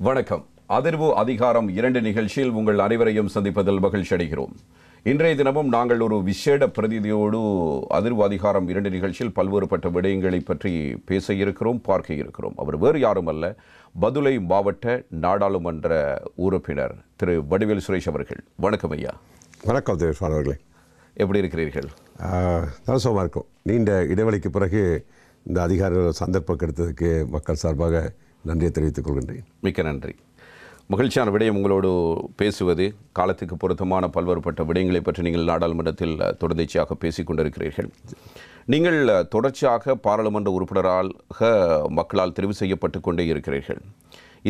வணக்கம். அதிர்வு அதிகாரம் 2 நிகழ்ச்சியில் உங்கள் அனைவரையும் சந்திப்பதில் மகிழ்ச்சி அடைகிறோம். இன்றைய தினமும் நாங்கள் ஒரு விசேட பிரதிநிதியோடு அதிர்வு அதிகாரம் 2 நிகழ்ச்சியில் பல்வேறுபட்ட விடயங்களை பற்றி பேச இருக்கிறோம், பார்க்க இருக்கிறோம். அவர் வேறு யாரும் அல்ல, பதுளை மாவட்ட நாடாளுமன்ற உறுப்பினர் திரு வடிவேல் சுரேஷ் அவர்கள். வணக்கம் ஐயா. வணக்கம் தேவேஸ்வரன் அவர்களே. எப்படி இருக்கிறீர்கள்? சந்தோஷமாக இருக்கும். நீண்ட இடைவெளிக்கு பிறகு இந்த அதிகார சந்தர்ப்பம் கிடைத்ததுக்கு மக்கள் சார்பாக நன்றியை தெரிவித்துக் கொள்கின்றேன். மிக்க நன்றி. மகிழ்ச்சியான விடயம் உங்களோடு பேசுவது. காலத்துக்கு பொருத்தமான பல்வேறுபட்ட விடயங்களை பற்றி நீங்கள் நாடாளுமன்றத்தில் தொடர்ச்சியாக பேசிக் கொண்டிருக்கிறீர்கள். நீங்கள் தொடர்ச்சியாக பாராளுமன்ற உறுப்பினராக மக்களால் தெரிவு செய்யப்பட்டு கொண்டே இருக்கிறீர்கள்.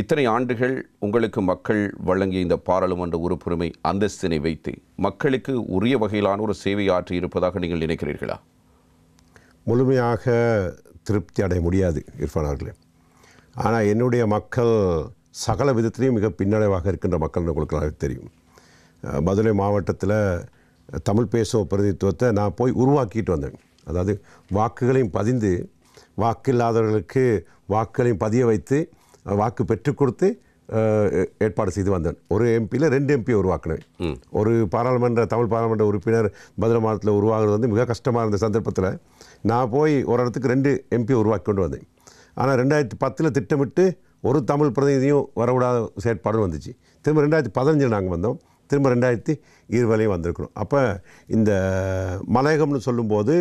இத்தனை ஆண்டுகள் உங்களுக்கு மக்கள் வழங்கிய இந்த பாராளுமன்ற உறுப்புரிமை அந்தஸ்தினை வைத்து மக்களுக்கு உரிய வகையிலான ஒரு சேவை ஆற்றி இருப்பதாக நீங்கள் நினைக்கிறீர்களா? முழுமையாக திருப்தி அடைய முடியாது இர்ஃபான் அவர்களே. ஆனால் என்னுடைய மக்கள் சகல விதத்திலையும் மிக பின்னடைவாக இருக்கின்ற மக்கள் உங்களுக்கு தெரியும். பதுளை மாவட்டத்தில் தமிழ் பேசும் பிரதிநிதித்துவத்தை நான் போய் உருவாக்கிட்டு வந்தேன். அதாவது வாக்குகளையும் பதிந்து வாக்கில்லாதவர்களுக்கு வாக்குகளையும் பதிய வைத்து வாக்கு பெற்றுக் கொடுத்து ஏற்பாடு செய்து வந்தேன். ஒரு எம்பியில் 2 எம்பி உருவாக்கினேன். ஒரு தமிழ் பாராளுமன்ற உறுப்பினர் பதுளை மாவட்டத்தில் உருவாகிறது மிக கஷ்டமாக இருந்த சந்தர்ப்பத்தில் நான் போய் ஒரு இடத்துக்கு 2 எம்பி உருவாக்கி கொண்டு வந்தேன். ஆனால் 2010 திட்டமிட்டு ஒரு தமிழ் பிரதிநிதியும் வரவிடாத செயற்பாடு வந்துச்சு. திரும்ப 2015 நாங்கள் வந்தோம். திரும்ப 2020 வந்திருக்கிறோம். அப்போ இந்த மலையகம்னு சொல்லும்போது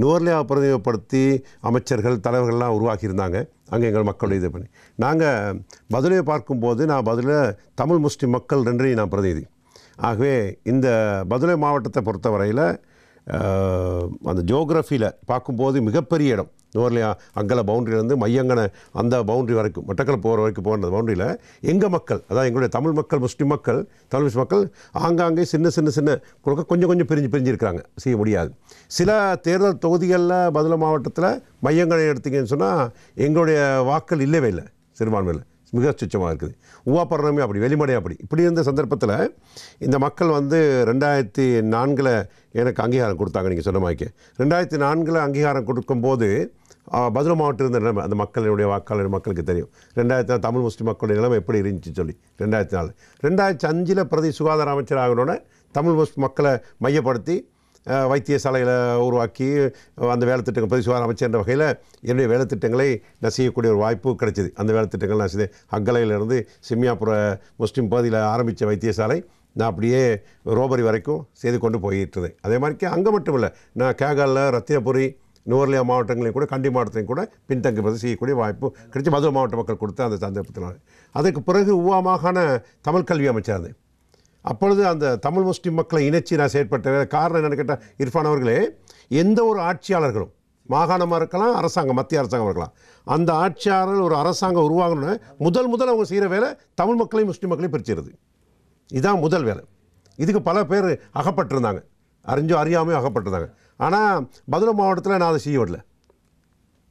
நுவர்லியாவை பிரதிநிதிப்படுத்தி அமைச்சர்கள் தலைவர்கள்லாம் உருவாக்கியிருந்தாங்க. அங்கே எங்கள் மக்களுடைய இது பண்ணி நாங்கள் பதுளையை பார்க்கும்போது நான் பதுளையில் தமிழ் முஸ்லீம் மக்கள் 2ஐயும் நான் பிரதிநிதி. ஆகவே இந்த பதுளை மாவட்டத்தை பொறுத்தவரையில் அந்த ஜியோகிராஃபியில் பார்க்கும்போது மிகப்பெரிய இடம். நுவர்லியா அங்கல பவுண்டரியிலேருந்து மையங்கனை அந்த பவுண்டரி வரைக்கும் மட்டக்களப்பு போகிற வரைக்கும் போகிற பவுண்டரியில் எங்கள் மக்கள், அதாவது எங்களுடைய தமிழ் மக்கள், முஸ்லீம் மக்கள், தமிழ் முஸ்லீம் மக்கள் ஆங்காங்கே சின்ன கொடுக்க கொஞ்சம் பிரிஞ்சிருக்கிறாங்க. செய்ய முடியாது. சில தேர்தல் தொகுதிகளில் பதுளை மாவட்டத்தில் மையங்களை எடுத்தீங்கன்னு சொன்னால் எங்களுடைய வாக்கள் இல்லவே இல்லை, சிறுபான்மையில் மிக சுச்சமாக இருக்குது. உவாப்பரணமே அப்படி, வெளிமடை அப்படி. இப்படி இருந்த சந்தர்ப்பத்தில் இந்த மக்கள் 2004 எனக்கு அங்கீகாரம் கொடுத்தாங்க. நீங்கள் சொன்ன மாதிரி 2004 அங்கீகாரம் கொடுக்கும்போது பதுளை மாவட்டம் இருந்த நிலைமை அந்த மக்களுடைய வாக்காளர் மக்களுக்கு தெரியும். 2004 தமிழ் முஸ்லீம் மக்களுடைய நிலைமை எப்படி இருந்துச்சு சொல்லி. 2004 2005 பிரதி சுகாதார அமைச்சர் ஆகணுன்னு தமிழ் முஸ்லீம் மக்களை மையப்படுத்தி வைத்தியசாலையில் உருவாக்கி அந்த வேலை திட்டங்கள் பிரதி சுகாதார அமைச்சர் என்ற வகையில் என்னுடைய வேலை திட்டங்களை நான் செய்யக்கூடிய ஒரு வாய்ப்பு கிடைச்சிது. அந்த வேலை திட்டங்கள் நான் செய்தேன். அங்கலையிலிருந்து சிம்யாபுர முஸ்லீம் பகுதியில் ஆரம்பித்த வைத்தியசாலை நான் அப்படியே ரோபரி வரைக்கும் செய்து கொண்டு போயிட்டுருந்தேன். அதே மாதிரி அங்கே மட்டும் இல்லை, நான் கேகாலில், ரத்தினபுரி, நுவர்லியா மாவட்டங்களையும் கூட, கண்டி மாவட்டத்தையும் கூட பின்தங்கி செய்யக்கூடிய வாய்ப்பு கிடைச்சி பதுளை மாவட்ட மக்கள் கொடுத்த அந்த சந்தர்ப்பத்தினால். அதுக்கு பிறகு மாகாண தமிழ் கல்வி அமைச்சர் இருந்தேன். அப்பொழுது அந்த தமிழ் முஸ்லீம் மக்களை இணைச்சி நான் செயற்பட்ட காரணம் என்னென்னு கேட்டால் இர்ஃபான் அவர்களே, எந்த ஒரு ஆட்சியாளர்களும் மாகாணமாக இருக்கலாம், அரசாங்கம், மத்திய அரசாங்கம் இருக்கலாம், அந்த ஆட்சியாளர்கள் ஒரு அரசாங்கம் உருவாகணும்னு முதல் அவங்க செய்கிற வேலை தமிழ் மக்களையும் முஸ்லீம் மக்களையும் பிரிச்சிருது. இதுதான் முதல் வேலை. இதுக்கு பல பேர் அகப்பட்டிருந்தாங்க, அறியாமையும் அகப்பட்டிருந்தாங்க. ஆனால் பதுளை மாவட்டத்தில் நான் அதை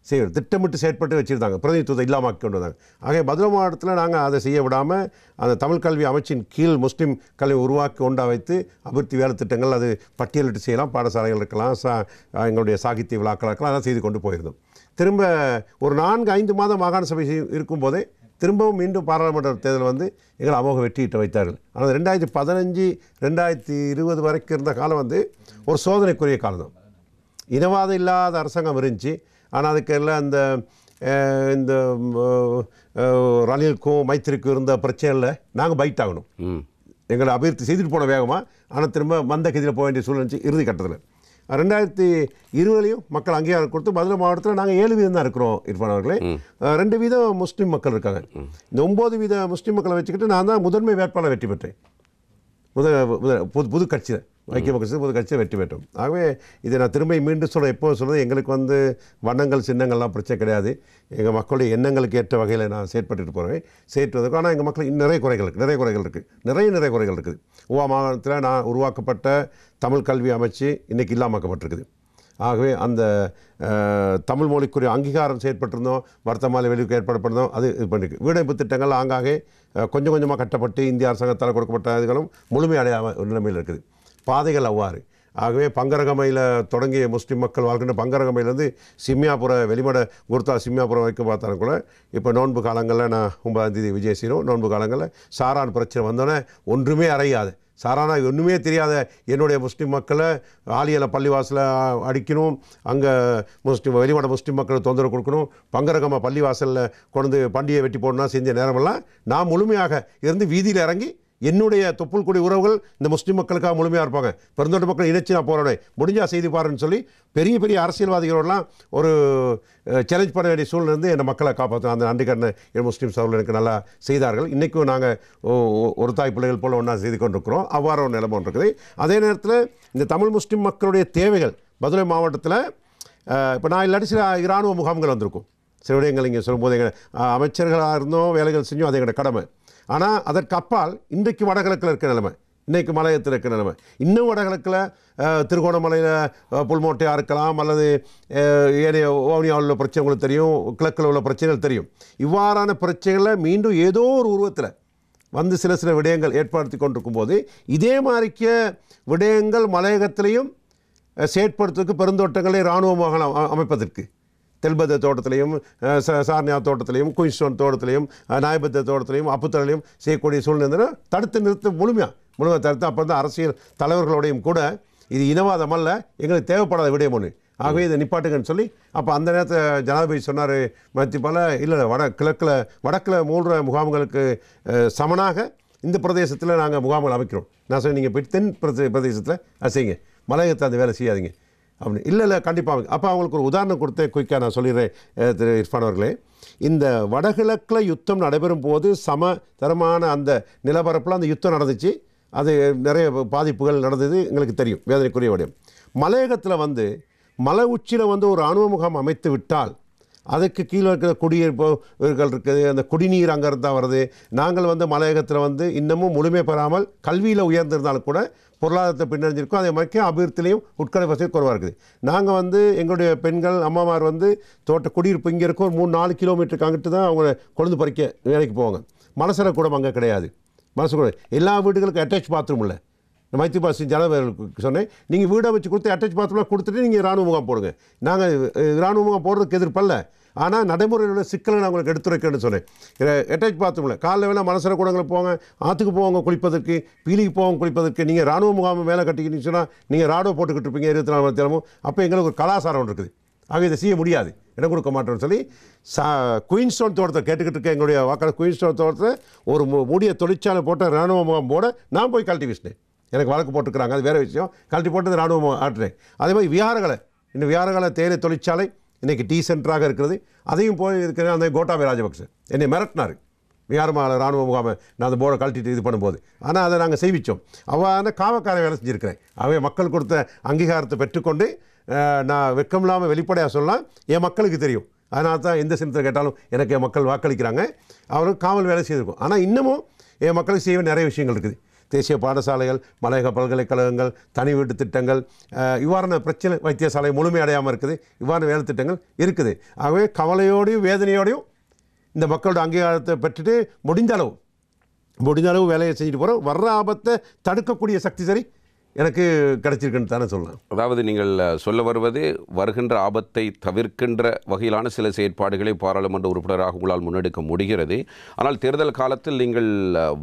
செய்ய திட்டமிட்டு செயற்பட்டு வச்சுருந்தாங்க, பிரதிநிதித்துவத்தை இல்லாமல் கொண்டு வந்தாங்க. ஆகவே பதுளை மாவட்டத்தில் நாங்கள் அதை செய்ய விடாமல் அந்த தமிழ் கல்வி அமைச்சின் கீழ் முஸ்லீம் கல்வி உருவாக்கி கொண்டா வைத்து அபிவிருத்தி வேலை திட்டங்கள் அது பட்டியலிட்டு செய்யலாம், பாடசாலைகள் இருக்கலாம், எங்களுடைய சாகித்ய விழாக்கள் இருக்கலாம், அதான் செய்து கொண்டு போயிருந்தோம். திரும்ப ஒரு 4-5 மாதம் மாகாண சபை இருக்கும்போதே திரும்பவும் மீண்டும் பாராளுமன்ற தேர்தல் எங்களை அமோக வெற்றியிட்ட வைத்தார்கள். ஆனால் 2015 2020 வரைக்கும் இருந்த காலம் ஒரு சோதனைக்குரிய காலம் தான். இனவாதம் இல்லாத அரசாங்கம் இருந்துச்சு. ஆனால் அதுக்கு எல்லாம் இந்த ரணிலுக்கும் மைத்திரிக்கும் இருந்த பிரச்சனையில் நாங்கள் பைட் ஆகணும். எங்களை அபிவிருத்தி செய்துட்டு போன வேகமாக, ஆனால் திரும்ப மந்த கதியில் போக வேண்டிய சூழ்நிலை இறுதி கட்டத்தில் 2020 மக்கள் அங்கீகாரம் கொடுத்து பதுளை மாவட்டத்தில் நாங்கள் 7% தான் இருக்கிறோம் இர்ஃபான் அவர்களே. 2% முஸ்லீம் மக்கள் இருக்காங்க. இந்த 9% முஸ்லீம் மக்களை வச்சுக்கிட்டு நான் தான் முதன்மை வேட்பாளர் வெற்றி பெற்றேன். புது கட்சியில், ஐக்கிய மக்கள் புது கட்சியில் வெற்றி பெற்றோம். ஆகவே இதை நான் திரும்ப மீண்டும் எப்போது சொல்கிறது, எங்களுக்கு வண்ணங்கள் சின்னங்கள்லாம் பிரச்சனை கிடையாது. எங்கள் மக்களுடைய எண்ணங்களுக்கு ஏற்ற வகையில் நான் செயற்பட்டு போகிறேன், செயற்படுவதற்கு. ஆனால் எங்கள் மக்களுக்கு நிறைய குறைகள் இருக்குது, நிறைய குறைகள் இருக்குது. மாகாணத்தில் நான் உருவாக்கப்பட்ட தமிழ் கல்வி அமைச்சு இன்றைக்கி இல்லாமக்கப்பட்டிருக்குது. ஆகவே அந்த தமிழ் மொழிக்குரிய அங்கீகாரம் செயற்பட்டிருந்தோம், வர்த்தமாலை வெளிக்கு ஏற்படுத்திருந்தோம், அது இது பண்ணியிருக்கு. வீடமைப்பு திட்டங்கள் ஆங்காங்கே கொஞ்சமாக கட்டப்பட்டு இந்திய அரசாங்கத்தால் கொடுக்கப்பட்ட இதுகளும் முழுமையடையாமல் ஒரு நிலைமையில் இருக்குது. பாதைகள் அவ்வாறு. ஆகவே பங்கரகமையில் தொடங்கிய முஸ்லீம் மக்கள் வாழ்கின்ற பங்கரகமையிலேருந்து சிம்யாபுர வெளிமட குர்தா சிம்யாபுரம் வரைக்கும் பார்த்தாலும் கூட இப்போ நோன்பு காலங்களில் நான் 9ஆம் தேதி விஜய் செய்யணும். நோன்பு காலங்களில் சாரான் பிரச்சனை வந்தோடனே ஒன்றுமே அறியாது, சாரானா ஒன்றுமே தெரியாத என்னுடைய முஸ்லீம் மக்களை ஆலியில் பள்ளிவாசலை அடிக்கணும், அங்கே வெளிமட முஸ்லீம் மக்களுக்கு தொந்தரவு கொடுக்கணும், பங்கரகமா பள்ளிவாசலில் கொண்டு பண்டிகை வெட்டி போடணும்னா செஞ்ச நேரமெல்லாம் நான் முழுமையாக இருந்து வீதியில் இறங்கி என்னுடைய தொப்புள் கூடிய உறவுகள் இந்த முஸ்லீம் மக்களுக்காக முழுமையாக இருப்பாங்க, பெருந்தோட்ட மக்கள் இணைச்சி நான் போகிறேன், முடிஞ்சா செய்து பாருன்னு சொல்லி பெரிய பெரிய அரசியல்வாதிகளோடலாம் ஒரு சேலஞ்ச் பண்ண வேண்டிய சூழ்நிலை இருந்து என்னை மக்களை காப்பாற்றும் அந்த நன்றிக்கண்ணை என் முஸ்லீம் சகோதரர்கள் எனக்கு நல்லா செய்தார்கள். இன்றைக்கும் நாங்கள் ஒரு தாய் பிள்ளைகள் போல் ஒன்றா செய்து கொண்டிருக்கிறோம். அவ்வாறு ஒரு நிலைமை இருக்குது. அதே நேரத்தில் இந்த தமிழ் முஸ்லீம் மக்களுடைய தேவைகள் மதுரை மாவட்டத்தில் இப்போ நான் இல்லாட்டி சில இராணுவ முகாம்கள் வந்திருக்கும். சில விடயங்கள் இங்கே சொல்லும்போது எங்கள் அமைச்சர்களாக இருந்தோம், வேலைகள் செஞ்சோம், அது எங்களோட கடமை. ஆனால் அதற்கு அப்பால் இன்றைக்கு வடகிழக்கில் இருக்கிற நிலைமை, இன்றைக்கு மலையத்தில் இருக்கிற நிலைமை, இன்னும் வடகிழக்கில் திருகோணமலையில் புல்மோட்டையாக இருக்கலாம், அல்லது ஏனைய ஓவனியாவில் உள்ள பிரச்சனை உங்களுக்கு தெரியும், கிழக்கில் உள்ள பிரச்சனைகள் தெரியும். இவ்வாறான பிரச்சனைகளில் மீண்டும் ஏதோ ஒரு உருவத்தில் வந்து சில விடயங்கள் ஏற்படுத்தி கொண்டிருக்கும் போது இதே மாதிரிக்க விடயங்கள் மலையகத்திலையும் செயற்படுத்துவதற்கு பெருந்தோட்டங்களை இராணுவமாக அமைப்பதற்கு தெல்பத்த தோட்டத்திலையும் சார்னியா தோட்டத்திலையும் குயின்ஸ்டோன் தோட்டத்திலையும் நாயபத்த தோட்டத்திலையும் அப்புத்தலையும் செய்யக்கூடிய சூழ்நிலை தடுத்து நிறுத்த முழுமையாக தடுத்து அப்போ தான் அரசியல் தலைவர்களோடையும் கூட இது இனவாதம் அல்ல, எங்களுக்கு தேவைப்படாத விடயம் ஒன்று, ஆகவே இதை நிப்பாட்டுங்கன்னு சொல்லி அப்போ அந்த நேரத்தில் ஜனாதிபதி சொன்னார் மத்திப்பால் இல்லை வடக்கில் 3 முகாம்களுக்கு சமனாக இந்த பிரதேசத்தில் நாங்கள் முகாம்கள் அமைக்கிறோம். நான் சொன்னேன் நீங்கள் போய்ட்டு தென் பிரதேசத்தில் அது செய்யுங்க, மலையகத்தை அந்த வேலை செய்யாதீங்க அப்படின்னு. இல்லை கண்டிப்பாக. அப்போ அவங்களுக்கு ஒரு உதாரணம் கொடுத்து குயிக்காக நான் சொல்லிடுறேன் திரு இர்ஃபான் அவர்களே. இந்த வடகிழக்கில் யுத்தம் நடைபெறும் போது சமதரமான அந்த நிலப்பரப்பில் அந்த யுத்தம் நடந்துச்சு, அது நிறைய பாதிப்புகள் நடந்தது எங்களுக்கு தெரியும், வேதனைக்குரிய விடயம். மலையகத்தில் வந்து மலை உச்சியில் வந்து ஒரு இராணுவ முகாம் அமைத்து விட்டால் அதுக்கு கீழே இருக்கிற குடியிருப்புகள் இருக்குது, அந்த குடிநீர் அங்கேருந்து தான் வருது. நாங்கள் வந்து மலையகத்தில் வந்து இன்னமும் முழுமை பெறாமல் கல்வியில் உயர்ந்திருந்தாலும் கூட பொருளாதாரத்தை பின்னடைஞ்சிருக்கும், அதே மாதிரி அபிவிருத்திலையும் உட்கடை வசதி குறைவாக இருக்குது. நாங்கள் வந்து எங்களுடைய பெண்கள் அம்மாமார் வந்து குடியிருப்பு இங்கே இருக்கும், ஒரு 3-4 கிலோமீட்டருக்கு அங்கிட்டு தான் அவங்க கொழுந்து பறிக்க வேலைக்கு போவாங்க. மனசர கூட அங்கே கிடையாது, மனசு கூட எல்லா வீடுகளுக்கும் அட்டாச் பாத்ரூம் இல்லை. மைத்திரிபால ஜனவர்களுக்கு சொன்னேன், நீங்கள் வீடை வச்சு கொடுத்து அட்டாச் பாத்ரூம்லாம் கொடுத்துட்டு நீங்கள் இராணுவ முகாம் போடுங்க. நாங்கள் இராணுவ முகாம் போடுறதுக்கு எதிர்ப்பல்ல, ஆனால் நடைமுறையோட சிக்கலை நான் உங்களுக்கு எடுத்துரைக்கணும்னு சொன்னேன். அட்டாச் பாத்ரூமில் காலைல வேணால் மனசர கூடங்களுக்கு போங்க, ஆற்றுக்கு போவாங்க குளிப்பதற்கு, பீலிக்கு போவாங்க குளிப்பதற்கு. நீங்கள் இராணுவ முகாம் மேலே கட்டிக்கிட்டு சொன்னால் நீங்கள் ராடோ போட்டுக்கிட்டு இருப்பீங்க 24 மணி நேரமும். அப்போ எங்களுக்கு ஒரு கலாச்சாரம் ஒன்று இருக்குது, ஆக இதை செய்ய முடியாது, இடம் கொடுக்க மாட்டோம்னு சொல்லி குயின்ஸ்டோன் தோட்டத்தை கேட்டுக்கிட்டு இருக்க எங்களுடைய வாக்காளர் குயின்ஸ்டோன் தோட்டத்தில் ஒரு மூடிய தொழிற்சாலை போட்ட இராணுவ முகாம் போட நான் போய் கழட்டி வீசினேன். எனக்கு வழக்கு போட்டுருக்குறாங்க, அது வேறு விஷயம். கழட்டி போட்டு இராணுவம் ஆட்டுறேன். அதே மாதிரி வியாரகளை இன்னும் வியாரகால தேயிலை தொழிற்சாலை இன்றைக்கி டீ சென்டராக இருக்கிறது, அதையும் போய் இருக்கிற அந்த கோட்டாபய ராஜபக்சே என்னை மிரட்டினார் வியாரமால இராணுவ முகாமை நான் அந்த போர்டை கழட்டிட்டு இது பண்ணும்போது. ஆனால் அதை நாங்கள் செய்வித்தோம். அவ்வாறு காவக்கார வேலை செஞ்சுருக்கிறேன். அவை மக்கள் கொடுத்த அங்கீகாரத்தை பெற்றுக்கொண்டு நான் வெக்கம் இல்லாமல் வெளிப்படையாக சொல்லலாம், என் மக்களுக்கு தெரியும். அதனால தான் எந்த சின்னத்தை கேட்டாலும் எனக்கு என் மக்கள் வாக்களிக்கிறாங்க. அவருக்கு காவல் வேலை செய்திருக்கும். ஆனால் இன்னமும் என் மக்களுக்கு செய்ய நிறைய விஷயங்கள் இருக்குது. தேசிய பாடசாலைகள், மலையக பல்கலைக்கழகங்கள், தனி வீட்டு திட்டங்கள், இவ்வாறான பிரச்சனை, வைத்தியசாலை முழுமையடையாமல் இருக்குது, இவ்வாறான வேலை திட்டங்கள் இருக்குது. ஆகவே கவலையோடையும் வேதனையோடையும் இந்த மக்களோட அங்கீகாரத்தை பெற்றுட்டு முடிந்த அளவு வேலையை செஞ்சுட்டு போகிறோம். வர்ற ஆபத்தை தடுக்கக்கூடிய சக்தி சரி எனக்கு கிடைச்சிருக்குன்னு தானே சொல்லலாம். அதாவது நீங்கள் சொல்ல வருவது வருகின்ற ஆபத்தை தவிர்க்கின்ற வகையிலான சில செயற்பாடுகளை பாராளுமன்ற உறுப்பினராக உங்களால் முன்னெடுக்க முடிகிறது. ஆனால் தேர்தல் காலத்தில் நீங்கள்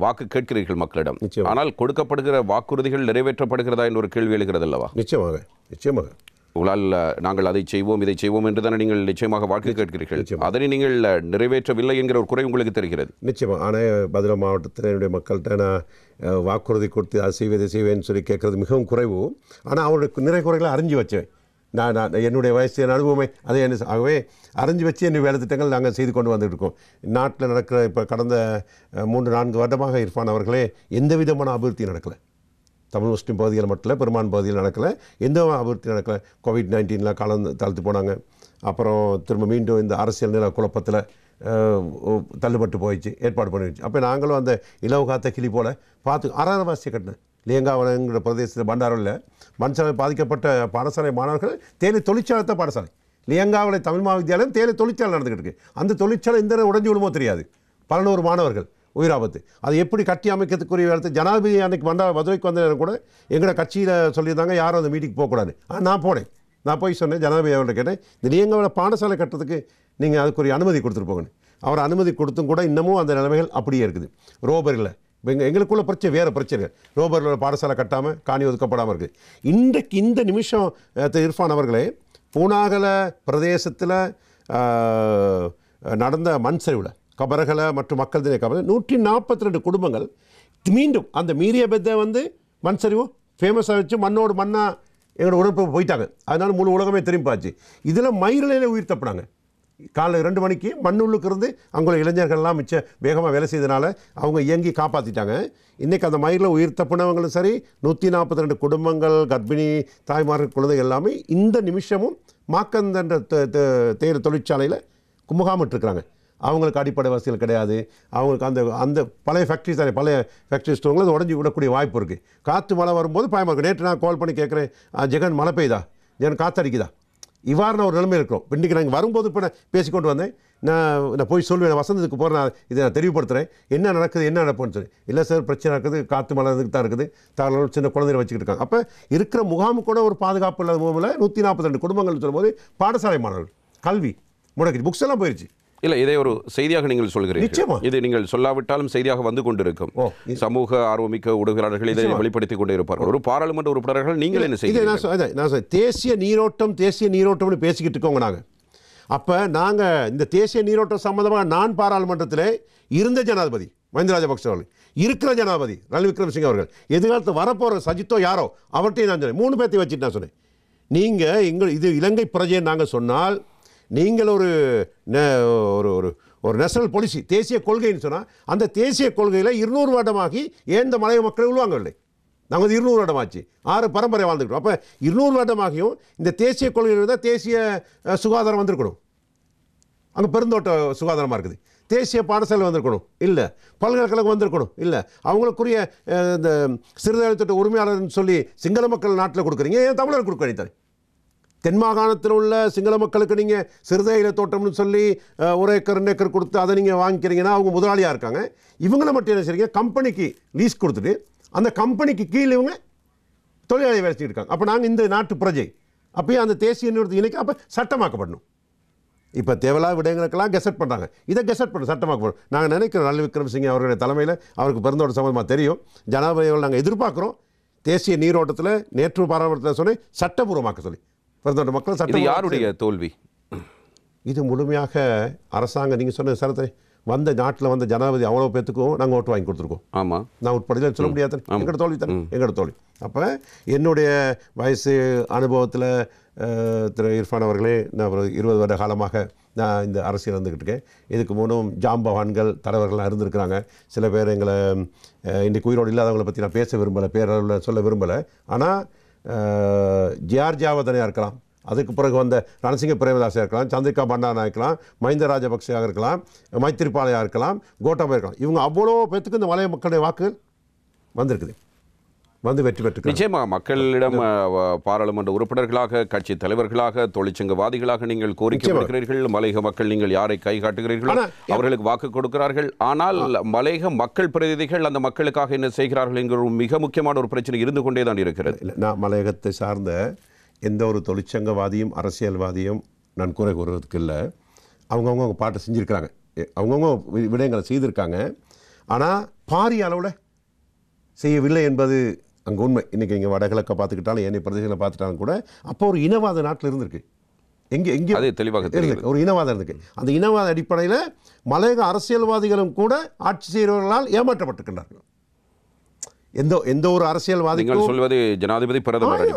வாக்கு கேட்கிறீர்கள் மக்களிடம், ஆனால் கொடுக்கப்படுகிற வாக்குறுதிகள் நிறைவேற்றப்படுகிறதா என்ற ஒரு கேள்வி எழுகிறது அல்லவா? நிச்சயமாக உங்களால் நாங்கள் அதை செய்வோம் இதை செய்வோம் என்று தானே நீங்கள் நிச்சயமாக வாக்கு கேட்கிறீர்கள். அதனை நீங்கள் நிறைவேற்றவில்லை என்கிற ஒரு குறை உங்களுக்கு தெரிகிறது. நிச்சயமாக. ஆனால் பதில மாவட்டத்தில் என்னுடைய மக்கள்கிட்ட நான் வாக்குறுதி கொடுத்து அதை செய்வேன்னு சொல்லி கேட்குறது மிகவும் குறைவு. ஆனால் அவருடைய நிறை குறைகளை அறிஞ்சு வச்சேன். நான் என்னுடைய வயசு என் அனுபவமே அதை என்ன ஆகவே அறிஞ்சு வச்சு என்னுடைய வேலை திட்டங்கள் நாங்கள் செய்து கொண்டு வந்துட்டு இருக்கோம். நாட்டில் நடக்கிற இப்போ கடந்த 3-4 வருடமாக இர்ஃபான் அவர்களே எந்த விதமான அபிவிருத்தி நடக்கலை. தமிழ் முஸ்லீம் பகுதிகள் மட்டும் இல்லை, பெரும்பான்மை பகுதியில் நடக்கலை, எந்த அபிவிருத்தி நடக்கலை. கோவிட்-19 காலம் தாழ்த்து போனாங்க. அப்புறம் திரும்ப மீண்டும் இந்த அரசியல் நில குழப்பத்தில் தள்ளுபட்டு போயிடுச்சு, ஏற்பாடு பண்ணிடுச்சு. அப்போ நாங்களும் அந்த இலவு காத்த கிளி போல் பார்த்து அறவாசியை கட்டினேன். லியங்காவனங்கிற பிரதேசத்தில் பண்டாரில் மண்சாலை பாதிக்கப்பட்ட பாடசாலை மாணவர்கள் தேயிலை தொழிற்சாலை பாடசாலை லியங்காவலை தமிழ் மகாவித்தியாலயம் தேயிலை தொழிற்சாலை நடந்துக்கிட்டு இருக்கு. அந்த தொழிற்சாலை எந்த உடஞ்சி விடுமோ தெரியாது. 11 மாணவர்கள் உயிராபத்து. அது எப்படி கட்டி அமைக்கிறதுக்குரிய வேலை ஜனாதிபதி அன்னைக்கு மதுரைக்கு வந்த நேரம் கூட எங்களோட கட்சியில் சொல்லியிருந்தாங்க யாரும் அந்த மீட்டிங் போகக்கூடாது. நான் போனேன். நான் போய் சொன்னேன், ஜனாதிபதி அவர்கிட்ட கேட்டேன், இந்த நீங்கள் பாடசாலை கட்டுறதுக்கு நீங்கள் அதுக்குரிய அனுமதி கொடுத்துட்டு போகணும். அவர் அனுமதி கொடுத்தும் கூட இன்னமும் அந்த நிலைமைகள் அப்படியே இருக்குது. ரோபரில் எங்களுக்குள்ள பிரச்சனை வேறு பிரச்சனைகள். ரோபரில் பாடசாலை கட்டாமல் காணி ஒதுக்கப்படாமல் இருக்குது. இன்றைக்கு இந்த நிமிஷம் இர்ஃபான் அவர்களே, பூனாகல பிரதேசத்தில் நடந்த மண் சரிவில் கபரகலை மற்றும் மக்கள் தின கபர 142 குடும்பங்கள் மீண்டும் அந்த மீறிய பெத்தை மண் சரிவு ஃபேமஸாக வச்சு மண்ணோடு மண்ணாக எங்களோட உடம்பு போயிட்டாங்க. அதனால முழு உலகமே திரும்பிப்பாச்சு. இதில் மயிரிலையில் உயிர் தப்புனாங்க. காலைல 2 மணிக்கு மண்ணுள்ளுக்கு இருந்து அங்குள்ள இளைஞர்கள்லாம் மிச்ச வேகமாக வேலை செய்தனால அவங்க இயங்கி காப்பாற்றிட்டாங்க. இன்றைக்கி அந்த மயிரில் உயிர் தப்புனவங்களும் சரி, 142 குடும்பங்கள், கர்ப்பிணி தாய்மார்கள், குழந்தைகள் எல்லாமே இந்த நிமிஷமும் மாக்கந்தன்ற தேயிலை தொழிற்சாலையில் முகாமிட்டுருக்குறாங்க. அவங்களுக்கு அடிப்படை வசதிகள் கிடையாது. அவங்களுக்கு அந்த அந்த பழைய ஃபேக்ட்ரிஸ் தானே, பழைய ஃபேக்ட்ரி ஸ்டோரில் அது உடஞ்சி விடக்கூடிய வாய்ப்பு இருக்குது. காற்று மழை வரும்போது பயமாக இருக்குது. நேற்று நான் கால் பண்ணி கேட்குறேன், ஜெகன் மழை பெய்யுதா, ஜெகன் காற்றடிக்குதா, இவ்வாறு ஒரு நிலைமை இருக்கிறோம். இன்றைக்கி நாங்கள் வரும்போது இப்போ நான் பேசிக்கொண்டு வந்தேன். நான் போய் சொல்லுவேன், வசந்தத்துக்கு போகிறேன், நான் இதை நான் தெளிவுபடுத்துகிறேன், என்ன நடக்குது என்ன நடப்புன்னு சொல்லி. இல்லை சார், பிரச்சனை இருக்குது, காற்று மழை தான் இருக்குது, தாராளம் சின்ன குழந்தைகளை வச்சுக்கிட்டு இருக்காங்க. அப்போ இருக்கிற முகாமு கூட ஒரு பாதுகாப்பு இல்லாத முகாமில் 142 குடும்பங்கள் சொல்லும்போது பாடசாலை மாணவர்கள் கல்வி முடக்கி புக்ஸ் எல்லாம் போயிடுச்சு. இல்லை, இதை ஒரு செய்தியாக நீங்கள் சொல்கிறீர்கள். இது நீங்கள் சொல்லாவிட்டாலும் செய்தியாக வந்து கொண்டிருக்கும். சமூக ஆர்வமிக்க ஊடகவியலாளர்கள் இதை வெளிப்படுத்திக் கொண்டே இருப்பார்கள். ஒரு பாராளுமன்ற உறுப்பினர்கள் நீங்கள் என்ன செய்ய தேசிய நீரோட்டம்னு பேசிக்கிட்டு இருக்கோங்க நாங்கள். அப்போ நாங்கள் இந்த தேசிய நீரோட்டம் சம்பந்தமாக நான் பாராளுமன்றத்தில் இருந்த ஜனாதிபதி மஹிந்த ராஜபக்ஷ அவர்கள், இருக்கிற ஜனாதிபதி ரணில் விக்ரமசிங்கே அவர்கள், எதிர்காலத்தில் வரப்போகிற சஜித்தோ யாரோ அவர்கிட்டையும் நான் சொன்னேன். 3 பேர்த்தை வச்சுட்டு நான் சொன்னேன், நீங்கள் இது இலங்கை பிரஜைன்னு நாங்கள் சொன்னால் நீங்கள் ஒரு நேஷனல் பாலிசி, தேசிய கொள்கைன்னு சொன்னால் அந்த தேசிய கொள்கையில் 200 வருடமாகி ஏன் இந்த மலைய மக்கள் உள்வாங்கவில்லை. நாங்கள் 200 வருடமாச்சு, 6 பரம்பரை வாழ்ந்துக்கிட்டோம். அப்போ 200 வருடமாகியும் இந்த தேசிய கொள்கையில் தான் தேசிய சுகாதாரம் வந்திருக்கணும். அங்கே பெருந்தோட்ட சுகாதாரமாக இருக்குது. தேசிய பாடசாலை வந்திருக்கணும், இல்லை பல்கலைக்கழகம் வந்திருக்கணும், இல்லை அவங்களுக்குரிய இந்த சிறுதானியத்தோட்ட உரிமையாளர்னு சொல்லி சிங்கள மக்கள் நாட்டில் கொடுக்குறீங்க, ஏன் தமிழர் கொடுக்க வேண்டியது? தென் மாகாணத்தில் உள்ள சிங்கள மக்களுக்கு நீங்கள் சிறுதாயில தோட்டம்னு சொல்லி 1 ஏக்கர் 2 ஏக்கர் கொடுத்து அதை நீங்கள் வாங்கிக்கிறீங்கன்னா அவங்க முதலாளியாக இருக்காங்க. இவங்களை மட்டும் என்ன செய்றீங்க, கம்பெனிக்கு லீஸ் கொடுத்துட்டு அந்த கம்பெனிக்கு கீழே இவங்க தொழிலாளி வேலை செஞ்சுட்டு இருக்காங்க. அப்போ நாங்கள் இந்த நாட்டு பிரஜை, அப்போயே அந்த தேசிய நிறுவனத்தை இணைக்க அப்போ சட்டமாக்கப்படணும். இப்போ தேவையில்லாத விடயங்களுக்கெல்லாம் கெசட் பண்ணுறாங்க, இதை கெசட் பண்ணணும், சட்டமாக்கப்படும். நாங்கள் நினைக்கிறோம் ரணில் விக்ரமசிங்கே அவர்களுடைய தலைமையில் அவருக்கு பிறந்தோட சம்பந்தமாக தெரியும், ஜனாதிபதிகள் நாங்கள் எதிர்பார்க்குறோம் தேசிய நீரோட்டத்தில் நேற்று பாராளுமன்றத்தில் சொன்னேன் சட்டபூர்வமாக்க சொல்லி பிறந்தோட மக்கள் சட்டம். யாருடைய தோல்வி இது? முழுமையாக அரசாங்கம். நீங்கள் சொன்ன சரத்தை வந்த நாட்டில் வந்த ஜனாதிபதி அவ்வளோ பேத்துக்கும் நாங்கள் ஓட்டு வாங்கி கொடுத்துருக்கோம். ஆமாம், நான் உட்படையில் சொல்ல முடியாது, எங்களோட தோல்வி தானே, எங்களோட தோல்வி. அப்போ என்னுடைய வயசு அனுபவத்தில் திரு இர்ஃபான் அவர்களே, நான் ஒரு 20 வருட காலமாக நான் இந்த அரசியல் இருந்துக்கிட்டு இருக்கேன். இதுக்கு முன்னும் ஜாம்பவான்கள் தலைவர்கள்லாம் இருந்திருக்கிறாங்க. சில பேர் எங்களை இன்றைக்கு உயிரோடு இல்லாதவங்களை பற்றி நான் பேச விரும்பலை, பேரளவில் சொல்ல விரும்பலை. ஆனால் ஜியார்ஜியாவதனையாக இருக்கலாம், அதுக்கு பிறகு வந்த ரணசிங்க பிரேமதாஸாக இருக்கலாம், சந்திரிகா பண்டாரா இருக்கலாம், மஹிந்த ராஜபக்சேயாக இருக்கலாம், மைத்திரிபாலையாக இருக்கலாம், கோட்டாபய இருக்கலாம். இவங்க அவ்வளோ பேத்துக்கு இந்த மலைய மக்களுடைய வாக்குகள் வந்திருக்குது, வந்து வெற்றி பெற்று. நிச்சயமாக மக்களிடம் பாராளுமன்ற உறுப்பினர்களாக, கட்சி தலைவர்களாக, தொழிற்சங்கவாதிகளாக நீங்கள் கோரிக்கை வைக்கிறீர்கள். மலையக மக்கள் நீங்கள் யாரை கை காட்டுகிறீர்களோ அவர்களுக்கு வாக்கு கொடுக்கிறார்கள். ஆனால் மலையக மக்கள் பிரதிநிதிகள் அந்த மக்களுக்காக என்ன செய்கிறார்கள் என்கிற ஒரு மிக முக்கியமான ஒரு பிரச்சனை இருந்து கொண்டே தான் இருக்கிறது. நான் மலையகத்தை சார்ந்த எந்த ஒரு தொழிற்சங்கவாதியும் அரசியல்வாதியும் நான் குறை கூறுவதற்கு இல்லை. அவங்கவுங்க பாட்டை செஞ்சுருக்கிறாங்க, அவங்கவுங்க விடயங்களை செய்திருக்காங்க. ஆனால் பாரிய அளவில் செய்யவில்லை என்பது அங்கே உண்மை. இன்றைக்கி இங்கே வடகிழக்கை பார்த்துக்கிட்டாலும் ஏனைய பிரதேசங்களை பார்த்துட்டாலும் கூட அப்போ ஒரு இனவாத நாட்டில் இருந்திருக்கு. எங்கே அதே தெளிவாக இருந்திருக்கு, ஒரு இனவாதம் இருந்திருக்கு. அந்த இனவாத அடிப்படையில் மலையக அரசியல்வாதிகளும் கூட ஆட்சி செய்கிறவர்களால் ஏமாற்றப்பட்டிருக்கின்றார்கள். எந்த ஒரு அரசியல்வாதி சொல்வது ஜனாதிபதி பிரதமர்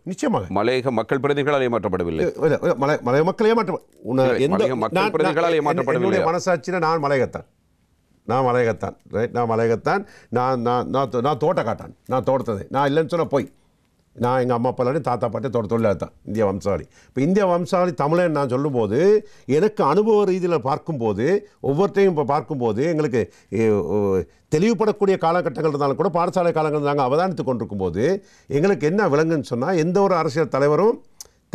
நிச்சயமாக மலையக மக்கள் பிரதிநிதிகளால் ஏமாற்றப்படவில்லை. மலைய மக்கள் ஏமாற்றப்படவில்லை. மனசாட்சியில் நான் மலையகத்தான், ரைட், நான் மலையகத்தான், நான் தோட்டக்காட்டான், நான் தோட்டத்தது, நான் இல்லைன்னு சொன்னால் போய் நான் எங்கள் அம்மா அப்பாலையும் தாத்தா பாட்டி தொழிலாளி தான், இந்திய வம்சாவளி. இப்போ இந்திய வம்சாவளி தமிழன் நான் சொல்லும்போது எனக்கு அனுபவ ரீதியில் பார்க்கும்போது ஒவ்வொருத்தையும் இப்போ பார்க்கும்போது எங்களுக்கு தெளிவுபடக்கூடிய காலகட்டங்கள் இருந்தாலும் கூட பாடசாலை காலங்கள் நாங்கள் அவதானித்து கொண்டிருக்கும்போது எங்களுக்கு என்ன விளங்குன்னு சொன்னால் எந்த ஒரு அரசியல் தலைவரும்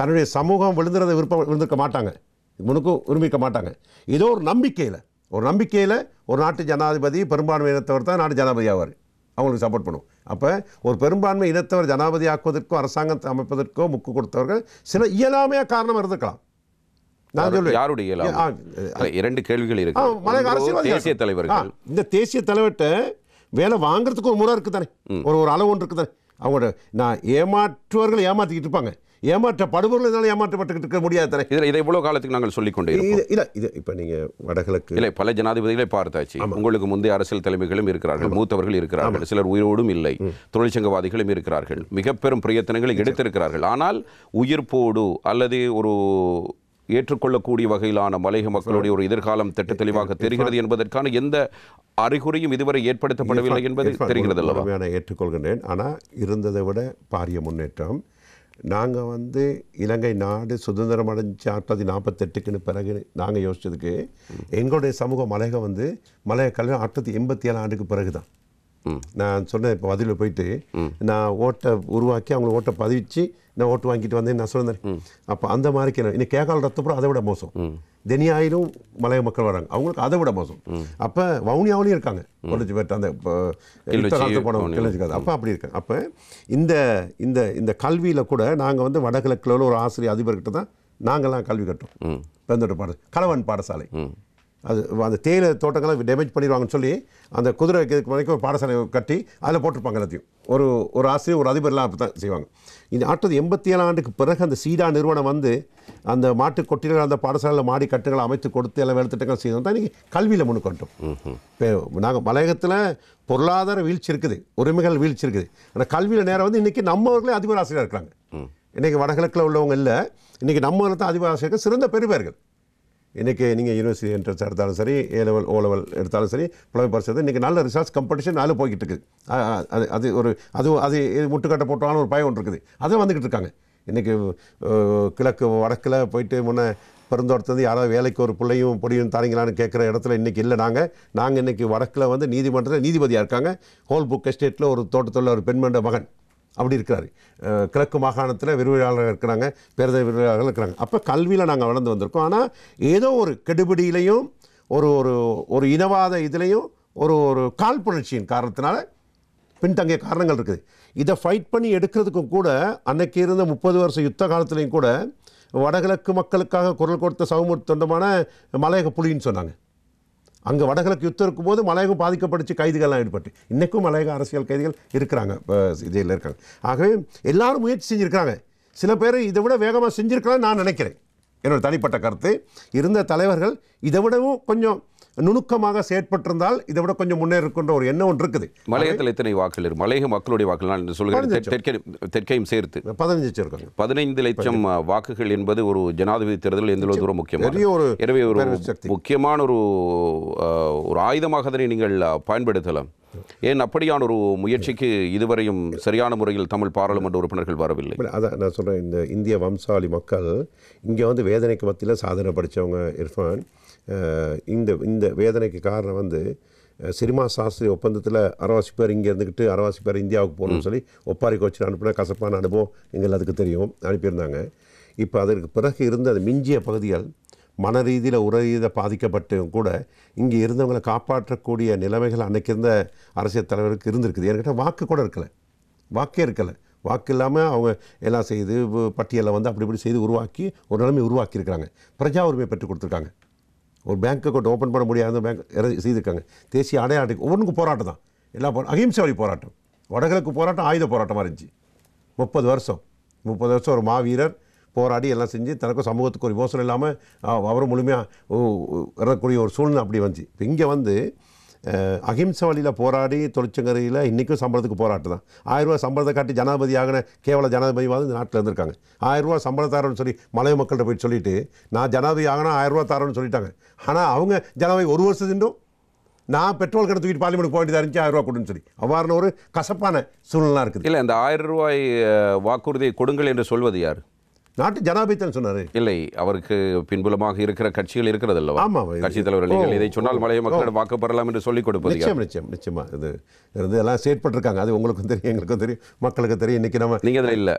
தன்னுடைய சமூகம் விழுந்துறதை விருந்திருக்க மாட்டாங்க, முன்னுக்கும் விரும்பிக்க மாட்டாங்க. ஏதோ ஒரு நம்பிக்கையில் ஒரு நம்பிக்கையில் ஒரு நாட்டு ஜனாதிபதி பெரும்பான்மை இனத்தவர் தான் நாட்டு ஜனாதிபதி ஆவார், அவங்களுக்கு சப்போர்ட் பண்ணுவோம். அப்போ ஒரு பெரும்பான்மை இனத்தவர் ஜனாதிபதி ஆக்குவதற்கோ அரசாங்கத்தை அமைப்பதற்கோ முக்கு கொடுத்தவர்கள் சில இயலாமையாக காரணம் இருந்திருக்கலாம். நான் சொல்லுவேன் யாருடைய இரண்டு கேள்விகள் இருக்கு. தேசிய தலைவர்கள், இந்த தேசிய தலைவர்கிட்ட வேலை வாங்குறதுக்கு ஒரு முறை இருக்குது தானே, ஒரு அளவு ஒன்று இருக்குது தானே. அவங்களோட நான் ஏமாற்றுவர்கள் ஏமாற்றிக்கிட்டு இருப்பாங்க, ஏமாற்றப்படுபவர்கள் இதனால் ஏமாற்றப்பட்டுக்கிட்டு இருக்க முடியாது தானே. இதை இவ்வளோ காலத்துக்கு நாங்கள் சொல்லிக்கொண்டே இல்லை இது இப்போ நீங்கள் வடகிழக்கு இல்லை பல ஜனாதிபதிகளை பார்த்தாச்சு. உங்களுக்கு முந்தைய அரசியல் தலைமைகளும் இருக்கிறார்கள், மூத்தவர்கள் இருக்கிறார்கள், சிலர் உயிரோடும் இல்லை, தொழிற்சங்கவாதிகளும் இருக்கிறார்கள், மிக பெரும் பிரயத்தனங்களை எடுத்திருக்கிறார்கள். ஆனால் உயிர்ப்போடு அல்லது ஒரு ஏற்றுக்கொள்ளக்கூடிய வகையிலான மலையக மக்களுடைய ஒரு எதிர்காலம் திட்ட தெளிவாக தெரிகிறது என்பதற்கான எந்த அறிகுறியும் இதுவரை ஏற்படுத்தப்படவில்லை என்பது தெரிகிறது அல்லவா? ஏற்றுக்கொள்கின்றேன். ஆனால் இருந்ததை விட பாரிய முன்னேற்றம். நாங்கள் இலங்கை நாடு சுதந்திரம் அடைஞ்சு 1948க்குன்னு பிறகு நாங்கள் யோசிச்சதுக்கு எங்களுடைய சமூக மலையக மலையக கல்வி 1987 ஆண்டுக்கு பிறகு தான். நான் சொன்னேன் இப்போ பதிலில் போயிட்டு நான் ஓட்டை உருவாக்கி அவங்களை ஓட்டை பதிவிச்சு நான் ஓட்டு வாங்கிட்டு வந்தேன் நான் சொன்னேன். அப்போ அந்த மாதிரி இன்னைக்கு கேகால் ரத்தப்புறம் அதை விட மோசம், தெனியாயிரும் மலைய மக்கள் வராங்க, அவங்களுக்கு அதை விட மோசம். அப்போ வவுனியாவிலையும் இருக்காங்க, கொண்டு போயிட்டு அந்த காலத்து போனவங்க கிளச்சிக்காது. அப்போ அப்படி இருக்காங்க. அப்போ இந்த இந்த இந்த கல்வியில் கூட நாங்கள் வடகிழக்கில் ஒரு ஆசிரியர் அதிபர்கிட்ட தான் நாங்கள்லாம் கல்வி கட்டோம். பெருந்தோட்ட கலவன் பாடசாலை, அது அந்த தேயிலை தோட்டங்களை டேமேஜ் பண்ணிடுவாங்கன்னு சொல்லி அந்த குதிரை வைக்கிறதுக்கு வரைக்கும் ஒரு பாடசாலை கட்டி அதில் போட்டிருப்பாங்க எல்லாத்தையும். ஒரு ஆசிரியர் ஒரு அதிபர்லாம் அப்படி தான் செய்வாங்க. இந்த 1987 ஆண்டுக்கு பிறகு அந்த சீடா நிறுவனம் அந்த மாட்டு கொட்டில்கள் அந்த பாடசாலையில் மாடி கட்டுகளை அமைத்து கொடுத்து எல்லாம் வேலை திட்டங்கள் செய்யணும் தான் இன்றைக்கி கல்வியில் முன்னுக்கு வந்துட்டோம். இப்போ நாங்கள் மலையகத்தில் பொருளாதார வீழ்ச்சி இருக்குது, உரிமைகள் வீழ்ச்சி இருக்குது. ஆனால் கல்வியில் நேரம் இன்றைக்கி நம்மவர்களே அதிபர் ஆசிரியராக இருக்கிறாங்க. இன்றைக்கி வடகிழக்கில் உள்ளவங்க இல்லை, இன்றைக்கி நம்ம தான் அதிபர் ஆசிரியர்கள் சிறந்த பெறுபேர்கள். இன்றைக்கி நீங்கள் யூனிவர்சிட்டி என்ட்ரன்ஸ் எடுத்தாலும் சரி, ஏ லெவல் ஓ லெவல் எடுத்தாலும் சரி, புலமை பரிசு இன்றைக்கி நல்ல ரிசர்ச் காம்படிஷன் அதில் போய்கிட்டு இருக்குது. அது முட்டுக்கட்டை போட்டாலும் ஒரு பயம் ஒன்று இருக்குது, அதை வந்துக்கிட்டு இருக்காங்க. இன்றைக்கி கிழக்கு வடக்கில் போயிட்டு முன்னே பெருந்தோட்டத்துலேருந்து யாராவது வேலைக்கு ஒரு பிள்ளையும் பொடியும் தாரீங்களான்னு கேட்குற இடத்துல இன்றைக்கி இல்லை. நாங்கள் இன்றைக்கி வடக்கில் நீதிமன்றத்தில் நீதிபதியாக இருக்காங்க. ஹோல் புக் எஸ்டேட்டில் ஒரு தோட்டத்தில் ஒரு பெண்மண்ட மகன் அப்படி இருக்கிறாரு. கிழக்கு மாகாணத்தில் விரிவுரையாளர்கள் இருக்கிறாங்க, பேரத விரிவுரையாளர்கள் இருக்கிறாங்க. அப்போ கல்வியில் நாங்கள் வளர்ந்து வந்திருக்கோம். ஆனால் ஏதோ ஒரு கெடுபிடியிலையும் ஒரு ஒரு ஒரு இனவாத இதுலேயும் ஒரு காழ்ப்புணர்ச்சியின் காரணத்தினால பின்தங்கிய காரணங்கள் இருக்குது. இதை ஃபைட் பண்ணி எடுக்கிறதுக்கும் கூட அன்னைக்கு இருந்த 30 வருஷ யுத்த காலத்துலேயும் கூட வடகிழக்கு மக்களுக்காக குரல் கொடுத்த சமூக தொண்டமான மலையக புலின்னு சொன்னாங்க. அங்கே வடகிழக்கு யுத்தம் இருக்கும்போது மலையகம் பாதிக்கப்பட்டுச்சு, கைதுகள்லாம் ஈடுபட்டு இன்றைக்கும் மலையக அரசியல் கைதிகள் இருக்கிறாங்க, இதில் இருக்காங்க. ஆகவே எல்லாரும் முயற்சி செஞ்சுருக்காங்க. சில பேர் இதை விட வேகமாக செஞ்சுருக்கலாம்னு நான் நினைக்கிறேன். என்னோட தனிப்பட்ட கருத்து. இருந்த தலைவர்கள் இதை விடவும் கொஞ்சம் நுணுக்கமாக செயற்பட்டிருந்தால் இதை விட கொஞ்சம் முன்னேறிக்கொண்ட ஒரு எண்ணம் ஒன்று இருக்குது. மலையகத்தில் எத்தனை வாக்குகள் இருக்கு? மலையக மக்களுடைய வாக்குகள் நான் சொல்கிறேன், தெற்கையும் சேர்த்து 15 இருக்காங்க. 15 லட்சம் வாக்குகள் என்பது ஒரு ஜனாதிபதி தேர்தல் எந்த தூரம் முக்கியமான, எனவே ஒரு முக்கியமான ஒரு ஆயுதமாக அதனை நீங்கள் பயன்படுத்தலாம். ஏன் அப்படியான ஒரு முயற்சிக்கு இதுவரையும் சரியான முறையில் தமிழ் பாராளுமன்ற உறுப்பினர்கள் வரவில்லை? அதான் நான் சொல்கிறேன். இந்த இந்திய வம்சாவளி மக்கள் இங்கே வேதனைக்கு மத்தியில் சாதனை படித்தவங்க இர்ஃபான். இந்த வேதனைக்கு காரணம் சினிமா சாஸ்திரி ஒப்பந்தத்தில் அரவாசி பேர் இங்கே இருந்துக்கிட்டு அரவாசி பேர் இந்தியாவுக்கு போகணும்னு சொல்லி ஒப்பாரிக்கு வச்சு அனுப்பின கசப்பான அனுபவம் எங்கள் அதுக்கு தெரியும், அனுப்பியிருந்தாங்க. இப்போ அதற்கு பிறகு இருந்த அது மிஞ்சிய பகுதிகள் மன ரீதியில் உர ரீதியில் பாதிக்கப்பட்டு கூட இங்கே இருந்தவங்களை காப்பாற்றக்கூடிய நிலைமைகள் அன்றைக்கி இருந்த அரசியல் தலைவருக்கு இருந்திருக்குது. என்கிட்ட வாக்கு கூட வாக்கே இருக்கலை. வாக்கு இல்லாமல் அவங்க எல்லாம் செய்து பட்டியலில் அப்படி இப்படி செய்து உருவாக்கி ஒரு நிலைமை உருவாக்கியிருக்கிறாங்க. பிரஜா உரிமை பெற்றுக் கொடுத்துருக்காங்க. ஒரு பேங்க் அக்கௌண்ட் ஓப்பன் பண்ண முடியாத பேங்க் செய்திருக்காங்க. தேசிய அடையாளத்துக்கு ஒவ்வொன்றுக்கும் போராட்டம் தான், எல்லா அகிம்சை வழி போராட்டம். வடகிழக்கு போராட்டம் ஆயுத போராட்டமாக இருந்துச்சு. 30 வருஷம் ஒரு மாவீரர் போராடி எல்லாம் செஞ்சு தனக்கும் சமூகத்துக்கு ஒரு யோசனை இல்லாமல் அவரும் முழுமையாக இறக்கக்கூடிய ஒரு சூழ்நிலை அப்படி வந்துச்சு. இப்போ இங்கே அகிம்சை வழியில் போராடி தொழிற்சங்கரையில் இன்றைக்கும் சம்பளத்துக்கு போராட்டம் தான். 1000 ரூபா சம்பளத்தை காட்டி ஜனாதிபதி ஆகின கேவல ஜனாதிபதிவாது இந்த நாட்டில் இருந்திருக்காங்க. 1000 ரூபா சம்பளம் தரோன்னு சொல்லி மலைய மக்கள்கிட்ட போயிட்டு சொல்லிவிட்டு நான் ஜனாதிபதி ஆகினா 1000 ரூபா தரோன்னு சொல்லிட்டாங்க. ஆனால் அவங்க ஜனாதிபதி 1 வருஷத்துண்டும் நான் பெட்ரோல் கடை தூக்கிட்டு பார்லிமெண்ட் போயிட்டு இருந்துச்சு 1000 ரூபா கொடுன்னு சொல்லி அவ்வாறு ஒரு கசப்பான சூழ்நிலை இருக்குது. இல்லை, அந்த 1000 ரூபாய் வாக்குறுதியை கொடுங்கள் என்று சொல்வது யார்? நாட்டு ஜனாதிபதி தான் சொன்னார். இல்லை, அவருக்கு பின்புலமாக இருக்கிற கட்சிகள் இருக்கிறது அல்லவா? ஆமாம், கட்சித் தலைவர்கள் நீங்கள் இதை சொன்னால் மலைய மக்களிடம் வாக்கு பெறலாம் என்று சொல்லிக் கொடுப்பது. நிச்சயமாக இது இருந்து எல்லாம் செயற்பட்டிருக்காங்க. அது உங்களுக்கும் தெரியும், எங்களுக்கும் தெரியும், மக்களுக்கு தெரியும். இன்றைக்கி நம்ம நீங்கள் அதில் இல்லை,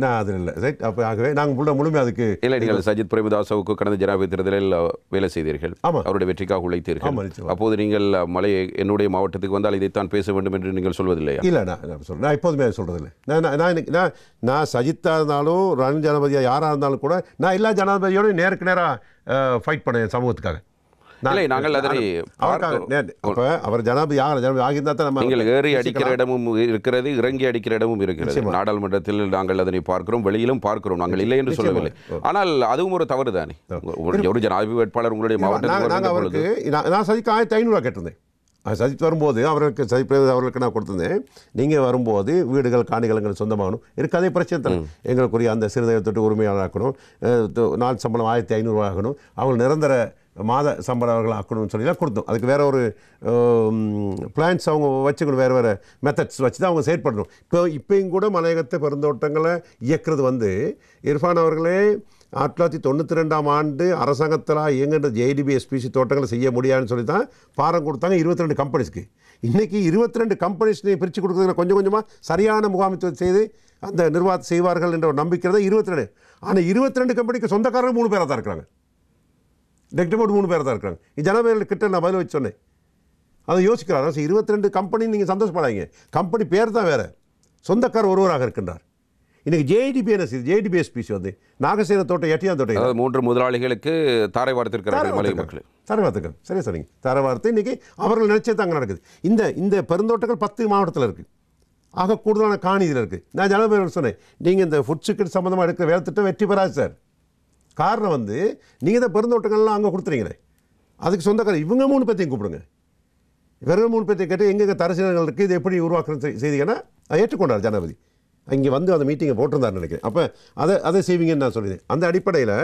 நான் அதில் இல்லை. ரைட். அப்போ ஆகவே நாங்கள் முழுமையாக அதுக்கு இல்லை. நீங்கள் சஜித் பிரேமதாசவுக்கு கடந்த ஜனாதிபதி தேர்தலில் வேலை செய்தீர்கள், அவருடைய வெற்றிக்காக உழைத்தீர்கள். அப்போது நீங்கள் மலை என்னுடைய மாவட்டத்துக்கு வந்தால் இதைத்தான் பேச வேண்டும் என்று நீங்கள் சொல்வதில்லையா? இல்லை, நான் சொல்கிறேன். நான் எப்போதுமே சொல்கிறதில்லை. நான் சஜித்தாக இருந்தாலும் ரணில் ஜனாதிபதியாக யாராக இருந்தாலும் கூட நான் எல்லா ஜனாதிபதியோடு நேருக்கு நேராக ஃபைட் பண்ணேன் சமூகத்துக்காக. நாங்கள் அதனை அப்போ அவர் ஜனாதிபதி ஆகியிருந்தா தான் நம்ம நீங்கள் ஏறி அடிக்கிற இடமும் இருக்கிறது, இறங்கி அடிக்கிற இடமும் இருக்கிறது. நாடாளுமன்றத்தில் நாங்கள் அதனை பார்க்கிறோம், வெளியிலும் பார்க்கிறோம். நாங்கள் இல்லை என்று சொல்லவில்லை. ஆனால் அதுவும் ஒரு தவறு தானே. ஒரு ஜனாதிபதி வேட்பாளர் உங்களுடைய மாவட்டத்தில் நான் சஜிக்கு 1500 கேட்டிருந்தேன். சஜித் வரும்போது சஜித் அவர்களுக்கு நான் கொடுத்துருந்தேன். நீங்கள் வரும்போது வீடுகள் காணிகள் எங்களுக்கு சொந்தமாகணும், எனக்கு அதே பிரச்சனை தான். எங்களுக்குரிய அந்த சிறுதொழில் தொட்டு உரிமையாளராக்கணும், நாள் சம்பளம் 1500 ஆகணும், அவங்க நிரந்தர மாத சம்பளம் அவர்கள் ஆக்கணும்னு சொல்லி தான் கொடுத்தோம். அதுக்கு வேறு ஒரு பிளான்ஸ் அவங்க வச்சுக்கணும், வேறு மெத்தட்ஸ் வச்சு தான் அவங்க செயற்படணும். இப்போயும் கூட மலையகத்தை பெருந்தோட்டங்களை இயக்குறது இர்ஃபான் அவர்களே 1992ஆம் ஆண்டு அரசாங்கத்தில் இயங்குகின்ற JDBSPC தோட்டங்களை செய்ய முடியாதுன்னு சொல்லி தான் பாரம் கொடுத்தாங்க 22 கம்பெனிஸ்க்கு. இன்றைக்கி 22 கம்பெனிஸ்னு பிரித்து கொடுக்குறதுல கொஞ்சம் கொஞ்சமாக சரியான முகாமித்துவம் செய்து அந்த நிர்வாகத்தை செய்வார்கள் என்ற ஒரு நம்பிக்கை தான் 22. ஆனால் 22 கம்பெனிக்கு சொந்தக்காரர்கள் 3 பேராக தான் இருக்கிறாங்க, டெக்ட் போர்டு 3 பேர் தான் இருக்கிறாங்க. ஜனவரி கிட்ட நான் பதில் வச்சு சொன்னேன். அதை யோசிக்கிறார். 22 கம்பெனி நீங்கள் சந்தோஷப்படாதீங்க, கம்பெனி பேர் தான் வேறு, சொந்தக்காரர் ஒருவராக இருக்கின்றார். இன்றைக்கி JDBSPC நாகசேன தோட்டம், எட்டியான் தோட்டம், 3 முதலாளிகளுக்கு தாரை வார்த்திருக்கிறார்கள் மலை மக்கள். தாரை வார்த்துக்கள் சரியா சொன்னீங்க. தாரை வார்த்தை இன்றைக்கி அவர்கள் நினைச்சது அங்கே நடக்குது. இந்த பெருந்தோட்டங்கள் 10 மாவட்டத்தில் இருக்குது. ஆக கூடுதலான காணி இதில் இருக்குது. நான் ஜனவரி சொன்னேன், நீங்கள் இந்த ஃபுட் செக்யூரிட்டி சம்மந்தமாக எடுக்கிற வேலை திட்டம் வெற்றி பெறாது சார். காரணம் நீங்கள் இந்த பெருந்தோட்டங்கள்லாம் அங்கே கொடுத்துறீங்களே, அதுக்கு சொந்தக்காரர் இவங்க 3 பேர்த்தையும் கூப்பிடுங்க. வெறும் 3 பேர்த்தையும் கேட்டு எங்கே தரசீலங்கள் இருக்குது, இது எப்படி உருவாக்குறது செய்தீங்கன்னா ஏற்றுக்கொண்டார் ஜனாதிபதி. இங்கே அந்த மீட்டிங்கை போட்டிருந்தார் நினைக்கிறேன். அப்போ அதை செய்வீங்கன்னு நான் சொல்லியிருந்தேன். அந்த அடிப்படையில்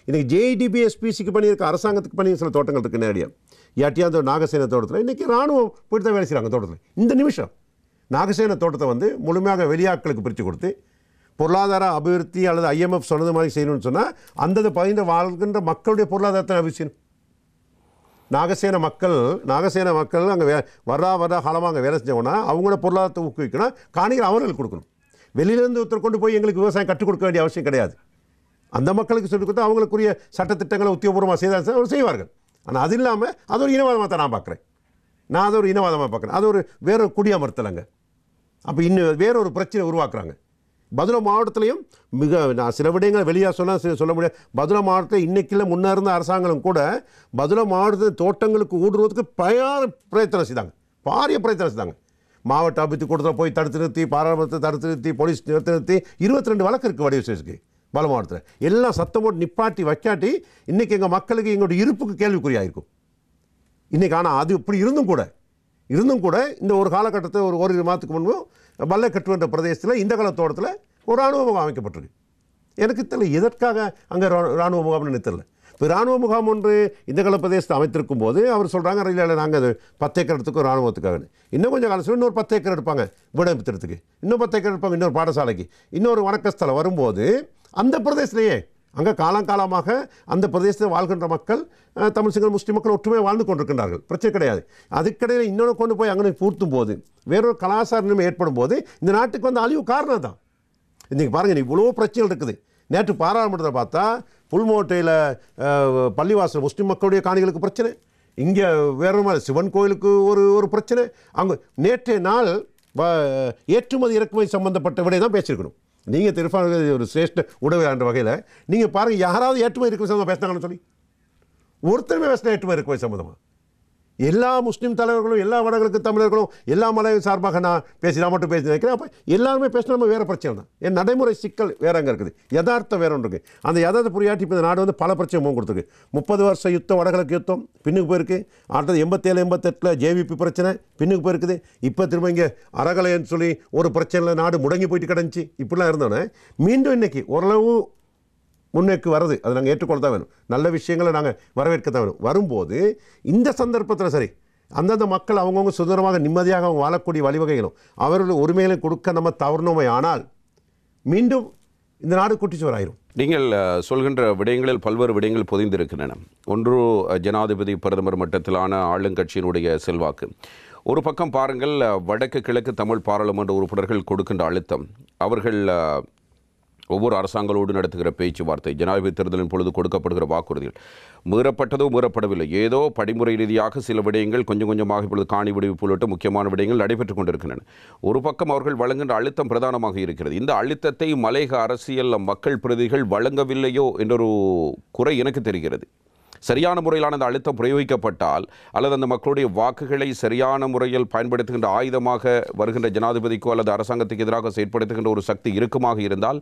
இன்றைக்கி JDBSPCக்கு பண்ணியிருக்க அரசாங்கத்துக்கு பண்ணி சில தோட்டங்கள் இருக்குது நேரடியாக. யாட்டியாந்த நாகசேன தோட்டத்தில் இன்றைக்கி ராணுவம் போய்ட்டு தான் வேலை செய்கிறாங்க தோட்டத்தில். இந்த நிமிஷம் நாகசேன தோட்டத்தை வெளியாட்களுக்கு பிரித்து கொடுத்து பொருளாதார அபிவிருத்தி அல்லது IMF சொன்னது மாதிரி செய்யணும்னு சொன்னால் அந்தந்த பகுதியில் வாழ்கின்ற மக்களுடைய பொருளாதாரத்தை அபிவிருத்தி. நாகசேன மக்கள் அங்கே வர காலமாக அங்கே வேலை செஞ்சோன்னா அவங்களோட பொருளாதாரத்தை ஊக்குவிக்கணும், காணிகள் அவர்களுக்கு கொடுக்கணும். வெளியிலேருந்து ஒருத்தர் கொண்டு போய் எங்களுக்கு விவசாயம் கற்றுக் கொடுக்க வேண்டிய அவசியம் கிடையாது. அந்த மக்களுக்கு சொல்லிக் கொடுத்தா அவங்களுக்குரிய சட்டத்திட்டங்களை உத்தியோகபூர்வமாக செய்தால் அவர் செய்வார்கள். ஆனால் அது இல்லாமல் அது ஒரு இனவாதமாக தான் நான் பார்க்குறேன். அதை ஒரு இனவாதமாக பார்க்குறேன். அது ஒரு வேற குடியமர்த்தலைங்க. அப்போ இன்னும் வேற ஒரு பிரச்சனை உருவாக்குறாங்க. பதுளை மாவட்டத்திலையும் நான் சில விடயங்களை வெளியாக சொல்ல முடியாது. பதுளை மாவட்டத்தில் இன்றைக்கில் முன்னேறின அரசாங்கம் கூட பதுளை மாவட்டத்தில் தோட்டங்களுக்கு ஊடுருவதுக்கு பிரயத்தனம் செய்தாங்க, பாரிய பிரயத்தனம் செய்தாங்க. மாவட்ட அபிவிருத்தி கூட்டத்தில் போய் தடுத்து நிறுத்தி, பாராளுமன்றத்தை தடுத்து நிறுத்தி, போலீஸ் நிறுத்தி 22 வழக்கு இருக்குது வடிவ ஸ்டேஷனுக்கு பல மாவட்டத்தில். எல்லாம் சத்தம் போட்டு நிப்பாட்டி வைக்காட்டி இன்றைக்கி எங்கள் மக்களுக்கு எங்களுடைய இருப்புக்கு கேள்விக்குறியாயிருக்கும் இன்றைக்கி. ஆனால் அது இப்படி இருந்தும் கூட இந்த ஒரு காலகட்டத்தில் ஒரு மாதத்துக்கு முன்பு மல்லைக்கட்டுவன்ற பிரதேசத்தில் இந்த காலத்தோட்டத்தில் ஒரு இராணுவ முகாம் அமைக்கப்பட்டிருக்கு. எனக்கு தெரியல எதற்காக அங்கே இராணுவ முகாம்னு தெரியல. இப்போ இராணுவ முகாம் ஒன்று இந்த கால பிரதேசத்தை அமைத்திருக்கும் போது அவர் சொல்கிறாங்க, இல்லை நாங்கள் அது 10 ஏக்கர் எடுத்துக்கோ இராணுவத்துக்காக. இன்னும் கொஞ்சம் காலம் இன்னொரு 10 ஏக்கர் எடுப்பாங்க வீடமைத்திறதுக்கு, இன்னும் 10 ஏக்கர் எடுப்பாங்க இன்னொரு பாடசாலைக்கு, இன்னொரு வணக்கஸ்தலம் வரும்போது அந்த பிரதேசத்திலேயே அங்கே காலங்காலமாக அந்த பிரதேசத்தில் வாழ்கின்ற மக்கள் தமிழ் சிங்கள முஸ்லீம் மக்கள் ஒற்றுமையாக வாழ்ந்து கொண்டிருக்கின்றார்கள், பிரச்சனை கிடையாது. அதுக்கிடையில் இன்னொன்று கொண்டு போய் அங்கே பூர்த்தும் போது வேறொரு கலாச்சார நிலைமை ஏற்படும் போது இந்த நாட்டுக்கு அழிவு காரணம் தான். இன்றைக்கி பாருங்கள், இவ்வளோ பிரச்சனைகள் இருக்குது. நேற்று பாராளுமன்றத்தில் பார்த்தா புல்மோட்டையில் பள்ளிவாசல் முஸ்லீம் மக்களுடைய காணிகளுக்கு பிரச்சனை, இங்கே வேறு மாதிரி சிவன் கோயிலுக்கு ஒரு பிரச்சனை. அங்கே நேற்றைய நாள் ஏற்றுமதி இறக்குமதி சம்பந்தப்பட்ட விடையை தான் பேசியிருக்கணும். நீங்கள் திருப்பான ஒரு சிரேஷ்ட உடவியாளர் வகையில் நீங்கள் பாருங்கள், யாராவது ஏற்றுமதி இறக்குமதி சம்பந்தமாக பேசினாங்கன்னு சொல்லி ஒருத்தருமே பேசினா ஏற்றுமதி இறக்குமதி சம்பந்தமாக. எல்லா முஸ்லீம் தலைவர்களும் எல்லா வடகிழக்கு தமிழர்களும் எல்லா மலையும் சார்பாக நான் மட்டும் பேசி நினைக்கிறேன். அப்போ எல்லாருமே பேசினா நம்ம வேறு பிரச்சனை தான். என் நடைமுறை சிக்கல் வேறு அங்கே இருக்குது, யதார்த்தம் வேறு ஒன்று இருக்குது. அந்த யதார்த்த புரியாட்டி இப்போ இந்த நாடு பல பிரச்சனை முகம் கொடுத்துருக்கு. 30 வருஷ யுத்தம், வடகிழக்கு யுத்தம் பின்னுக்கு போயிருக்கு. அடுத்தது 87-88 JVP பிரச்சனை பின்னுக்கு போயிருக்குது. இப்போ திரும்ப இங்கே அறகலைன்னு சொல்லி ஒரு பிரச்சனையில் நாடு முடங்கி போயிட்டு கிடந்துச்சு. இப்படிலாம் இருந்தோன்னே மீண்டும் இன்றைக்கி ஓரளவு முன்னேக்கு வருது. அதை நாங்கள் ஏற்றுக்கொள்ள தான் வேணும். நல்ல விஷயங்களை நாங்கள் வரவேற்க தான் வேணும். வரும்போது இந்த சந்தர்ப்பத்தில் சரி அந்தந்த மக்கள் அவங்கவுங்க சுதந்திரமாக நிம்மதியாக அவங்க வாழக்கூடிய வழிவகைகளும் அவர்கள் உரிமைகளை கொடுக்க நம்ம தவறணுமே ஆனால் மீண்டும் இந்த நாடு குட்டிச்சுவராயிரும். நீங்கள் சொல்கின்ற விடயங்களில் பல்வேறு விடயங்கள் பொதிந்திருக்கின்றன. ஒன்று, ஜனாதிபதி பிரதமர் மட்டத்திலான ஆளுங்கட்சியினுடைய செல்வாக்கு. ஒரு பக்கம் பாருங்கள், வடக்கு கிழக்கு தமிழ் பாராளுமன்ற உறுப்பினர்கள் கொடுக்கின்ற அழுத்தம், அவர்கள் ஒவ்வொரு அரசாங்களோடு நடத்துகிற பேச்சுவார்த்தை, ஜனாதிபதி தேர்தலின் பொழுது கொடுக்கப்படுகிற வாக்குறுதிகள் மீறப்பட்டதோ மீறப்படவில்லை, ஏதோ படிமுறை ரீதியாக சில விடயங்கள் கொஞ்சம் கொஞ்சமாக இப்பொழுது காணி விடுவிப்பு உள்ளிட்ட முக்கியமான விடயங்கள் நடைபெற்றுக் கொண்டிருக்கின்றன. ஒரு பக்கம் அவர்கள் வழங்குகின்ற அழுத்தம் பிரதானமாக இருக்கிறது. இந்த அழுத்தத்தை மலையக அரசியல் மக்கள் பிரதிகள் வழங்கவில்லையோ என்றொரு குறை எனக்கு தெரிகிறது. சரியான முறையிலான அந்த அழுத்தம் பிரயோகிக்கப்பட்டால், அல்லது அந்த மக்களுடைய வாக்குகளை சரியான முறையில் பயன்படுத்துகின்ற ஆயுதமாக வருகின்ற ஜனாதிபதிக்கோ அல்லது அரசாங்கத்துக்கு எதிராக செயற்படுத்துகின்ற ஒரு சக்தி இருக்குமாக இருந்தால்,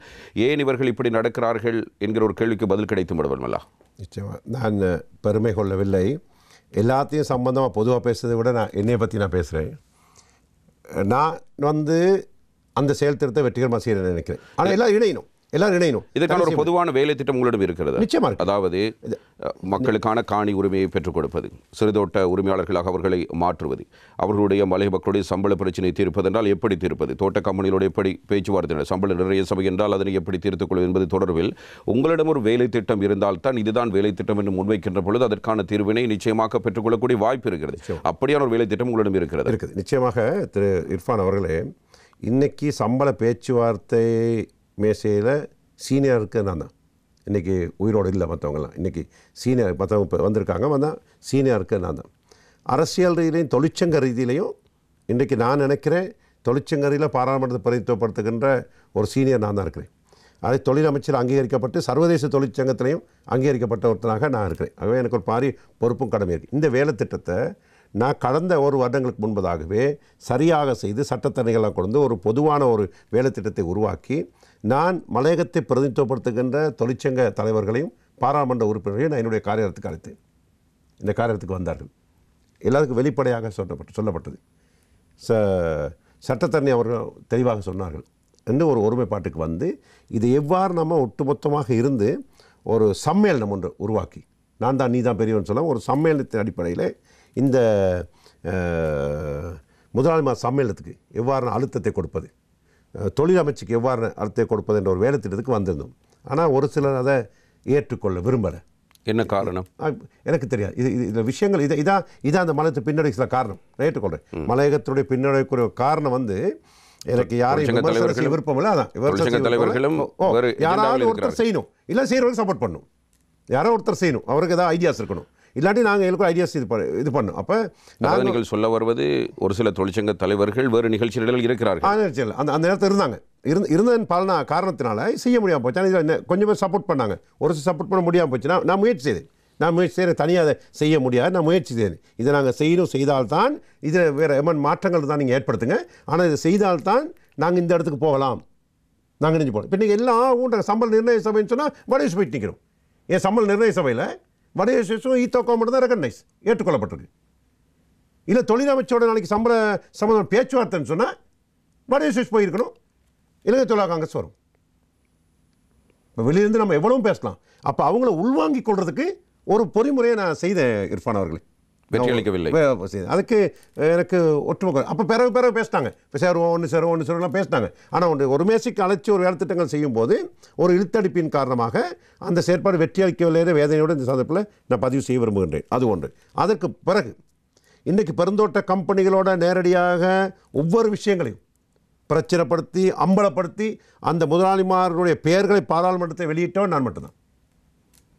ஏன் இவர்கள் இப்படி நடக்கிறார்கள் என்கிற ஒரு கேள்விக்கு பதில் கிடைத்து விடுவல்ல? நிச்சயமாக நான் பெருமை கொள்ளவில்லை. எல்லாத்தையும் சம்பந்தமாக பொதுவாக பேசுறதை விட என்னையை பற்றி நான் பேசுகிறேன். நான் அந்த செயல் திட்டத்தை வெற்றிகரமாக செய்ய நினைக்கிறேன். ஆனால் எல்லாரும் இணையணும். இதற்கான ஒரு பொதுவான வேலை திட்டம் உங்களிடம் இருக்கிறது. நிச்சயமாக. அதாவது மக்களுக்கான காணி உரிமையை பெற்றுக் கொடுப்பது, சிறுதோட்ட உரிமையாளர்களாக அவர்களை மாற்றுவது, அவர்களுடைய மலை மக்களுடைய சம்பள பிரச்சனையை தீர்ப்பதென்றால் எப்படி தீர்ப்பது, தோட்ட கம்பெனிகளோடு எப்படி பேச்சுவார்த்தை, சம்பள நிறைய சபை என்றால் அதனை எப்படி தீர்த்துக் கொள்வது என்பது தொடர்பில் உங்களிடம் ஒரு வேலை திட்டம் இருந்தால்தான் இதுதான் வேலை திட்டம் என்று முன்வைக்கின்ற பொழுது அதற்கான தீர்வினை நிச்சயமாக பெற்றுக்கொள்ளக்கூடிய வாய்ப்பு இருக்கிறது. அப்படியான ஒரு வேலை திட்டம் உங்களிடம் இருக்குது. நிச்சயமாக. திரு இர்ஃபான் அவர்களே, இன்னைக்கு சம்பள பேச்சுவார்த்தை மேசையில் சீனியர் இருக்குது நான் தான். இன்றைக்கி உயிரோடு இல்லை மற்றவங்களாம். இன்றைக்கி சீனியர் மற்றவங்க வந்திருக்காங்க, வந்தால் சீனியர் இருக்குது நான் தான். அரசியல் ரீதியிலையும் தொழிற்சங்க ரீதியிலையும் இன்றைக்கி நான் நினைக்கிறேன், தொழிற்சங்க ரீதியில் பாராளுமன்றத்தை பிரதிநிதித்துவப்படுத்துகின்ற ஒரு சீனியர் நான் தான் இருக்கிறேன். அதை தொழில் அமைச்சர் அங்கீகரிக்கப்பட்டு சர்வதேச தொழிற்சங்கத்திலையும் அங்கீகரிக்கப்பட்ட ஒருத்தனாக நான் இருக்கிறேன். ஆகவே எனக்கு ஒரு பாரிய பொறுப்பும் கடமை இருக்குது. இந்த வேலை திட்டத்தை நான் கடந்த ஒரு வருடங்களுக்கு முன்பதாகவே சரியாக செய்து சட்டத்தரணிகளாக கொண்டு ஒரு பொதுவான ஒரு வேலை திட்டத்தை உருவாக்கி, நான் மலையகத்தை பிரதிநிதித்துவப்படுத்துகின்ற தொழிற்சங்க தலைவர்களையும் பாராளுமன்ற உறுப்பினர்களையும் நான் என்னுடைய காரியத்துக்கு அழைத்தேன். இந்த காரியத்துக்கு வந்தார்கள். எல்லாருக்கும் வெளிப்படையாக சொல்லப்பட்டது. சட்டத்தரணி அவர்கள் தெளிவாக சொன்னார்கள் என்று ஒரு ஒருமைப்பாட்டுக்கு வந்து, இது எவ்வாறு நம்ம ஒட்டுமொத்தமாக இருந்து ஒரு சம்மேளனம் ஒன்று உருவாக்கி, நான் தான் நீ தான் பெரியவன் சொல்ல ஒரு சம்மேளனத்தின் அடிப்படையில் இந்த முதலாளிமார் சம்மேளனத்துக்கு எவ்வாறு அழுத்தத்தை கொடுப்பது, தொழில் அமைச்சுக்கு எவ்வாறு அழுத்தத்தை கொடுப்பது என்ற ஒரு வேலை திட்டத்துக்கு வந்திருந்தோம். ஆனால் ஒரு சிலர் அதை ஏற்றுக்கொள்ள விரும்பலை. என்ன காரணம் எனக்கு தெரியாது. இது விஷயங்கள் இதான் அந்த மலையத்தை பின்னடை சில காரணம் நான் ஏற்றுக்கொள்கிறேன். மலையகத்துடைய பின்னடைக்குரிய காரணம் எனக்கு யாரையும் விருப்பம் இல்லை. அதான் யாராவது ஒருத்தர் செய்யணும், இல்லை செய்கிறவங்க சப்போர்ட் பண்ணணும். யாரோ ஒருத்தர் செய்யணும், அவருக்கு ஏதாவது ஐடியாஸ் இருக்கணும். இல்லாட்டி நாங்கள் எங்களுக்கும் ஐடியாஸ் இது பண்ணோம். அப்போ நீங்கள் சொல்ல வருவது, ஒரு சில தொழிற்சங்க தலைவர்கள் வேறு நிகழ்ச்சிகளில் இருக்கிறார்கள். அந்த நேரத்தில் இருந்ததன் பல காரணத்தினால செய்ய முடியாமல் போச்சு. ஆனால் கொஞ்சம் பேர் சப்போர்ட் பண்ணாங்க. ஒரு சில சப்போர்ட் பண்ண முடியாமல் போச்சுன்னா நான் முயற்சி செய்தேன். தனியாக அதை செய்ய முடியாது, நான் முயற்சி செய்தேன். இதை நாங்கள் செய்தால்தான் இதில் வேறு மாற்றங்கள் தான் நீங்கள் ஏற்படுத்துங்க. ஆனால் இதை செய்தால்தான் நாங்கள் இந்த இடத்துக்கு போகலாம், நாங்கள் நினைச்சு போகலாம். இப்போ நீங்கள் எல்லாம் சம்பள நிர்ணய சபைன்னு சொன்னால் வடேஷ் போயிட்டு நிற்கிறோம். என் சம்பள நிர்ணய சபையில் வடேஷும் ஈத்தோக்கோ மட்டும் தான் ரெகக்னைஸ் ஏற்றுக்கொள்ளப்பட்டிருக்கு. இல்லை தொழில் அமைச்சோட நாளைக்கு சம்பந்தம் பேச்சுவார்த்தைன்னு சொன்னால் வடேஷ் போயிருக்கணும், இலங்கை தொழிலாளர் காங்கிரஸ் வரும். இப்போ வெளியிருந்து நம்ம எவ்வளவும் பேசலாம். அப்போ அவங்கள உள்வாங்கிக் கொள்றதுக்கு ஒரு பொறிமுறையை நான் செய்தேன் இர்ஃபான் அவர்களே. வெற்றி அளிக்கவில்லை. அதுக்கு எனக்கு ஒற்றுமை. அப்போ பிறகு பேசிட்டாங்க, இப்போ சேருவோம் பேசிட்டாங்க. ஆனால் ஒரு மேசைக்கு அழைச்சி ஒரு வேலை திட்டங்கள் செய்யும்போது ஒரு இழுத்தடிப்பின் காரணமாக அந்த செயற்பாடு வெற்றி அளிக்கவில்லை. வேதனையோடு இந்த சந்தர்ப்பத்தில் நான் பதிவு செய்ய விரும்புகின்றேன். அது ஒன்று. அதற்கு பிறகு இன்றைக்கு பெருந்தோட்ட கம்பெனிகளோட நேரடியாக ஒவ்வொரு விஷயங்களையும் பிரச்சனைப்படுத்தி அம்பலப்படுத்தி அந்த முதலாளிமார்களுடைய பெயர்களை பாராளுமன்றத்தை வெளியிட்டவன் நான் மட்டும்தான்.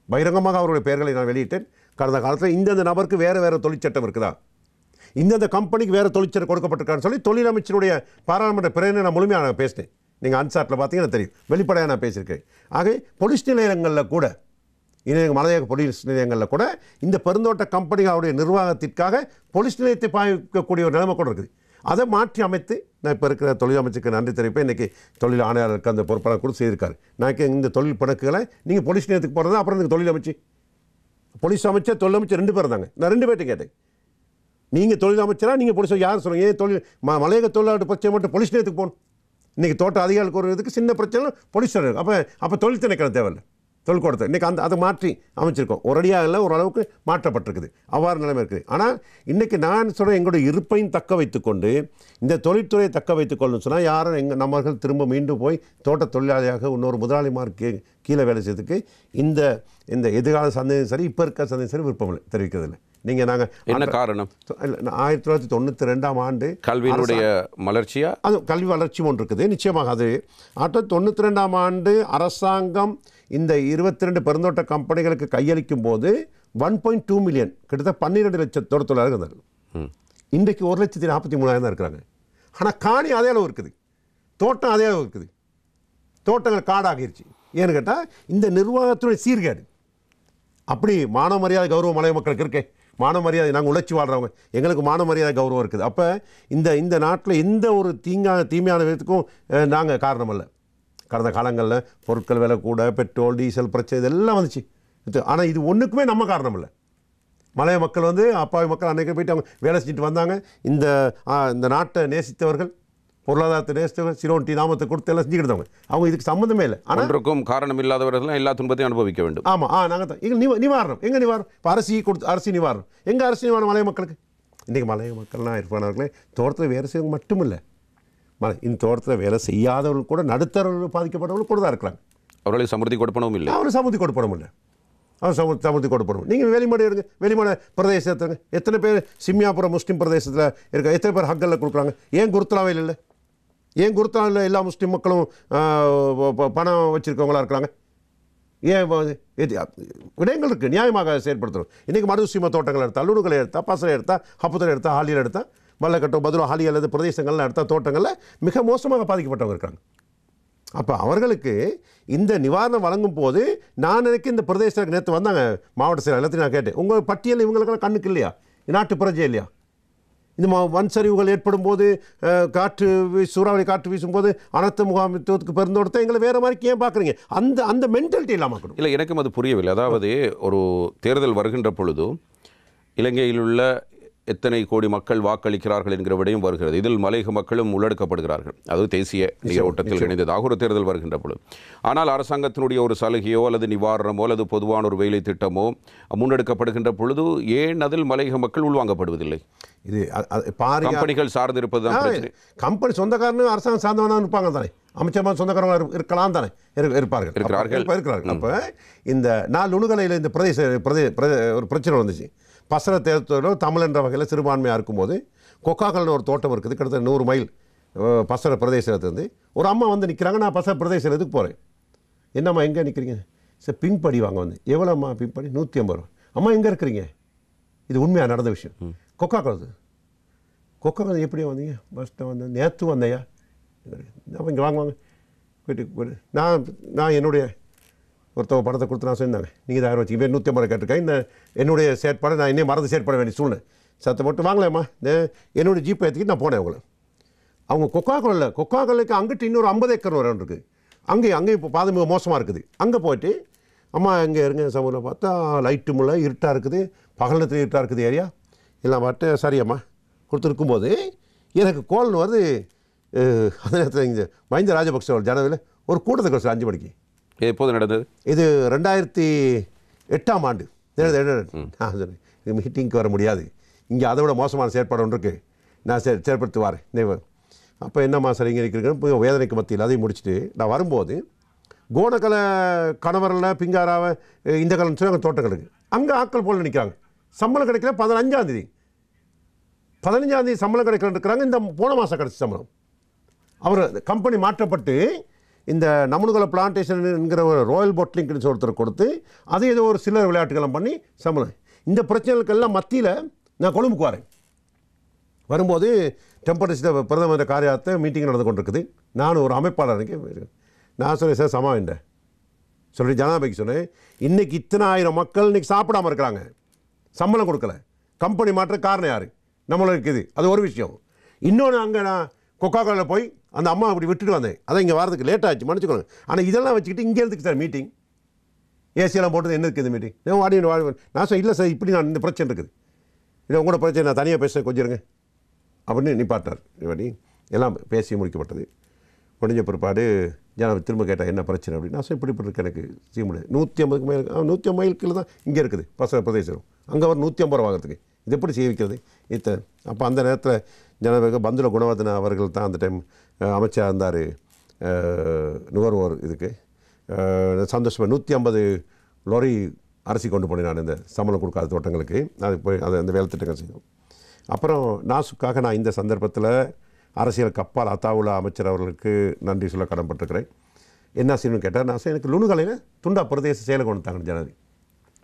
பகிரங்கமாக அவருடைய பெயர்களை நான் வெளியிட்டேன். கடந்த காலத்தில் இந்தந்த நபருக்கு வேறு தொழிற்சட்டம் இருக்குதா, இந்தந்த கம்பெனிக்கு வேறு தொழிற்சட்டம் கொடுக்கப்பட்டிருக்கான்னு சொல்லி தொழில் அமைச்சருடைய பாராளுமன்ற பிறகு நான் முழுமையாக பேசினேன். நீங்கள் அன்சாட்டில் பார்த்தீங்கன்னா தெரியும், வெளிப்படையாக நான் பேசியிருக்கேன். ஆகவே போலீஸ் நிலையங்களில் கூட, மலையக போலீஸ் நிலையங்களில் கூட இந்த பெருந்தோட்ட கம்பெனிகளுடைய நிர்வாகத்திற்காக போலீஸ் நிலையத்தை பாய்க்கக்கூடிய ஒரு நிலைமை கூட இருக்குது. அதை மாற்றி அமைத்து நான் இப்போ இருக்கிற தொழில் அமைச்சருக்கு நன்றி தெரிவிப்பேன். இன்றைக்கி தொழில் ஆணையாளருக்கு அந்த பொறுப்பாளர் கூட செய்திருக்காரு. நான் இந்த தொழில் பிணக்குகளை நீங்கள் போலீஸ் நிலையத்துக்கு போகிறதா, அப்புறம் நீங்கள் தொழில் அமைச்சு போலீஸ் அமைச்சர் தொழில் அமைச்சர் 2 பேர் இருந்தாங்க. நான் 2 பேர்ட்ட கேட்டேன், நீங்கள் தொழில் அமைச்சரா நீங்கள் போலீஸ் யார் சொல்லுங்கள், ஏன் தொழில் மலையக தொழிலாளர் பிரச்சனை மட்டும் போலீஸ் நிலையத்துக்கு போகணும். இன்றைக்கி தோட்ட அதிகாரிகளுக்கு ஒரு இதுக்கு சின்ன பிரச்சனை போலீஸ் அப்போ தொழில் திணைக்களம் தேவையில்லை, தொழில் கொடுத்த இன்றைக்கி அதை மாற்றி அமைச்சிருக்கோம். ஒரடியாக இல்லை, ஓரளவுக்கு மாற்றப்பட்டிருக்குது. அவ்வாறு நிலைமை இருக்குது. ஆனால் இன்றைக்கி நான் சொல்கிறேன், எங்களுடைய இருப்பையும் தக்க வைத்துக்கொண்டு இந்த தொழில்துறையை தக்க வைத்துக்கொள்ளணும்னு சொன்னால் யாரும் நம்மர்கள் திரும்ப மீண்டும் போய் தோட்ட தொழிலாளியாக இன்னொரு முதலாளிமார் கீழே வேலை செய்யறதுக்கு இந்த இந்த எதிர்கால சந்தேகம் சரி இப்போ இருக்க சந்தேகம் சரி விருப்பம் இல்லை தெரிவிக்கிறதில்ல. நீங்கள் நாங்கள் என்ன காரணம்? 1992ஆம் ஆண்டு கல்வியினுடைய மலர்ச்சியா? அது கல்வி வளர்ச்சி ஒன்று இருக்குது நிச்சயமாக. அது 1992ஆம் ஆண்டு அரசாங்கம் இந்த 22 பெருந்தோட்ட கம்பெனிகளுக்கு கையளிக்கும் போது 1.2 மில்லியன் கிட்டத்தட்ட 12 லட்சம் தொழிலாளர்கள் இருந்தார்கள். இன்றைக்கு 1,43,000 தான் இருக்கிறாங்க. ஆனால் காணி அதே அளவு இருக்குது, தோட்டம் அதே அளவு இருக்குது, தோட்டங்கள் காடாகிருச்சு. ஏன்னு கேட்டால் இந்த நிர்வாகத்துடைய சீர்கேடு. அப்படி மான மரியாதை கௌரவம் மலைய மக்களுக்கு இருக்கே, மான மரியாதை, நாங்கள் உழைச்சி வாழ்கிறவங்க, எங்களுக்கு மான மரியாதை கௌரவம் இருக்குது. அப்போ இந்த நாட்டில் எந்த ஒரு தீமையான விதத்துக்கும் நாங்கள் காரணம் இல்லை. கடந்த காலங்களில் பொருட்கள் விலை கூட, பெட்ரோல் டீசல் பிரச்சனை இதெல்லாம் வந்துச்சு. ஆனால் இது ஒன்றுக்குமே நம்ம காரணம் இல்லை. மலைய மக்கள் அப்பாவி மக்கள் அன்றைக்கு போயிட்டு அவங்க வேலை செஞ்சுட்டு வந்தாங்க. இந்த நாட்டை நேசித்தவர்கள், பொருளாதாரத்தை நேசித்தவர்கள், சிரோன்டி நாமத்தை கொடுத்து எல்லாம் செஞ்சுக்கிட்டு இருந்தவங்க. அவங்க இதுக்கு சம்மந்தமே இல்லை. ஆனால் ஒன்றுக்கும் காரணம் இல்லாதவர்கள் எல்லா துன்பத்தையும் அனுபவிக்க வேண்டும். ஆமாம், நாங்கள் தான் எங்கள் நிவாரணம். எங்கே நிவாரணம்? இப்போ அரிசி நிவாரணம் எங்கே? அரிசி நிவாரணம் மலைய மக்களுக்கு. இன்றைக்கி மலைய மக்கள்லாம் இருப்பானவர்களே தோட்டத்தில் வேலை செய்யவங்க மட்டும் இல்லை, இந்த தோட்டத்தில் வேலை செய்யாதவர்கள் கூட நடுத்தரவர்கள் பாதிக்கப்பட்டவர்கள் கூட தான் இருக்கிறாங்க. அவர்களுக்கு சமுர்த்தி கொடுப்பனவும் இல்லை. அவர் சமுர்த்தி கொடுப்பனும் இல்லை, அவர் சமுர்த்தி கொடுப்பணும். நீங்கள் வெளிமடை எடுங்க, வெளிமடை பிரதேசத்துங்க எத்தனை பேர் சிம்யாபுரம் முஸ்லீம் பிரதேசத்தில் இருக்க எத்தனை பேர் ஹக்கலில் கொடுக்குறாங்க? ஏன் குருத்தலாவையில் இல்லை? ஏன் குருத்தலாவில் எல்லா முஸ்லீம் மக்களும் பணம் வச்சுருக்கவங்களா இருக்கிறாங்க? ஏன் விடயங்கள் இருக்குது, நியாயமாக செயல்படுத்தணும். இன்றைக்கி மருதுசீம தோட்டங்கள் எடுத்தால், லுணுகளை எடுத்தால், பசலை எடுத்தால், ஹப்புதலை எடுத்தால், ஹாலியில் எடுத்தால், வல்லக்கட்டோ பதுலோ ஹாலி அல்லது பிரதேசங்கள்லாம் எடுத்தால் தோட்டங்களில் மிக மோசமாக பாதிக்கப்பட்டவங்க இருக்காங்க. அப்போ அவர்களுக்கு இந்த நிவாரணம் வழங்கும் போது நான் நினைக்க இந்த பிரதேசத்துக்கு நேற்று வந்தாங்க மாவட்ட செயலர் எல்லாத்தையும் நான் கேட்டேன், உங்கள் பட்டியலில் இவங்களுக்கெல்லாம் கண்ணுக்கு இல்லையா? நாட்டு பிரஜை இல்லையா? இந்த வன் சரிவுகள் ஏற்படும் போது, சூறாவளி காற்று வீசும்போது அனர்த்த முகாமித்துவத்துக்கு பெருந்தோட்டத்தை எங்களை வேறு மாதிரி ஏன் பார்க்குறீங்க? அந்த மென்டாலிட்டி இல்லாமல் இருக்கணும். இல்லை, எனக்கும் அது புரியவில்லை. அதாவது ஒரு தேர்தல் வருகின்ற பொழுது இலங்கையில் உள்ள எத்தனை கோடி மக்கள் வாக்களிக்கிறார்கள் என்கிற விடயம் வருகிறது. இதில் மலையக மக்களும் உள்ளடக்கப்படுகிறார்கள். அது தேசிய நீரோட்டத்தில் இணைந்ததாக ஒரு தேர்தல் வருகின்ற பொழுது. ஆனால் அரசாங்கத்தினுடைய ஒரு சலுகையோ அல்லது நிவாரணமோ அல்லது பொதுவான ஒரு வேலை திட்டமோ முன்னெடுக்கப்படுகின்ற பொழுது ஏன் அதில் மலையக மக்கள் உள்வாங்கப்படுவதில்லை? இது கம்பெனிகள் சார்ந்து இருப்பது தான் பிரச்சனை. கம்பெனி சொந்தக்காரனு அரசாங்கம் சார்ந்தவனாக இருப்பாங்க தானே, அமைச்சமான சொந்தக்காரங்க இருக்கலாம் தானே, இருக்கிறார்கள். அப்போ இந்த 4 உணுகலையில் இந்த ஒரு பிரச்சனை வந்துச்சு. பசர தேர்தலோ தமிழ் என்ற வகையில் சிறுபான்மையாக இருக்கும்போது கொக்காக்கல்னு ஒரு தோட்டம் இருக்குது, கிட்டத்தட்ட 100 மைல் பசர பிரதேசத்துலேருந்து ஒரு அம்மா நிற்கிறாங்க. நான் பசர பிரதேசத்துக்கு போகிறேன். என்னம்மா எங்கே நிற்கிறீங்க? சார் பின்படி வாங்க எவ்வளோம்மா பின்படி? 150 ரூபா. அம்மா எங்கே இருக்கிறீங்க? இது உண்மையாக நடந்த விஷயம். கொக்காக்கல் எப்படியா வந்தீங்க? பஸ்ஸில் நேற்று வந்தையா? அப்போ இங்கே வாங்க வீட்டுக்கு போய்ட்டு நான் என்னுடைய ஒருத்தவங்க பணத்தை கொடுத்து நான் சொன்னாங்க, நீங்கள் 1000 வச்சுக்க 150 ரூபா கேட்டிருக்கேன். இந்த என்னுடைய செயற்பாடு நான் இன்னும் மறந்து செயற்பட வேண்டிய சூழ்நிலை. சத்தம் போட்டு வாங்கலாம்மா, என்னுடைய ஜீப்பை ஏற்றிக்கிட்டு நான் போனேன். அவங்க கொக்காக்கல்லுக்கு அங்கிட்டு இன்னொரு 50 ஏக்கர் வர இருக்குது. அங்கேயும் இப்போ பாதை மிக மோசமாக இருக்குது. அங்கே போய்ட்டு அம்மா எங்கே இருங்க சமூகம் பார்த்தா லைட்டு முள்ள இருட்டாக இருக்குது, பகல் நேரத்தில் இருட்டாக இருக்குது ஏரியா எல்லாம் பார்த்து சரியம்மா கொடுத்துருக்கும்போது எனக்கு கோல்னு வருது. அந்த நேரத்தில் இங்கே மஹிந்த ராஜபக்ச ஜனவரியில் ஒரு கூட்டத்தை கழிச்சு 5 மணிக்கு. எப்போது நடந்தது இது? 2008ஆம் ஆண்டு. மீட்டிங்க்கு வர முடியாது, இங்கே அதை விட மோசமான செயற்பாடு ஒன்று இருக்குது, நான் செயற்படுத்தி வரேன். அப்போ என்னம்மா சார் இங்கே இருக்கிறேன் வேதனைக்கு மத்தியில் அதையும் முடிச்சுட்டு நான் வரும்போது கோணக்கலை கணவரில் பிங்காராவை இந்த கலன்னு சொல்லி அங்கே தோட்டம் கிடக்கு. அங்கே ஆட்கள் போல் நிற்கிறாங்க. சம்பளம் கிடைக்கல. 15ஆம் தேதி சம்பளம் கிடைக்கலன்னு இருக்கிறாங்க. இந்த போன மாதம் கிடச்சி சம்பளம். அவர் கம்பெனி மாற்றப்பட்டு இந்த நம்முகல பிளான்டேஷன் என்கிற ஒரு ராயல் போட்லிங்க்னு ஒருத்தர் கொடுத்து அது ஏதோ ஒரு சில விளையாட்டுகளும் பண்ணி சம்பளம். இந்த பிரச்சனைகளுக்கெல்லாம் மத்தியில் நான் கொழும்புக்கு வரேன். வரும்போது டெம்பரேச்சர் பிரதமர் காரியத்தை மீட்டிங் நடந்து கொண்டிருக்குது. நான் ஒரு அமைப்பாளருக்கு நான் சொன்னேன், சார் சமாவேண்டேன் சொல்லி ஜனாதிபதிக்கு சொன்னேன், இன்றைக்கி இத்தனை 1000 மக்கள் இன்றைக்கி சாப்பிடாமல் இருக்கிறாங்க, சம்பளம் கொடுக்கல. கம்பெனி மாற்ற காரணம் யார்? நம்மளும் இருக்குது. அது ஒரு விஷயம். இன்னொன்று, அங்கே நான் கொக்காக்கோலில் போய் அந்த அம்மா அப்படி விட்டுட்டு வந்தேன். அதான் இங்கே வரதுக்கு லேட் ஆச்சு, மன்னிச்சுக்கோங்க. ஆனால் இதெல்லாம் வச்சுக்கிட்டு இங்கே இருந்துக்கு சார் மீட்டிங், ஏசியெல்லாம் போட்டது என்ன இருக்குது மீட்டிங்? நான் சார் இல்லை சார், இப்படி நான் இந்த பிரச்சனை இருக்குது, இல்லை உங்களோட பிரச்சனை, நான் தனியாக பேச கொஞ்சம் இருங்க அப்படின்னு நிப்பாட்டார். இப்படி எல்லாம் பேசி முடிக்கப்பட்டது. முடிஞ்ச பிற்பாடு ஜனாதிபதி திரும்ப கேட்டால் என்ன பிரச்சனை அப்படின்னு. நான் சார் இப்படி இருக்கு, எனக்கு செய்ய முடியாது. 150 மைல் 150 மைலுக்குள்ள தான் இங்கே இருக்குது பசங்க பிரதேசம். அங்கே ஒரு 150 ரூபா வாங்குறதுக்கு இது எப்படி செய்ய வைக்கிறது? அப்போ அந்த நேரத்தில் ஜனாதிபதி பந்துல குணவர்தன அவர்கள் தான் அந்த டைம் அமைச்சராக இருந்தார் நுகர்வோர் இதுக்கு சந்தோஷமாக 150 லொரி அரிசி கொண்டு போனேன் நான் இந்த சம்பளம் கொடுக்காத தோட்டங்களுக்கு. அது போய் அதை அந்த வேலை திட்டங்கள் செய்தோம். அப்புறம் நாசுக்காக நான் இந்த சந்தர்ப்பத்தில் அரசியல் கப்பால் அத்தாவுல்லா அமைச்சர் அவர்களுக்கு நன்றி சொல்ல கடன்பட்டிருக்கிறேன். என்ன செய்யணும்னு கேட்டால், நான் எனக்கு லுணுகலையில் துண்டா பிரதேச செயலை கொண்டு தாங்க ஜனாதி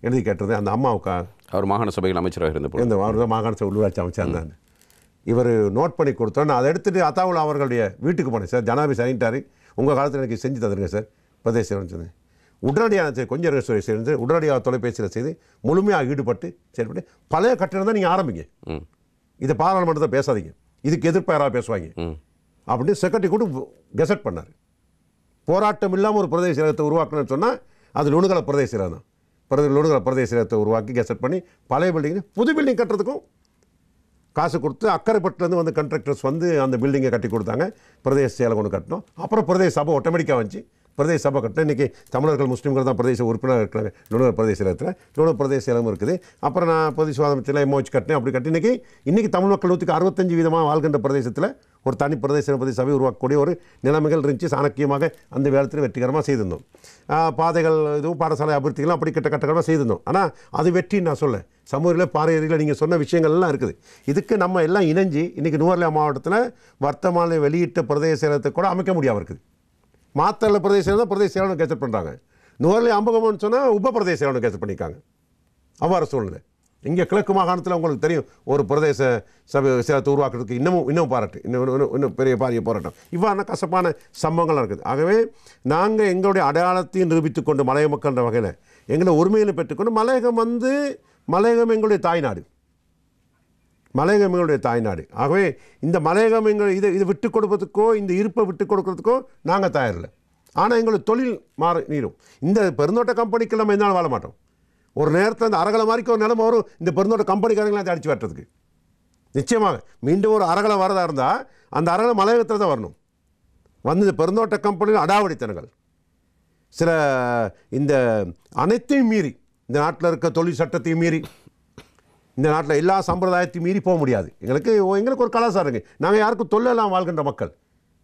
எழுதி கேட்டிருந்தேன். அந்த அம்மாவுக்கா அவர் மாகாண சபையில் அமைச்சராக இருந்தபோது இந்த அவர் தான் மாகாண சபை உள்ளாட்சி அமைச்சர் தான். இவர் நோட் பண்ணி கொடுத்தோம். நான் அதை எடுத்துகிட்டு அத்தாவுல்லா அவர்களுடைய வீட்டுக்கு போனேன். சார் ஜனாபி சரிட்டாரு, உங்கள் காலத்தில் எனக்கு செஞ்சு தந்துருங்க சார் பிரதேச சொன்னேன். உடனடியாக கொஞ்சம் சேர்ந்து உடனடியாக தொலைபேசியில் செய்து முழுமையாக ஈடுபட்டு செயல்பட்டு பழைய கட்டணம் தான் நீங்கள் ஆரம்பிங்க, இதை பாராளுமன்றத்தை பேசாதீங்க, இதுக்கு எதிர்ப்பாக யாராவது பேசுவாங்க அப்படின்னு செக்ரட்டரி கூட கெசட் பண்ணார். போராட்டம் இல்லாமல் ஒரு பிரதேச செயலகத்தை உருவாக்கணும்னு சொன்னால் அது லுணுகலை பிரதேச செயலகம் தான். லுணுகலை பிரதேச செயலகத்தை உருவாக்கி கெசட் பண்ணி பழைய பில்டிங் புது பில்டிங் கட்டுறதுக்கும் காசு கொடுத்து அக்கரைப்பட்டிலேருந்து வந்து கான்ட்ராக்டர்ஸ் வந்து அந்த பில்டிங்கை கட்டி கொடுத்தாங்க. பிரதேச செயலகம் ஒன்று கட்டணும். அப்புறம் பிரதேச சபை ஆட்டோமேட்டிக்காக வந்துச்சு. பிரதேச சபை கட்டினேன். இன்றைக்கி தமிழர்கள் முஸ்லீம்கள் தான் பிரதேச உறுப்பினர் இருக்கிறாங்க. லுணுகல் பிரதேச செயலகத்தில் லுணுகல் பிரதேச செயலகம் இருக்குது. அப்புறம் நான் பொது சுகாதாரத்தில் எம்ஓஹெச் கட்டினேன். அப்படி கட்டி இன்றைக்கி தமிழ் மக்கள் 65% வாழ்கின்ற பிரதேசத்தில் ஒரு தனி பிரதேச சபை உருவாக்கக்கூடிய ஒரு நிலைமைகள் இருந்துச்சு. சாணக்கியமாக அந்த வேளத்தில் வெற்றிகரமாக செய்திருந்தோம். பாதைகள் இதுவும் பாடசாலை அபிவிருத்திகளும் அப்படி கட்டமாக செய்திருந்தோம். ஆனால் அது வெற்றின்னு நான் சொல்ல சமூகத்தில் பாறையறியில் நீங்கள் சொன்ன விஷயங்கள்லாம் இருக்குது. இதுக்கு நம்ம எல்லாம் இணைஞ்சு இன்றைக்கி நுவரெலியா மாவட்டத்தில் வர்த்தமானில் வெளியிட்ட பிரதேச செயலகத்தை கூட அமைக்க முடியாமல் இருக்குது. மாத்தள பிரதேச செயலகம் பிரதேச செயலகம் கேன்சல் பண்ணுறாங்க. நுவரெலியா அம்பகம்னு சொன்னால் உப பிரதேச செயலகம் கேன்சல் பண்ணியிருக்காங்க. அவ்வாறு சூழ்நிலை. இங்கே கிழக்கு மாகாணத்தில் உங்களுக்கு தெரியும், ஒரு பிரதேச சபை செயலகத்தை உருவாக்குறதுக்கு இன்னும் பாராட்டு, இன்னும் பெரிய போராட்டம், இவ்வாறான கசப்பான சம்பவங்கள் இருக்குது. ஆகவே நாங்கள் எங்களுடைய அடையாளத்தையும் நிரூபித்துக் கொண்டு மலைய மக்கள்ன்ற வகையில் எங்களை உரிமையில் பெற்றுக்கொண்டு மலையகம் எங்களுடைய தாய்நாடு, மலையகம் எங்களுடைய தாய்நாடு. ஆகவே இந்த மலையகம் இதை விட்டுக் கொடுப்பதுக்கோ இந்த இருப்பை விட்டுக் கொடுக்கறதுக்கோ நாங்கள் தயாரில்லை. ஆனால் எங்களுடைய தொழில் நீரும். இந்த பெருந்தோட்ட கம்பெனிக்கு நம்ம எந்த நாள் வாழ மாட்டோம். ஒரு நேரத்தில் அந்த அரகலை மாதிரிக்கு ஒரு நிலைமை வரும் இந்த பெருந்தோட்ட கம்பெனிக்காரங்களாம் அடித்து வெட்டுறதுக்கு. நிச்சயமாக மீண்டும் ஒரு அரகலை வரதா இருந்தால் அந்த அரகலை மலையகத்தில் தான் வரணும். வந்து இந்த பெருந்தோட்ட கம்பெனிகள் அடாவடித்தனங்கள் சில இந்த அனைத்தையும் மீறி, இந்த நாட்டில் இருக்க தொழில் சட்டத்தையும் மீறி, இந்த நாட்டில் எல்லா சம்பிரதாயத்தையும் மீறி போக முடியாது. எங்களுக்கு ஒரு கலாச்சாரம் இருக்குது. நாங்கள் யாருக்கும் தொல்லெல்லாம் வாழ்கின்ற மக்கள்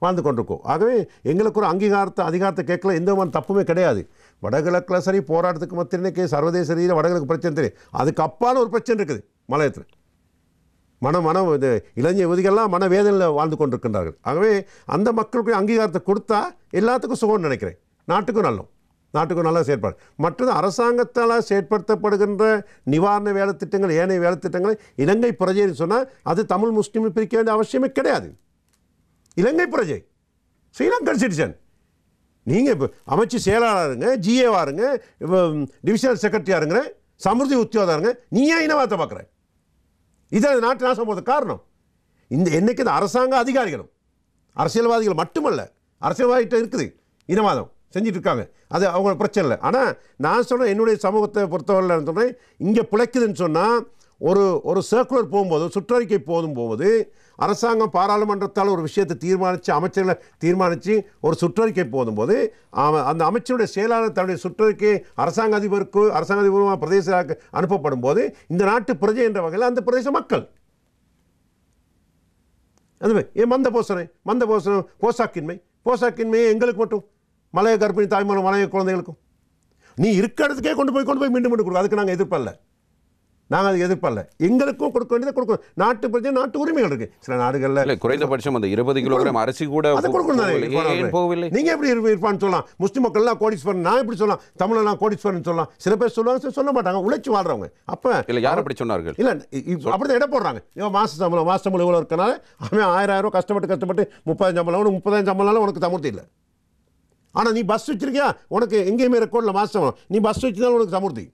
வாழ்ந்து கொண்டிருக்கோம். ஆகவே எங்களுக்கு ஒரு அதிகாரத்தை கேட்கல எந்த விதமான தப்புமே கிடையாது. வடகிழக்கில் சரி போராட்டத்துக்கு மத்திய இன்றைக்கி சர்வதேச ரீதியில் வடகிழக்கு பிரச்சனை தெரியும். அதுக்கு அப்பால் ஒரு பிரச்சனை இருக்குது மலையத்தில். இது இளைஞ யுவதிகள்லாம் மனவேதனையில் வாழ்ந்து கொண்டிருக்கின்றார்கள். ஆகவே அந்த மக்களுக்கு அங்கீகாரத்தை கொடுத்தா எல்லாத்துக்கும் சுகம்னு நினைக்கிறேன். நாட்டுக்கும் நல்லா செயல்பாடு. மற்றது அரசாங்கத்தால் செயற்படுத்தப்படுகின்ற நிவாரண வேலை திட்டங்கள், ஏனைய வேலை திட்டங்களை இலங்கை பிரஜைன்னு சொன்னால் அது தமிழ் முஸ்லீம் பிரிக்க வேண்டிய அவசியமே கிடையாது. இலங்கை பிரஜை, ஸ்ரீலங்கன் சிட்டிசன். நீங்கள் இப்போ அமைச்சு செயலாளருங்க, ஜிஏவாருங்க, டிவிஷனல் செக்ரட்டரியாருங்க, சமிருத்தி உத்தியோகருங்க, நீ ஏன் இனவாதத்தை பார்க்குற? இதான் நாட்டு நாசம் போகிறது காரணம். என்னைக்கு இந்த அரசாங்க அதிகாரிகளும் அரசியல்வாதிகள் மட்டுமல்ல, அரசியல்வாதிகிட்ட இருக்குது இனவாதம் செஞ்சுட்டு இருக்காங்க. அது அவங்க பிரச்சனை இல்லை. ஆனால் நான் சொன்னேன் என்னுடைய சமூகத்தை பொறுத்தவரையில் சொன்னேன், இங்கே பிழைக்குதுன்னு சொன்னால் ஒரு சர்க்குலர் போகும்போது, சுற்றறிக்கை போகும்போது அரசாங்கம் பாராளுமன்றத்தால் ஒரு விஷயத்தை அமைச்சர்களை தீர்மானித்து ஒரு சுற்றறிக்கை போதும்போது அந்த அமைச்சருடைய செயலாளர் தன்னுடைய சுற்றறிக்கை அரசாங்க அதிபர் பிரதேச அனுப்பப்படும் போது இந்த நாட்டு பிரஜை என்ற வகையில் அந்த பிரதேச மக்கள் அதுவே மந்த போசனம் போசாக்கின்மை எங்களுக்கு மட்டும் மலைய கர்ப்பிணி தாய்மாரும் மலைய குழந்தைகளுக்கும் நீ இருக்க இடத்துக்கே கொண்டு போய் மீண்டும் கொடுக்கும். அதுக்கு நாங்கள் எதிர்ப்பல்ல. எங்களுக்கும் கொடுக்க வேண்டியதை கொடுக்கணும். நாட்டு பிரச்சனை, நாட்டு உரிமைகள் இருக்கு. சில நாடுகளில் குறைந்தபட்சம் அந்த 20 கிலோகிராம் அரிசி கூட போகவில்லை. நீங்க எப்படி இருப்பான்னு சொல்லலாம். முஸ்லிம் மக்கள் எல்லாம் கோடீஸ்வரன், நான் எப்படி சொல்லலாம்? தமிழெல்லாம் கோடீஸ்வரன் சொல்லலாம். சில பேர் சொல்லுவாங்க, சொல்ல மாட்டாங்க. உழைச்சி வாழ்றவங்க. அப்ப இல்ல யார் அப்படி சொன்னார்கள்? இல்ல அப்படிதான் இடம் போடுறாங்க. மாச சம்பளம் இவ்வளவு இருக்கனால அவன் 1000 ரூபாய் கஷ்டப்பட்டு 30 சம்பளம் உனக்கு தமிழ்த்தி இல்லை. ஆனால் நீ பஸ் வச்சிருக்கியா, உனக்கு எங்கேயுமே ரெக்கார்டில் மாச சம்பளம், நீ பஸ் வச்சுதான் உனக்கு சமுர்த்தி.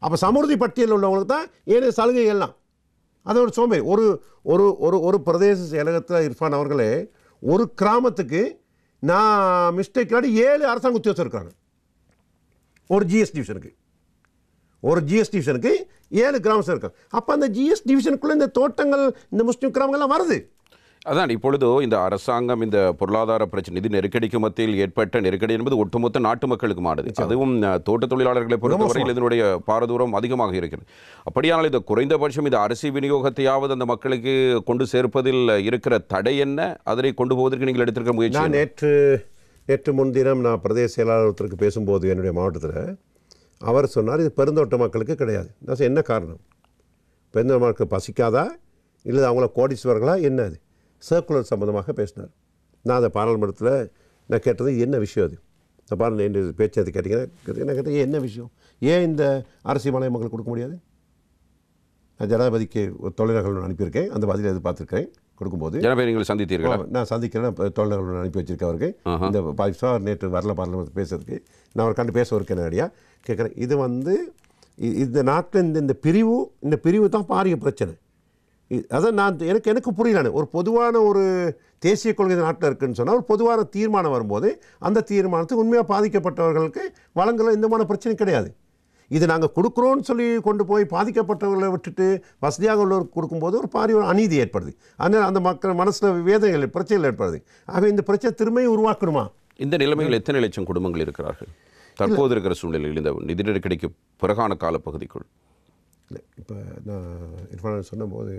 அப்போ சமுர்த்தி பட்டியலில் உள்ளவங்களுக்கு தான் ஏனைய சலுகைகள்லாம். அது ஒரு சோம்பேறி. ஒரு பிரதேச செயலகத்தில் இர்ஃபான் அவர்களே, ஒரு கிராமத்துக்கு நான் மிஸ்டேக்காடி 7 அரசாங்க உத்தியோகஸ்தர் இருக்காங்க. ஒரு ஜிஎஸ் டிவிஷனுக்கு 7 கிராமம் இருக்காங்க. அப்போ அந்த ஜிஎஸ் டிவிஷனுக்குள்ளே இந்த தோட்டங்கள், இந்த முஸ்லீம் கிராமங்கள்லாம் வருது. அதான் இப்பொழுது இந்த அரசாங்கம் இந்த பொருளாதார பிரச்சனை, நிதி நெருக்கடிக்கு மத்தியில் ஏற்பட்ட நெருக்கடி என்பது ஒட்டுமொத்த நாட்டு மக்களுக்கு மாறுது. அதுவும் தோட்ட தொழிலாளர்களை பொறுத்தவரையில் இதனுடைய பாரதூரம் அதிகமாக இருக்கிறது. அப்படியானால் இந்த குறைந்தபட்சம் இந்த அரிசி விநியோகத்தையாவது அந்த மக்களுக்கு கொண்டு சேர்ப்பதில் இருக்கிற தடை என்ன? அதனை கொண்டு போவதற்கு நீங்கள் எடுத்திருக்கிற முயற்சி? நான் நேற்று நேற்று முன்தினம் நான் பிரதேச செயலாளருக்கு பேசும்போது என்னுடைய மாவட்டத்தில் அவர் சொன்னார், இது பெருந்தோட்ட மக்களுக்கு கிடையாது. நான் என்ன காரணம்? பெருந்தோட்ட மக்களுக்கு பசிக்காதா இல்லை அவங்கள கோடீஸ்வரர்களா என்ன? அது சர்க்குலர் சம்மந்தமாக பேசினார். நான் அதை பாராளுமன்றத்தில் நான் கேட்டது என்ன விஷயம் அது? நான் பாருங்கள் என்று பேச்சு அது கேட்டிங்கன்னா என்ன கேட்டது, என்ன விஷயம், ஏன் இந்த அரிசி மலை மக்களுக்கு கொடுக்க முடியாது? நான் ஜனாதிபதிக்கு ஒரு தொழிலாளர்கள் அனுப்பியிருக்கேன், அந்த பதிலை எதிர்பார்த்துருக்கேன். கொடுக்கும்போது ஜனாதிபதி சந்தித்தீர்களா? நான் சந்திக்கிறேன், தொழிலாளர்கள் அனுப்பி வச்சிருக்கேன் அவருக்கு. இந்த பாகிஸ்தான் நேற்று வரல பார்லிமெண்ட் பேசுறதுக்கு, நான் அவர் கண்டு பேச இருக்கேன். நேரடியாக கேட்குறேன், இது இந்த நாட்டில் இந்த பிரிவு தான் பாரிய பிரச்சனை. அதான் நான் எனக்கு புரியலானு ஒரு பொதுவான ஒரு தேசிய கொள்கை நாட்டில் இருக்குதுன்னு சொன்னால் ஒரு பொதுவான தீர்மானம் வரும்போது அந்த தீர்மானத்துக்கு உண்மையாக பாதிக்கப்பட்டவர்களுக்கு வழங்கல எந்தமான பிரச்சனை கிடையாது. இது நாங்கள் கொடுக்குறோன்னு சொல்லி கொண்டு போய் பாதிக்கப்பட்டவர்களை விட்டுட்டு வசதியாக உள்ளவருக்கு கொடுக்கும்போது ஒரு பாரிய அநீதி ஏற்படுது. அதனால் அந்த மக்கள் மனசில் வேதனைகள் பிரச்சனைகள் ஏற்படுது. ஆக இந்த பிரச்சனை திரும்பியும் உருவாக்கணுமா? இந்த நிலைமையில் எத்தனை லட்சம் குடும்பங்கள் இருக்கிறார்கள் தற்போது இருக்கிற சூழ்நிலையில் இந்த நிதி நெருக்கடிக்கு பிறகான காலப்பகுதிக்குள்? இல்லை, இப்போ நான் சொன்னபோது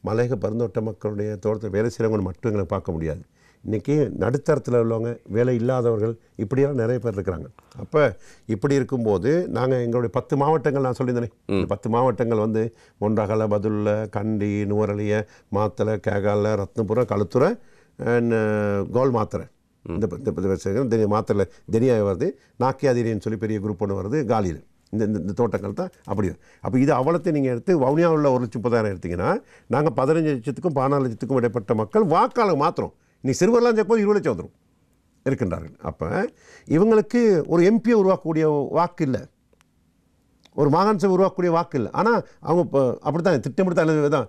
மலையக பருந்தோட்ட மக்களுடைய தோட்டத்தில் வேலை செய்கிறவங்க மட்டும் எங்களை பார்க்க முடியாது. இன்றைக்கி நடுத்தரத்தில் உள்ளவங்க, வேலை இல்லாதவர்கள், இப்படியெல்லாம் நிறைய பேர் இருக்கிறாங்க. அப்போ இப்படி இருக்கும்போது நாங்கள் எங்களுடைய 10 மாவட்டங்கள் நான் சொல்லியிருந்தேனே, இந்த 10 மாவட்டங்கள் மொன்றாகல, பதுல்ல, கண்டி, நுவரலிய, மாத்தலை, கேகால, ரத்னபுரம், களுத்துறை, கோல் மாத்திரை. இந்த மாத்திரை தெனியாக வருது, நாக்கியாதிரின்னு சொல்லி பெரிய குரூப் ஒன்று வருது காலியில். இந்த தோட்டங்கள் தான் அப்படி. அப்போ இது அவ்வளோத்தையும் நீங்கள் எடுத்து வவுனியாவில் உள்ள 1,30,000 எடுத்திங்கன்னா நாங்கள் 15 லட்சத்துக்கும் 14 லட்சத்துக்கும் இடைப்பட்ட மக்கள் வாக்காளர் மாத்திரம். நீ சிறுவர்லாம் சேர்க்கும்போது 20 லட்சம் வந்துடும் இருக்கின்றார்கள். அப்போ இவங்களுக்கு ஒரு எம்பியை உருவாக்கக்கூடிய வாக்கு இல்லை, ஒரு மாகாண சபை உருவாக்கக்கூடிய வாக்கு இல்லை. ஆனால் அவங்க இப்போ அப்படி தான் திட்டமிட்டு தான்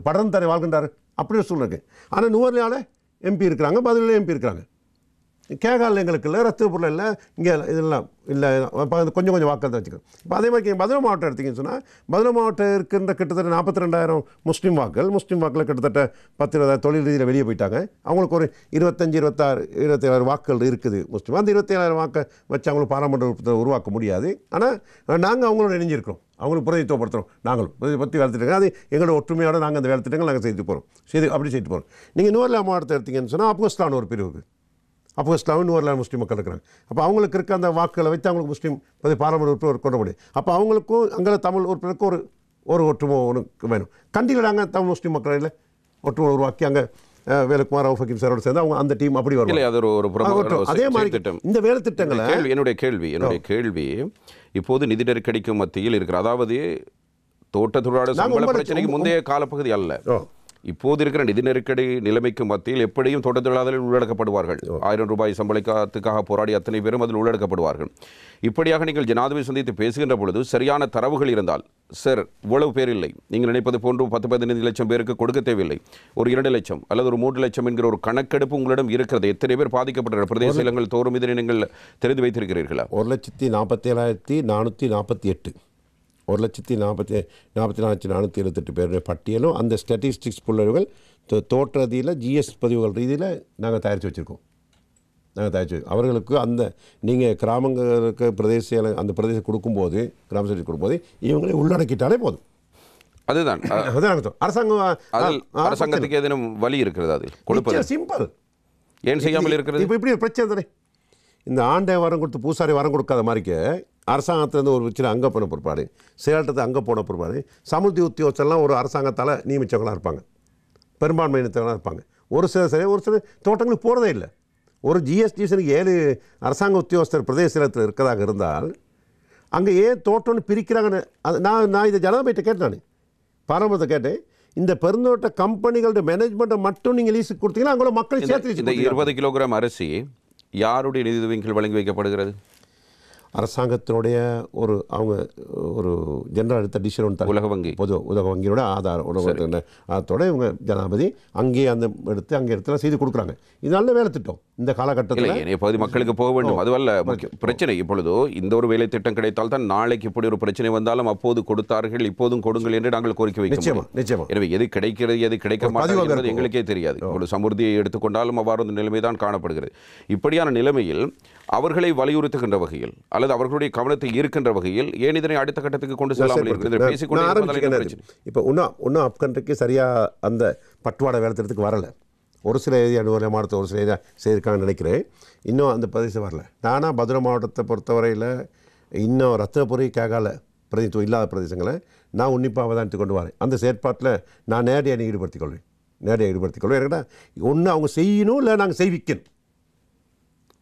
படம் தரை வாழ்கின்றார்கள், அப்படி ஒரு சூழ்நிலை. ஆனால் நுவர்லியால் எம்பி இருக்கிறாங்க, பதிலில் எம்பி இருக்கிறாங்க. கேகாலில் எங்களுக்கு இல்லை, ரத்தினபுரில் இல்லை, இங்கே இதெல்லாம் இல்லை. கொஞ்சம் வாக்கள் தான் வச்சுக்கோங்க. இப்போ அதே மாதிரி மதுரை மாவட்டம் எடுத்திங்கன்னு சொன்னால் மதுரை மாவட்டம் இருக்கின்ற கிட்டத்தட்ட 42,000 முஸ்லீம் வாக்கில் கிட்டத்தட்ட 10-20 தொழில் ரீதியில் வெளியே போயிட்டாங்க. அவங்களுக்கு ஒரு 25-27 வாக்குகள் இருக்குது முஸ்லீம். அந்த 27,000 வாக்கை வச்சு அவங்களுக்கு பாராளுமன்ற உருவாக்க முடியாது. ஆனால் நாங்கள் அவங்களோட இணைஞ்சிருக்கிறோம், அவங்களுக்கு பிரதித்துவப்படுத்துகிறோம். நாங்களும் பற்றி வேலை திட்டங்கள், அது எங்களோட ஒற்றுமையோடு நாங்கள் அந்த வேலை திட்டங்கள் நாங்கள் செய்து போகிறோம், அப்படி செய்து போகிறோம். நீங்கள் நூர்லா மாவட்டத்தை எடுத்திங்கன்னு சொன்னால் ஆப்கானிஸ்தான் ஒரு பிரிவுக்கு, ஆப்கானிஸ்தான் நூறுல முஸ்லீம் மக்கள் இருக்கிறாங்க. அப்போ அவங்களுக்கு இருக்க அந்த வாக்குகளை வைத்து அவங்களுக்கு முஸ்லீம் பாராளுமன்ற உறுப்பினர் கொண்டு முடியும். அப்போ அவங்களுக்கும் அங்கே தமிழ் உறுப்பினருக்கு ஒரு ஒற்றுமை ஒன்று வேணும். கண்டியில் நாங்கள் தமிழ் முஸ்லீம் மக்கள் இல்லை ஒற்றுமை உருவாக்கி அங்கே வேலுக்குமார் ரவுஃபக்கீம் சாரோடு சேர்ந்து அவங்க அந்த டீம் அப்படி வரும். அதே மாதிரி இந்த வேலை திட்டங்களை என்னுடைய கேள்வி இப்போது நிதி நெருக்கடிக்கும் மத்தியில் இருக்கிற, அதாவது தோட்ட தொழிலாளர் சம்பள பிரச்சனைக்கு முந்தைய காலப்பகுதி அல்ல, இப்போது இருக்கிற நிதி நெருக்கடி நிலைமைக்கு மத்தியில் எப்படியும் தோட்ட தொழிலாளர்கள் உள்ளடக்கப்படுவார்கள். 1000 ரூபாய் சம்பளத்துக்காக போராடி அத்தனை பேரும் அதில் உள்ளடக்கப்படுவார்கள். இப்படியாக நீங்கள் ஜனாதிபதி சந்தித்து பேசுகின்ற பொழுது சரியான தரவுகள் இருந்தால், சார் இவ்வளவு பேர் இல்லை, நீங்கள் நினைப்பது போன்று 10-15 லட்சம் பேருக்கு கொடுக்க தேவையில்லை, ஒரு 2 லட்சம் அல்லது ஒரு 3 லட்சம் என்கிற ஒரு கணக்கெடுப்பு உங்களிடம் இருக்கிறது. எத்தனை பேர் பாதிக்கப்பட்ட பிரதேச இல்லங்கள் தோறும் இதனை நீங்கள் தெரிந்து வைத்திருக்கிறீர்களா? 1,47,448 1,44,478 பேருடைய பட்டியலும் அந்த ஸ்டாட்டிஸ்டிக்ஸ் புள்ளர்கள் தோற்றதில் ஜிஎஸ் பதிவுகள் ரீதியில் நாங்கள் தயாரித்து வச்சுருக்கோம். அவர்களுக்கு அந்த நீங்கள் கிராமங்களுக்கு அந்த பிரதேசம் கொடுக்கும்போது, கிராம சபை கொடுக்கும்போது இவங்களை உள்ளடக்கிட்டாலே போதும். அதுதான் அரசாங்கத்துக்கு ஏதேனும் வழி இருக்கிறது அது கொடுப்பது? சிம்பிள். ஏன் செய்யாமல் இருக்கிறது? இப்போ இப்படி ஒரு பிரச்சனை தானே. இந்த ஆண்டை வரம் கொடுத்து பூசாரி வரம் கொடுக்காத மாதிரிக்கு அரசாங்கத்திலேருந்து ஒரு பிரச்சனை அங்கே போன பிற்பாடு, செயலாட்டத்தை அங்கே போன பிற்பாடு சமுர்த்தி உத்தியோகத்தெல்லாம் ஒரு அரசாங்கத்தால் நியமித்தவங்களாக இருப்பாங்க, பெரும்பான்மை இனத்தவங்களாக இருப்பாங்க. ஒரு சில தோட்டங்களுக்கு போகிறதே இல்லை. ஒரு ஜிஎஸ்டிசனுக்கு 7 அரசாங்க உத்தியோகஸ்தர் பிரதேச செயலகத்தில் இருக்கிறதாக இருந்தால் அங்கே ஏன் தோட்டம்னு பிரிக்கிறாங்கன்னு நான் இதை ஜனாதிபதிட்ட கேட்டேன், பாராளுமன்றத்தை கேட்டேன். இந்த பெருந்தோட்ட கம்பெனிகளோட மேனேஜ்மெண்ட்டை மட்டும் நீங்கள் லீஸுக்கு கொடுத்தீங்கன்னா அங்கே மக்களை சேர்த்து. இந்த 20 கிலோகிராம் அரிசி யாருடைய நிதியுதவியின் கீழ் வழங்கி வைக்கப்படுகிறது? அரசாங்கத்தினுடைய அவங்க ஒரு ஜெனரல் எடுத்த டிசிஷன் ஒன்று, உலக வங்கி உலக வங்கியோட ஆதாரத்தோட இவங்க ஜனாதிபதி அங்கே எடுத்து இடத்துல செய்து கொடுக்குறாங்க. இது நல்ல வேலை திட்டம். இந்த காலகட்டத்தில் பகுதி மக்களுக்கு போக வேண்டும், அதுவல்ல பிரச்சனை. இப்பொழுதோ இந்த ஒரு வேலை திட்டம் கிடைத்தால் தான் நாளைக்கு இப்படி ஒரு பிரச்சனை வந்தாலும் அப்போது கொடுத்தார்கள், இப்போதும் கொடுங்கள் என்று நாங்கள் கோரிக்கை வைக்கிறோம். நிச்சயமா. எனவே எது கிடைக்கிறது எது கிடைக்க மாட்டேங்கிறது எங்களுக்கே தெரியாது. ஒரு சமுர்த்தியை எடுத்துக்கொண்டாலும் அவ்வாறு ஒரு நிலைமை தான் காணப்படுகிறது. இப்படியான நிலைமையில் அவர்களை வலியுறுத்துகின்ற வகையில் அல்லது அவர்களுடைய கவனத்தை ஈர்க்கின்ற வகையில் ஏன் இதனை அடுத்த கட்டத்துக்கு கொண்டு செல்லாமல் இருக்கிறது? இப்போ இன்னும் அப்கண்ட்ரிக்கு சரியாக அந்த பட்டுவாடை வேலை திட்டத்துக்கு வரலை. ஒரு சில ஏரியா நூறு மாவட்டத்தை ஒரு சில ஏரியா செய்திருக்காங்கன்னு நினைக்கிறேன். இன்னும் அந்த பிரதேசம் வரல. நானாக மதுரை மாவட்டத்தை பொறுத்தவரையில் இன்னும் ரத்னபுரி கேகால பிரதித்துவம் இல்லாத பிரதேசங்களை நான் உன்னிப்பாக அவதானித்து கொண்டு வரேன். அந்த செயற்பாட்டில் நான் நேரடியாக ஈடுபடுத்திக் கொள்வேன். ஏன்னா ஒன்று அவங்க செய்யணும், இல்லை நாங்கள் செய்விக்கணும்.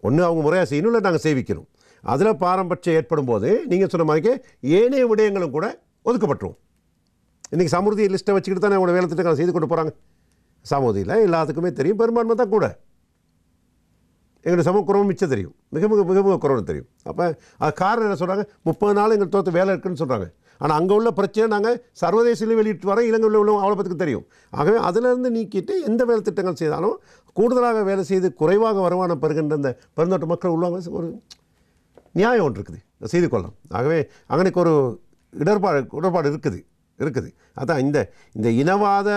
ஒன்று அவங்க முறையாக செய்யணும், இல்லை நாங்கள் செய்விக்கணும். அதில் பாரபட்சம் ஏற்படும் போது நீங்கள் சொன்ன மாதிரி ஏனைய விடயங்களும் கூட ஒதுக்கப்பட்டுரும். இன்றைக்கி சமுர்தி லிஸ்ட்டை வச்சுக்கிட்டு தானே அவங்களோட வேலை திட்டங்களை செய்து கொண்டு போகிறாங்க. சமுதியில் எல்லாத்துக்குமே தெரியும், பெரும்பான்மை தான் கூட. எங்களுடைய சமூக குறவு மிச்சம் தெரியும், மிக மிக மிக மிக குறவு தெரியும். அப்போ அது காரணம் என்ன சொல்கிறாங்க, 30 நாள் எங்கள் தோற்று வேலை இருக்குன்னு சொல்கிறாங்க. ஆனால் அங்கே உள்ள பிரச்சனை நாங்கள் சர்வதேசலையும் வெளியிட்டு வரோம், இலங்கையில் உள்ள அவ்வளோ பத்துக்கு தெரியும். ஆகவே அதிலிருந்து நீக்கிட்டு எந்த வேலை திட்டங்கள் செய்தாலும் கூடுதலாக வேலை செய்து குறைவாக வருமானம் பெறுகின்ற இந்த பெருந்தோட்ட மக்கள் உள்ளவங்க ஒரு நியாயம் ஒன்று இருக்குது, செய்து கொள்ளலாம். ஆகவே அங்கனைக்கு ஒரு இடர்பாடு இருக்குது. அதான் இந்த இனவாத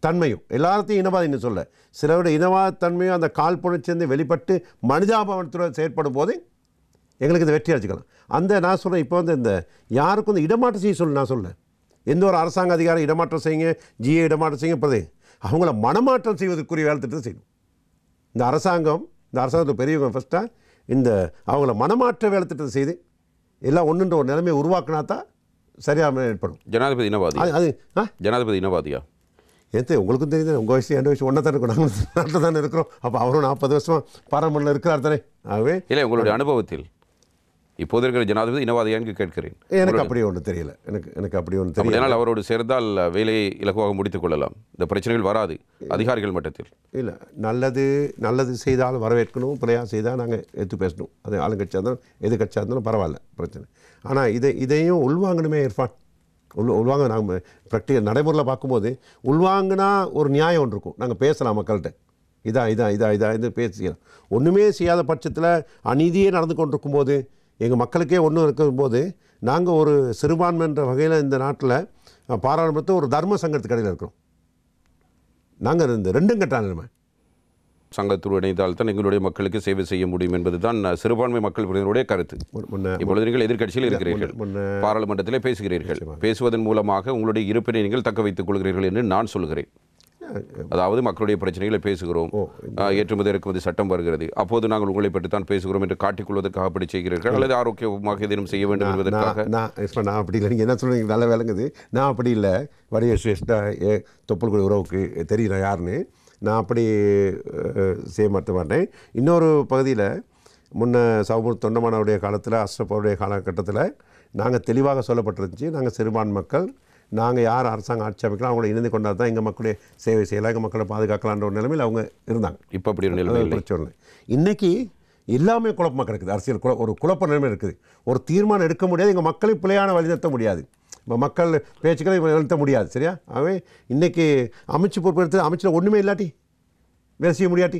தன்மையும் எல்லாத்தையும் இனவாதம் என்ன சொல்ல, சிலருடைய இனவாத தன்மையும் அந்த காழ்ப்புணர்ச்சியிலிருந்து வெளிப்பட்டு மனிதாபத்துடன் செயற்படும் போது எங்களுக்கு இந்த வெற்றி அடிச்சுக்கலாம். நான் சொல்கிறேன், இப்போ இந்த யாருக்கும் இந்த இடமாற்றம் செய்ய நான் சொல்ல, எந்த ஒரு அரசாங்க அதிகாரம் இடமாற்றம் செய்யுங்க, ஜிஏ இடமாற்றம் செய்யுங்க, பிரதே அவங்கள மனமாற்றம் செய்வதற்குரிய வேலை திட்டத்தை செய்யணும். இந்த அரசாங்கத்தில் பெரியவங்க ஃபஸ்ட்டாக அவங்கள மனமாற்ற வேலை திட்டத்தை செய்து எல்லாம் ஒன்றுன்ற ஒரு நிலைமையை உருவாக்கினா தான் சரியாக ஏற்படும். ஜனாதிபதி இனவாதியா உங்களுக்கும் தெரியுது, உங்கள் வயசு என் வயசு ஒன்றா தான் இருக்கும், நாங்கள் நாட்டில் தானே இருக்கிறோம். அப்போ அவரும் 40 வருஷமாக பாராளுமன்றில் இருக்கிறார் தானே. ஆகவே இல்லை, உங்களுடைய அனுபவத்தில் இப்போது இருக்கிற ஜனாதிபதி இனவாதியான்னு கேட்கிறேன். எனக்கு அப்படி ஒன்று தெரியல. எனக்கு அப்படி ஒன்று தெரியல. ஏன்னால் அவரோடு சேர்ந்தால் வேலையை இலகுவாக முடித்துக் கொள்ளலாம், இந்த பிரச்சனைகள் வராது அதிகாரிகள் மட்டத்தில். இல்லை, நல்லது செய்தாலும் வரவேற்கணும், பிழையாக செய்தால் நாங்கள் எடுத்து பேசணும். அது ஆளுங்கட்சியாக இருந்தாலும் எதிர்கட்சியாக இருந்தாலும் பரவாயில்ல, பிரச்சனை. ஆனால் இதையும் உள்வாங்கணுமே இர்ஃபான். உள்வாங்க நாங்கள் ப்ராக்டிக்கல் நடைமுறையில் பார்க்கும்போது உள்வாங்கினா ஒரு நியாயம் ஒன்று இருக்கும். நாங்கள் பேசலாம் மக்கள்கிட்ட, இதான் இது பேசிக்கலாம். ஒன்றுமே செய்யாத பட்சத்தில் அநீதியே நடந்து கொண்டிருக்கும்போது, எங்கள் மக்களுக்கே ஒன்றும் இருக்கும்போது, நாங்கள் ஒரு சிறுபான்மைன்ற வகையில் இந்த நாட்டில் பாராளுமன்றத்தை ஒரு தர்ம சங்கத்துக்கு கடையில் இருக்கிறோம். நாங்கள் இந்த ரெண்டும் கட்டான நிலைமை. சங்கத்தோடு இணைந்தால் தான் எங்களுடைய மக்களுக்கு சேவை செய்ய முடியும் என்பது தான் சிறுபான்மை மக்கள் பிரதிநிதிகளுடைய கருத்து. இப்பொழுது நீங்கள் எதிர்க்கட்சியில் இருக்கிறீர்கள், பாராளுமன்றத்திலே பேசுகிறீர்கள். பேசுவதன் மூலமாக உங்களுடைய இருப்பினை நீங்கள் தக்க வைத்துக் கொள்கிறீர்கள் என்று நான் சொல்கிறேன். அதாவது மக்களுடைய பிரச்சனைகளை பேசுகிறோம், ஏற்றுமதி இறக்குமதி சட்டம் வருகிறது, அப்போது நாங்கள் உங்களை பற்றி தான் பேசுகிறோம் என்று காட்டிக்கொள்வதற்காக அப்படி செய்கிறீர்கள், அல்லது ஆரோக்கியமாக எதுவும் செய்ய வேண்டும் என்பதற்காக? நான் அப்படி இல்லை. நீங்கள் என்ன சொல்கிறீங்க நல்லா விளங்குது. நான் அப்படி இல்லை. வடிவ சுவேஷ்டாக தொப்புள் கூட உறவுக்கு தெரியல யாருன்னு நான் அப்படி செய்ய மாட்டேன். இன்னொரு பகுதியில் முன்ன சௌமூர் தொண்டமானவுடைய காலத்தில், அஸ்ரப்பவுடைய காலகட்டத்தில் நாங்கள் தெளிவாக சொல்லப்பட்டிருந்துச்சு, நாங்கள் சிறுபான்மை மக்கள், நாங்கள் யார் அரசாங்கம் ஆட்சி அமைக்கலாம் அவங்கள இணைந்து கொண்டால் தான் எங்கள் மக்களுடைய சேவை செய்யலாம், எங்கள் மக்களை பாதுகாக்கலான்ற ஒரு நிலைமையில் அவங்க இருந்தாங்க. இப்போ அப்படி ஒரு நிலைமை பிரச்சனை. இன்றைக்கி எல்லாமே குழப்பமாக கிடக்குது. அரசியல் ஒரு குழப்ப நிலைமை இருக்குது. ஒரு தீர்மானம் எடுக்க முடியாது, எங்கள் மக்களை பிழையான வழிநடத்த முடியாது, இப்போ மக்கள் பேச்சுக்களை நிறுத்த முடியாது. சரியா? ஆகவே இன்றைக்கி அமைச்சு பொறுப்பெடுத்து அமைச்சில் ஒன்றுமே இல்லாட்டி வேலை செய்ய முடியாது.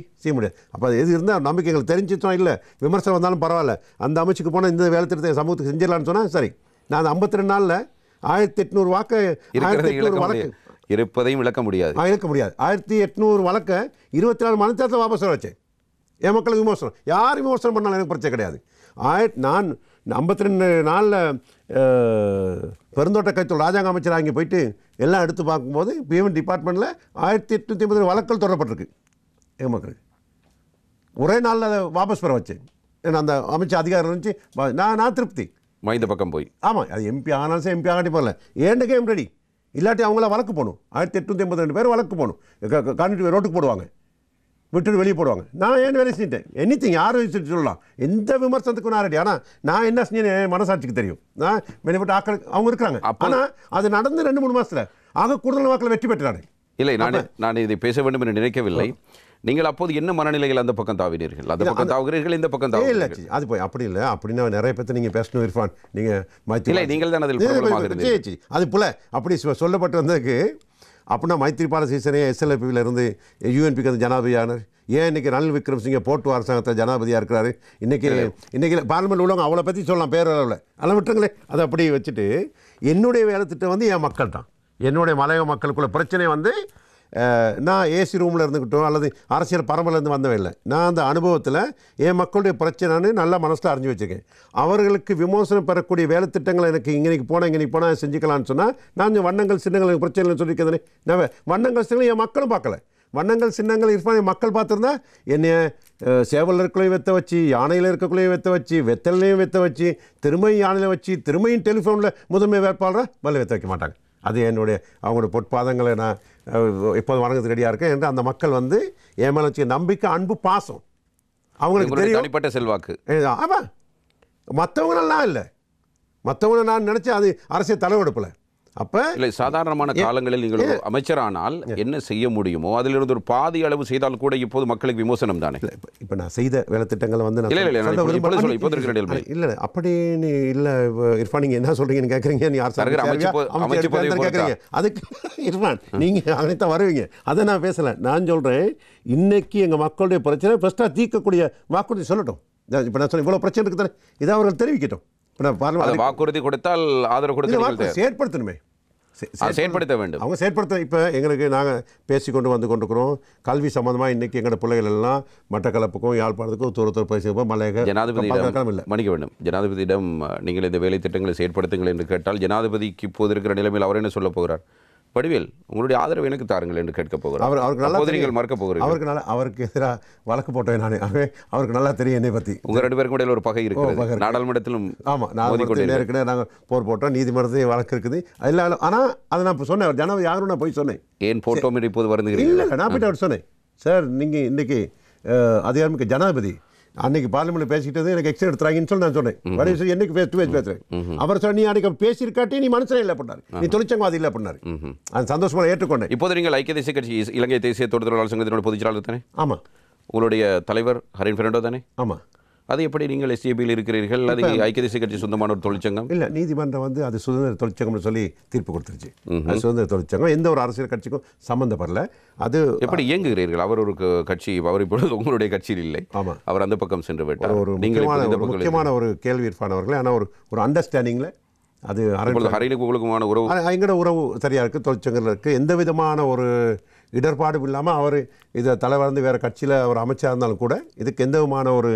அப்போ அது எது இருந்தால் நம்பிக்கை எங்களுக்கு தெரிஞ்சிட்டோம். இல்லை விமர்சனம் வந்தாலும் பரவாயில்ல, அந்த அமைச்சுக்கு போனால் இந்த வேலை திட்டத்தை சமூகத்துக்கு செஞ்சிடலான்னு சொன்னால் சரி. நான் அந்த 52 நாளில் 1800 வாக்கு, 1800 வழக்கு இருப்பதையும் இழக்க முடியாது. 1800 வழக்கை 24 மணி நேரத்தில் வாபஸ் வர வச்சேன். என் மக்களுக்கு விமர்சனம் யார் விமர்சனம் பண்ணாலும் எனக்கு பிரச்சனை கிடையாது. நான் 52 நாளில் பெருந்தோட்ட கைத்தொழில் ராஜாங்க அமைச்சர் அங்கே போயிட்டு எல்லாம் எடுத்து பார்க்கும்போது பேமெண்ட் டிபார்ட்மெண்ட்டில் 1850 வழக்குகள் தொடரப்பட்டிருக்கு என் மக்களுக்கு. ஒரே நாளில் அதை வாபஸ் பெற வச்சேன். ஏன்னா அந்த அமைச்சர் அதிகாரம் இருந்துச்சு, நான் திருப்தி. இந்த பக்கம் போய் ஆமாம், அது எம்பி ஆனாலும் சரி, எம்பி ஆகாட்டி போகல, ஏண்டு கேம் ரெடி. இல்லாட்டி அவங்கள வழக்கு போகணும். 1882 பேர் வழக்கு போகணும், கான்ட்ரி ரோட்டுக்கு போடுவாங்க, விட்டுட்டு வெளியே போடுவாங்க. நான் ஏன் வேலை செஞ்சிட்டேன், எனித்திங் யாரும் சொல்லலாம், எந்த விமர்சனத்துக்கும் நான் ரெடி. ஆனால் நான் என்ன செஞ்சேன்னு மனசாட்சிக்கு தெரியும். நான் பெனிஃபிட் ஆக்கள் அவங்க இருக்கிறாங்க. ஆனால் அது நடந்து 2-3 மாதத்தில் ஆக கூடுதல் வாக்கில் வெற்றி பெற்றாரு. இல்லை, நான் இதை பேச வேண்டும் என்று நினைக்கவில்லை. நீங்கள் அப்போது என்ன மனநிலையில் அந்த பக்கம் தாவினீர்கள்? அந்த பக்கம் தாவுகிறீர்கள், இந்த பக்கம் தாவுகிறீர்கள். அது போய் அப்படி இல்லை. அப்படின்னா நிறைய பேர் நீங்கள் பேசணும் இர்ஃபான். நீங்கள் தான் அதில் அது போல அப்படி சொல்லப்பட்டு வந்ததுக்கு அப்படின்னா மைத்திரிபால சிறிசேனா SLPயில் இருந்து UNPக்கு வந்து ஜனாதிபதியானார். ஏன் இன்றைக்கி ரணில் விக்ரமசிங்கே போட்டு அரசாங்கத்தில் ஜனாதிபதியாக இருக்கிறாரு. இன்றைக்கி பார்லிமெண்ட் உள்ளவங்க அவளை பற்றி சொல்லலாம் பேரளவில், அதெல்லாம் விட்டுருங்களே. அதை அப்படி வச்சுட்டு என்னுடைய வேலை திட்டம் வந்து என் மக்கள் தான். என்னுடைய மலைய மக்களுக்குள்ள பிரச்சனை வந்து நான் ஏசி ரூமில் இருந்துக்கிட்டோம் அல்லது அரசியல் பரம்பலேருந்து வந்தவே இல்லை. நான் அந்த அனுபவத்தில் என் மக்களுடைய பிரச்சனைன்னு நல்லா மனசில் அறிஞ்சு வச்சுருக்கேன். அவர்களுக்கு விமோசனம் பெறக்கூடிய வேலை திட்டங்களை எனக்கு இன்றைக்கி போனால் செஞ்சுக்கலான்னு சொன்னால் நான் வண்ணங்கள் சின்னங்கள் பிரச்சனைகள் சொல்லியிருக்கேன். நான் வண்ணங்கள் சின்னங்கள் என் மக்களும் பார்க்கல, வண்ணங்கள் சின்னங்கள் இருப்பாங்க மக்கள் பார்த்துருந்தா என்னைய சேவல் இருக்கக்குள்ளேயும் வெத்த வச்சு, யானையில் இருக்கக்குள்ளேயும் வெத்த வச்சு, வெத்தலையும் வெத்த வச்சு, திருமையும் யானையில் வச்சு, திருமையும் டெலிஃபோனில் முதன்மை வேட்பாளராக மேலே வெத்த வைக்க மாட்டாங்க. அது என்னுடைய அவங்களோட பொற்பாதங்களை நான் எப்போது வணங்குறதுக்கு ரெடியாக இருக்கேன் என்று அந்த மக்கள் வந்து என் மேலே வச்சு நம்பிக்கை, அன்பு, பாசம் அவங்களுக்கு தெரியும். தனிப்பட்ட செல்வாக்கு. ஆமாம், மற்றவங்களெல்லாம் இல்லை, மற்றவங்களை நான் நினச்சேன் அது அரசியல் தலைவெடுப்பில். அப்போ இல்லை, சாதாரணமான காலங்களில் நீங்கள் ஒரு அமைச்சரானால் என்ன செய்ய முடியுமோ அதிலிருந்து ஒரு பாதி அளவு செய்தால் கூட இப்போது மக்களுக்கு விமோசனம் தானே. இப்போ நான் செய்த வேலை திட்டங்களை வந்து இல்லை அப்படின்னு இல்லை. இர்ஃபான், நீங்கள் என்ன சொல்கிறீங்கன்னு கேட்குறீங்க, நீ கேட்குறீங்க அதுக்கு இர்ஃபான் நீங்கள் அனைத்தான் வருவீங்க, அதை நான் பேசலை. நான் சொல்கிறேன் இன்னைக்கு எங்கள் மக்களுடைய பிரச்சனை ஃபஸ்ட்டாக தீர்க்கக்கூடிய வாக்குறுதி சொல்லட்டும். இப்போ நான் சொல்ல இவ்வளோ பிரச்சனை இருக்குது தானே, இதை அவர்கள் தெரிவிக்கட்டும். வாக்குறுதி கொடுத்தால் ஆதரவு கொடுத்து செயற்படுத்தணுமே, செயற்படுத்த வேண்டும். அவங்க செயற்படுத்த. இப்போ எங்களுக்கு நாங்கள் பேசிக்கொண்டு வந்து கொண்டிருக்கிறோம் கல்வி சம்பந்தமாக. இன்றைக்கி எங்களோட பிள்ளைகள் எல்லாம் மட்டக்களப்புக்கும் யாழ்ப்பாணத்துக்கும் தூரத்தூர் பேசிப்போம். மலையக ஜனாதிபதியிடம் இல்லை மன்னிக்க வேண்டும், ஜனாதிபதியிடம் நீங்கள் இந்த வேலை திட்டங்களை செயற்படுத்துங்கள் என்று கேட்டால் ஜனாதிபதிக்கு இப்போது இருக்கிற நிலைமையில் அவர் என்ன சொல்ல போகிறார்? வடிவேல், உங்களுடைய ஆதரவு எனக்கு தாருங்கள் என்று கேட்க போகிறார். அவருக்கு நல்லா நீங்கள் மறக்க போகிறீர்கள். அவருக்கு எதிராக வழக்கு போட்டேன் நான். அவருக்கு நல்லா தெரியும் என்னை பற்றி. உங்கள் 2 பேருக்கும் இடையில் ஒரு பகை இருக்குது. நாடாளுமன்றத்திலும் ஆமாம், நாடாளுமன்றத்தில் நாங்கள் போர் போட்டோம், நீதிமன்றத்தில் வழக்கு இருக்குது. இல்லை, ஆனால் அதை நான் இப்போ சொன்னேன், ஜனாதிபதி யாரும் நான் போய் சொன்னேன். ஏன் போட்டோ மீறி இப்போது வருந்துகிறீர்கள்? இல்லை, நான் போய்ட்டு அவர் சொன்னேன், சார் நீங்கள் இன்றைக்கி அதிகாரமிக்க ஜனாதிபதி அன்னைக்கு பார்லிமெண்ட்ல பேசிக்கிட்டது எனக்கு எக்ஸ்ட்ரா எடுத்துறாங்கன்னு சொல்லி நான் சொன்னேன். என்னைக்கு பேசுறேன் அவர் சொன்ன நீ அன்னைக்கு பேசியிருக்காட்டி நீ மனுஷனே இல்லை பண்ணாரு, நீ தொழிற்சங்கவாதி இல்லை பண்ணாரு. அது சந்தோஷமாக ஏற்றுக்கொண்டேன். இப்போது நீங்கள் ஐக்கிய தேசிய கட்சி இலங்கை தேசிய தொழிலாளர் சங்கத்தினோட பொதுச்செயலாளர் தானே? ஆமாம். உங்களுடைய தலைவர் ஹரின் பெர்னாண்டோ தானே? ஆமாம். அது எப்படி நீங்கள் எஸ்டிபியில் இருக்கிறீர்கள்? அது ஐக்கிய தேசிய கட்சி சொந்தமான ஒரு தொழிற்சங்கம் இல்லை. நீதிமன்றம் வந்து அது சுதந்திர தொழிற்சங்கம்னு சொல்லி தீர்ப்பு கொடுத்துருச்சு. அது சுதந்திர தொழிற்சங்கம், எந்த ஒரு அரசியல் கட்சிக்கும் சம்மந்தப்படல. அது எப்படி இயங்குகிறீர்கள்? அவர் ஒரு கட்சி, அவர் இப்பொழுது உங்களுடைய கட்சியில் இல்லை. ஆமாம், அவர் அந்த பக்கம் சென்று விட்டார். ஒரு முக்கியமான ஒரு கேள்வி இருப்பானவர்களே. ஆனால் ஒரு அண்டர்ஸ்டாண்டிங்கில் அது ஹரினுக்கு உங்களுக்குமான உறவு, எங்களோட உறவு சரியாக இருக்குது. தொழிற்சங்கத்தில் இருக்குது. எந்த விதமான ஒரு இடர்பாடும் இல்லாமல் அவர் இதை தலைவர்ந்து வேறு கட்சியில் அவர் அமைச்சராக இருந்தாலும் கூட இதுக்கு எந்த விதமான ஒரு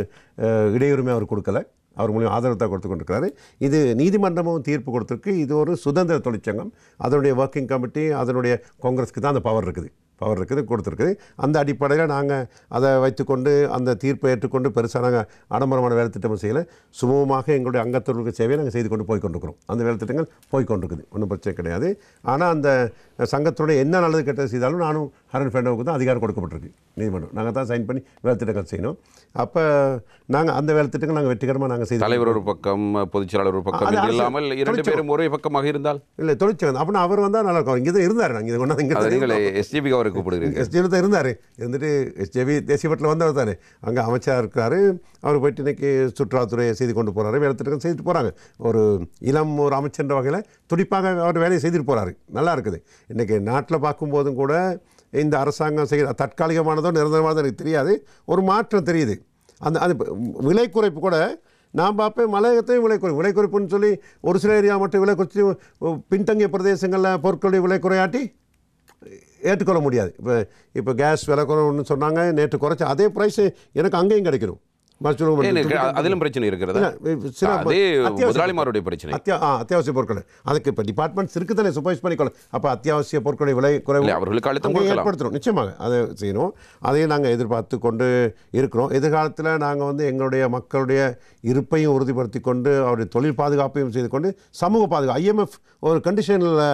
இடையூறுமே அவர் கொடுக்கல. அவர் மூலியம் ஆதரவை கொடுத்து கொண்டிருக்கிறாரு. இது நீதிமன்றமும் தீர்ப்பு கொடுத்துருக்கு. இது ஒரு சுதந்திர தொழிற்சங்கம். அதனுடைய ஒர்க்கிங் கமிட்டி, அதனுடைய காங்கிரஸுக்கு தான் அந்த பவர் இருக்குது கொடுத்துருக்குது. அந்த அடிப்படையில் நாங்கள் அதை வைத்துக்கொண்டு அந்த தீர்ப்பை ஏற்றுக்கொண்டு பெருசாக நாங்கள் ஆடம்பரமான வேலை திட்டமும் செய்யலை. சுமூகமாக எங்களுடைய அங்கத்தவர்களுக்கு சேவையை நாங்கள் செய்து கொண்டு போய்கொண்டிருக்கிறோம். அந்த வேலை திட்டங்கள் போய்கொண்டிருக்குது, ஒன்றும் பிரச்சனை கிடையாது. ஆனால் அந்த சங்கத்துடைய என்ன நல்லது கெட்டது செய்தாலும் நானும் ஹரன் பெர்னாண்டோவுக்கு தான் அதிகாரம் கொடுக்கப்பட்டிருக்கு நீதிமன்றம். நாங்கள் தான் சைன் பண்ணி வேலை திட்டங்கள் செய்யணும். அப்போ நாங்கள் அந்த வேலை திட்டங்கள் நாங்கள் வெற்றிகரமாக நாங்கள் செய்து, தலைவர் ஒரு பக்கம், பொதுச்செயலாளர் ஒரு பக்கம் இல்லாமல் 2 பேரும் ஒரே பக்கமாக இருந்தால் இல்லை தொழிற்சங்கம் அப்படின்னா அவர் வந்தால் நல்லா இருக்கும். இங்கே தான் இருந்தார். நாங்கள் இதை கொண்டாந்து எஸ்டிபி அவரை கூப்பிடுறீங்க. எஸ்டிபி தான் இருந்தார். இருந்துட்டு எஸ்டிபி தேசிய பட்டில் வந்தவர் தானே, அங்கே அமைச்சராக இருக்கிறாரு. அவர் போயிட்டு இன்றைக்கி சுற்றுலாத்துறையை செய்து கொண்டு போகிறாரு, வேலை திட்டம் செய்துட்டு போகிறாங்க. ஒரு ஒரு அமைச்சர் வகையில் துடிப்பாக அவர் வேலையை செய்துட்டு போகிறாரு. நல்லா இருக்குது. இன்றைக்கி நாட்டில் பார்க்கும்போதும் கூட இந்த அரசாங்கம் செய்கிற தற்காலிகமானதோ நிரந்தரமானதோ எனக்கு தெரியாது, ஒரு மாற்றம் தெரியுது. அந்த விலை குறைப்பு கூட நான் பார்ப்பேன், மலையகத்தையும் விலை குறைப்புன்னு சொல்லி ஒரு சில ஏரியா மட்டும் விலை குறைச்சி பின்தங்கிய பிரதேசங்களில் பொருட்களுடைய விலை குறையாட்டி ஏற்றுக்கொள்ள முடியாது. இப்போ கேஸ் விலை குறைவுன்னு சொன்னாங்க, நேற்று குறைச்சி அதே ப்ரைஸு எனக்கு அங்கேயும் கிடைக்கணும். அதிலும் பிரச்சனை இருக்கிறது. முதலாளிமாருடைய பிரச்சனை, அத்தியாவசிய பொருட்கள் அதுக்கு இப்போ டிபார்ட்மெண்ட்ஸ் இருக்குது தானே, சூப்பர்வைஸ் பண்ணிக்கொள்ள. அப்போ அத்தியாவசிய பொருட்களுடைய விலை குறைவு அவர்களுக்கு அழுத்தம் ஏற்படுத்தணும். நிச்சயமாக அதை செய்யணும். அதையும் நாங்கள் எதிர்பார்த்து கொண்டு இருக்கிறோம். எதிர்காலத்தில் நாங்கள் வந்து எங்களுடைய மக்களுடைய இருப்பையும் உறுதிப்படுத்தி கொண்டு அவருடைய தொழில் பாதுகாப்பையும் செய்து கொண்டு சமூக பாதுகாப்பு, IMF ஒரு கண்டிஷனில்